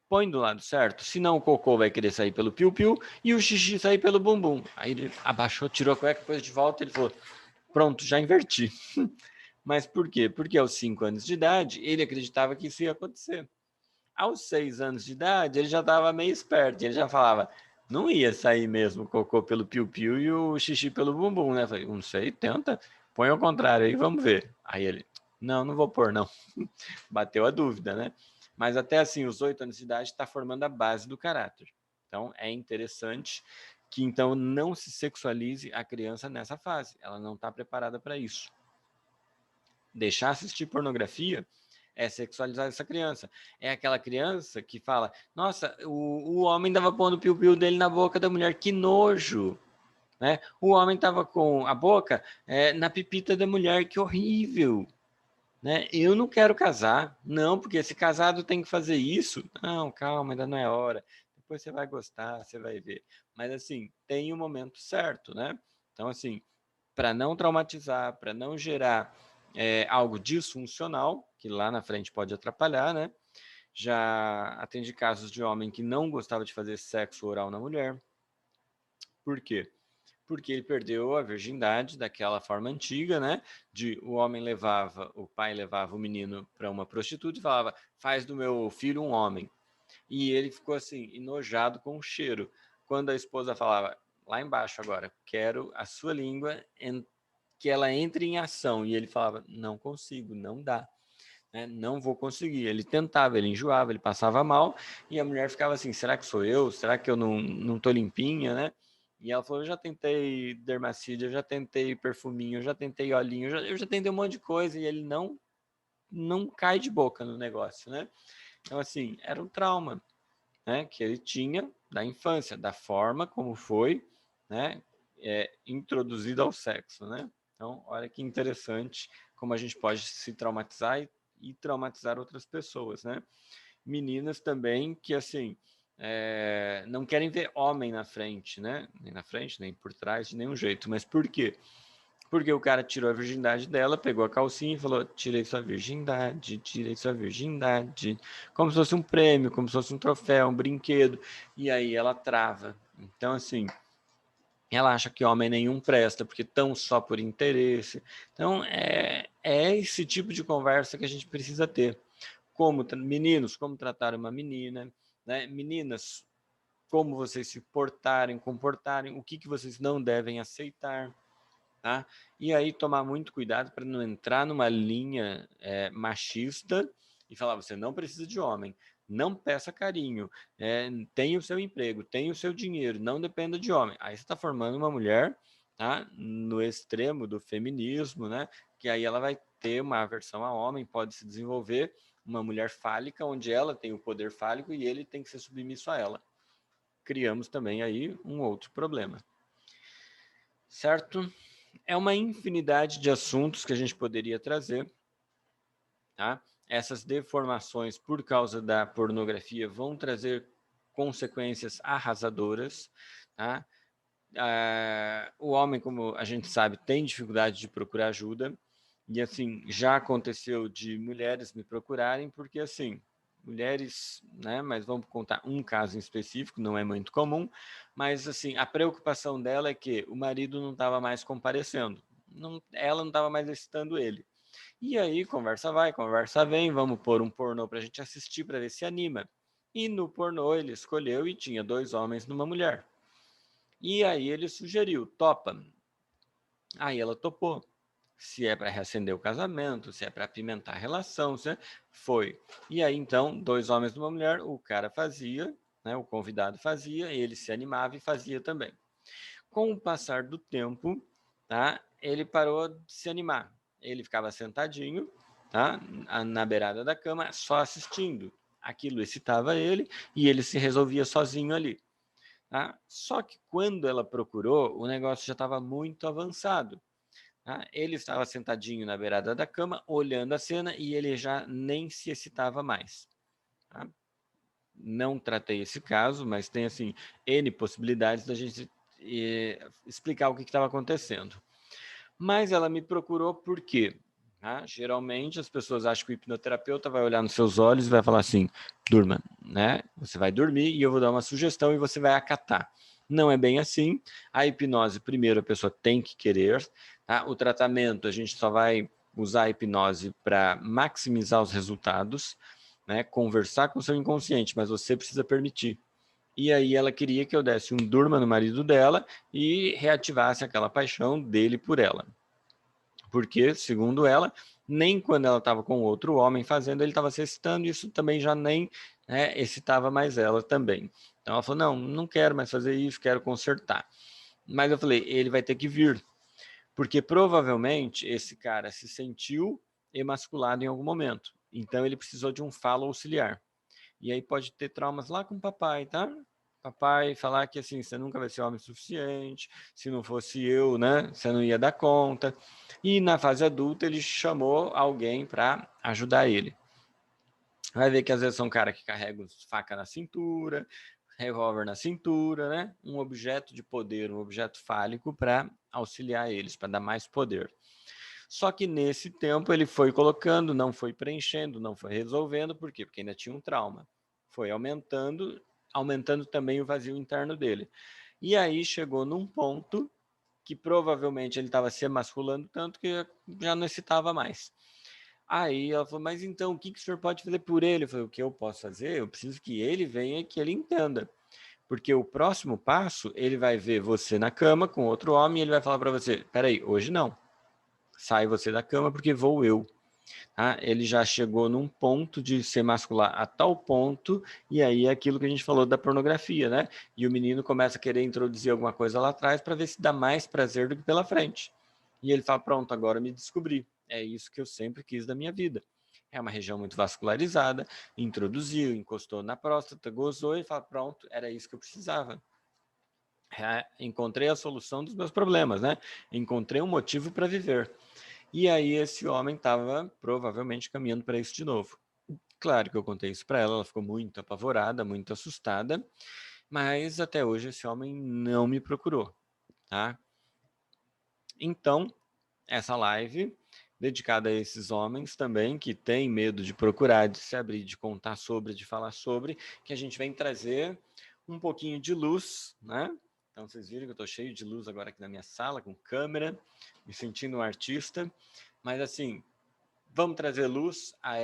põe do lado certo, senão o cocô vai querer sair pelo piu-piu e o xixi sair pelo bumbum. Aí ele abaixou, tirou a cueca, depois de volta ele falou, pronto, já inverti. Mas por quê? Porque aos 5 anos de idade, ele acreditava que isso ia acontecer. Aos 6 anos de idade, ele já estava meio esperto, ele já falava, não ia sair mesmo o cocô pelo piu-piu e o xixi pelo bumbum, né? Eu falei, não sei, tenta, põe ao contrário aí, vamos ver. Aí ele, não, não vou pôr, não. Bateu a dúvida, né? Mas até assim, os 8 anos de idade está formando a base do caráter. Então, é interessante que então não se sexualize a criança nessa fase. Ela não está preparada para isso. Deixar assistir pornografia é sexualizar essa criança. É aquela criança que fala, nossa, o homem estava pondo o piu-piu dele na boca da mulher, que nojo. Né? O homem estava com a boca na pipita da mulher, que horrível. Né? Eu não quero casar, não, porque esse casado tem que fazer isso. Não, calma, ainda não é hora. Depois você vai gostar, você vai ver. Mas assim, tem o momento certo, né? Então, assim, para não traumatizar, para não gerar algo disfuncional, que lá na frente pode atrapalhar, né? Já atendi casos de homem que não gostava de fazer sexo oral na mulher. Por quê? Porque ele perdeu a virgindade daquela forma antiga, né? De o pai levava o menino para uma prostituta e falava, faz do meu filho um homem. E ele ficou assim, enojado com o cheiro. Quando a esposa falava, lá embaixo agora, quero a sua língua, que ela entre em ação. E ele falava, não consigo, não dá. Né? Não vou conseguir. Ele tentava, ele enjoava, ele passava mal. E a mulher ficava assim, será que sou eu? Será que eu não tô limpinha, né? E ela falou, eu já tentei dermacide, eu já tentei perfuminho, eu já tentei olhinho, eu já tentei um monte de coisa. E ele não cai de boca no negócio, né? Então, assim, era um trauma, né, que ele tinha da infância, da forma como foi, né, introduzido ao sexo, né? Então, olha que interessante como a gente pode se traumatizar e traumatizar outras pessoas, né? Meninas também que, assim, não querem ver homem na frente, né? Nem na frente, nem por trás, de nenhum jeito. Mas por quê? Porque o cara tirou a virgindade dela, pegou a calcinha e falou: tirei sua virgindade, tirei sua virgindade. Como se fosse um prêmio, como se fosse um troféu, um brinquedo. E aí ela trava. Então, assim, ela acha que homem nenhum presta, porque tão só por interesse. Então, é esse tipo de conversa que a gente precisa ter. Como meninos, como tratar uma menina, né? Meninas, como vocês se portarem, comportarem, o que vocês não devem aceitar. Tá? E aí tomar muito cuidado para não entrar numa linha machista e falar, você não precisa de homem, não peça carinho, tenha o seu emprego, tenha o seu dinheiro, não dependa de homem. Aí você está formando uma mulher, tá? No extremo do feminismo, né? Que aí ela vai ter uma aversão a homem, pode se desenvolver uma mulher fálica, onde ela tem o poder fálico e ele tem que ser submisso a ela. Criamos também aí um outro problema. Certo? É uma infinidade de assuntos que a gente poderia trazer, tá? Essas deformações por causa da pornografia vão trazer consequências arrasadoras, tá? O homem, como a gente sabe, tem dificuldade de procurar ajuda, e assim, já aconteceu de mulheres me procurarem, porque assim, mulheres, né, mas vamos contar um caso em específico, não é muito comum, mas assim, a preocupação dela é que o marido não estava mais comparecendo, ela não estava mais excitando ele. E aí, conversa vai, conversa vem, vamos pôr um pornô pra gente assistir para ver se anima. E no pornô ele escolheu e tinha 2 homens numa mulher. E aí ele sugeriu, topa. Aí ela topou. Se é para reacender o casamento, se é para apimentar a relação, foi. E aí então, 2 homens numa mulher, o cara fazia, né, o convidado fazia, ele se animava e fazia também. Com o passar do tempo, tá, ele parou de se animar. Ele ficava sentadinho, tá, na beirada da cama, só assistindo. Aquilo excitava ele e ele se resolvia sozinho ali. Tá? Só que quando ela procurou, o negócio já estava muito avançado. Tá? Ele estava sentadinho na beirada da cama, olhando a cena e ele já nem se excitava mais. Tá? Não tratei esse caso, mas tem assim N possibilidades da gente explicar o que estava acontecendo. Mas ela me procurou por quê? Tá? Geralmente as pessoas acham que o hipnoterapeuta vai olhar nos seus olhos e vai falar assim, durma, né? Você vai dormir e eu vou dar uma sugestão e você vai acatar. Não é bem assim. A hipnose, primeiro, a pessoa tem que querer. Tá? O tratamento, a gente só vai usar a hipnose para maximizar os resultados, né? Conversar com o seu inconsciente, mas você precisa permitir. E aí ela queria que eu desse um durma no marido dela e reativasse aquela paixão dele por ela. Porque, segundo ela, nem quando ela estava com outro homem fazendo, ele estava se excitando, e isso também já nem, né, excitava mais ela também. Então ela falou, não quero mais fazer isso, quero consertar. Mas eu falei, ele vai ter que vir, porque provavelmente esse cara se sentiu emasculado em algum momento. Então ele precisou de um falo auxiliar. E aí pode ter traumas lá com o papai, tá? Papai falar que assim, você nunca vai ser homem suficiente, se não fosse eu, né, você não ia dar conta. E na fase adulta ele chamou alguém para ajudar ele. Vai ver que às vezes são cara que carregam faca na cintura, revólver na cintura, né? Um objeto de poder, um objeto fálico para auxiliar eles, para dar mais poder. Só que nesse tempo ele foi colocando, não foi preenchendo, não foi resolvendo, por quê? Porque ainda tinha um trauma. Foi aumentando também o vazio interno dele. E aí chegou num ponto que provavelmente ele estava se emasculando tanto que já não excitava mais. Aí ela falou, mas então o que o senhor pode fazer por ele? Eu falei, o que eu posso fazer? Eu preciso que ele venha e que ele entenda. Porque o próximo passo, ele vai ver você na cama com outro homem e ele vai falar para você, peraí, hoje não. Sai você da cama porque vou eu. Tá? Ele já chegou num ponto de ser mascular a tal ponto, e aí é aquilo que a gente falou da pornografia, né? E o menino começa a querer introduzir alguma coisa lá atrás para ver se dá mais prazer do que pela frente. E ele fala, pronto, agora me descobri. É isso que eu sempre quis da minha vida. É uma região muito vascularizada, introduziu, encostou na próstata, gozou e fala, pronto, era isso que eu precisava. Encontrei a solução dos meus problemas, né? Encontrei um motivo para viver. E aí esse homem estava provavelmente caminhando para isso de novo. Claro que eu contei isso para ela, ela ficou muito apavorada, muito assustada, mas até hoje esse homem não me procurou, tá? Então, essa live dedicada a esses homens também que têm medo de procurar, de se abrir, de contar sobre, de falar sobre, que a gente vem trazer um pouquinho de luz, né? Então vocês viram que eu estou cheio de luz agora aqui na minha sala, com câmera, me sentindo um artista, mas assim, vamos trazer luz a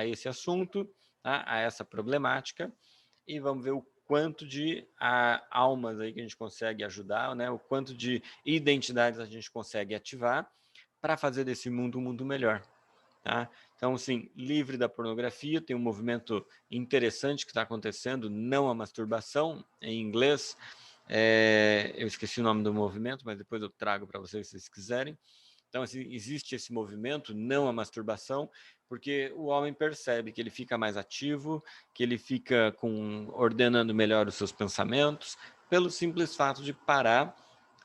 esse assunto, tá? A essa problemática, e vamos ver o quanto de almas aí que a gente consegue ajudar, né? O quanto de identidades a gente consegue ativar para fazer desse mundo um mundo melhor. Tá? Então, assim, livre da pornografia, tem um movimento interessante que está acontecendo, não a masturbação, em inglês. Eu esqueci o nome do movimento, mas depois eu trago para vocês se vocês quiserem. Então, assim, existe esse movimento, não a masturbação, porque o homem percebe que ele fica mais ativo, que ele fica ordenando melhor os seus pensamentos, pelo simples fato de parar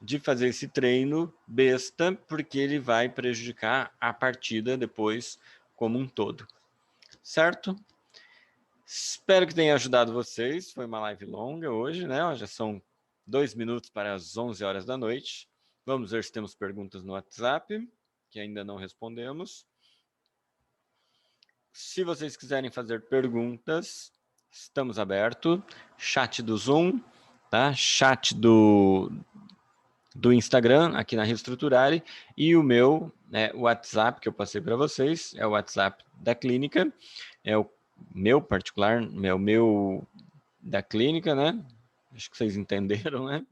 de fazer esse treino besta, porque ele vai prejudicar a partida depois como um todo. Certo? Espero que tenha ajudado vocês. Foi uma live longa hoje, né? Já são 2 minutos para as 11 horas da noite. Vamos ver se temos perguntas no WhatsApp, que ainda não respondemos. Se vocês quiserem fazer perguntas, estamos abertos. Chat do Zoom, tá? Chat do Instagram, aqui na Reestruturare, e o meu WhatsApp, que eu passei para vocês, é o WhatsApp da clínica, é o meu particular, é o meu da clínica, né? Acho que vocês entenderam, né?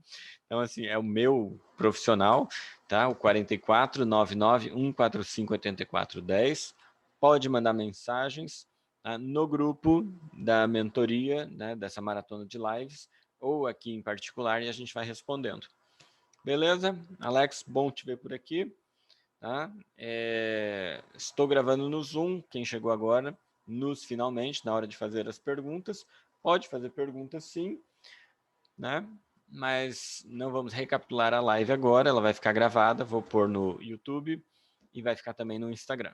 Então, assim, é o meu profissional, tá? O 44 99 145 84 10. Pode mandar mensagens, tá? No grupo da mentoria, né? Dessa maratona de lives, ou aqui em particular, e a gente vai respondendo. Beleza? Alex, bom te ver por aqui. Tá? Estou gravando no Zoom, quem chegou agora, finalmente, na hora de fazer as perguntas. Pode fazer perguntas sim, né? Mas não vamos recapitular a live agora, ela vai ficar gravada, vou pôr no YouTube e vai ficar também no Instagram.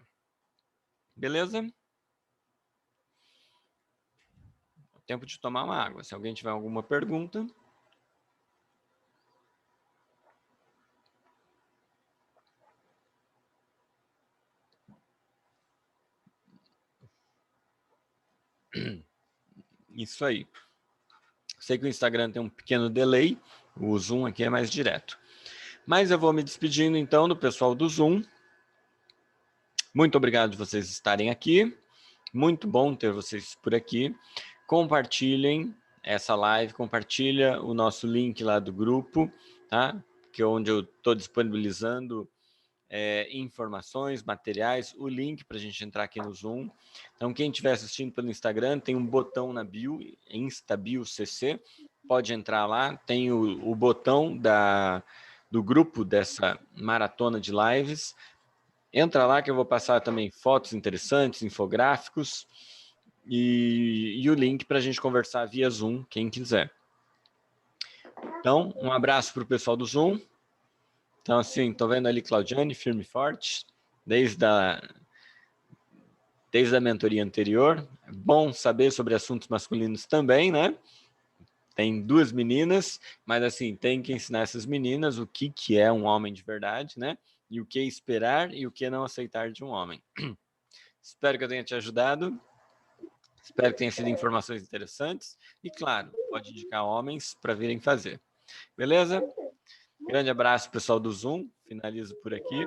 Beleza? Tempo de tomar uma água. Se alguém tiver alguma pergunta. Isso aí. Sei que o Instagram tem um pequeno delay, o Zoom aqui é mais direto. Mas eu vou me despedindo então do pessoal do Zoom. Muito obrigado de vocês estarem aqui. Muito bom ter vocês por aqui. Compartilhem essa live, compartilha o nosso link lá do grupo, tá? Que é onde eu estou disponibilizando informações, materiais, o link para a gente entrar aqui no Zoom. Então, quem estiver assistindo pelo Instagram, tem um botão na bio, InstaBioCC, pode entrar lá, tem o botão do grupo dessa maratona de lives. Entra lá que eu vou passar também fotos interessantes, infográficos e o link para a gente conversar via Zoom, quem quiser. Então, um abraço para o pessoal do Zoom. Então, assim, tô vendo ali Claudiane, firme e forte, desde a mentoria anterior. É bom saber sobre assuntos masculinos também, né? Tem 2 meninas, mas assim, tem que ensinar essas meninas o que é um homem de verdade, né? E o que esperar e o que não aceitar de um homem. Espero que eu tenha te ajudado. Espero que tenha sido informações interessantes. E, claro, pode indicar homens para virem fazer. Beleza? Grande abraço, pessoal do Zoom. Finalizo por aqui.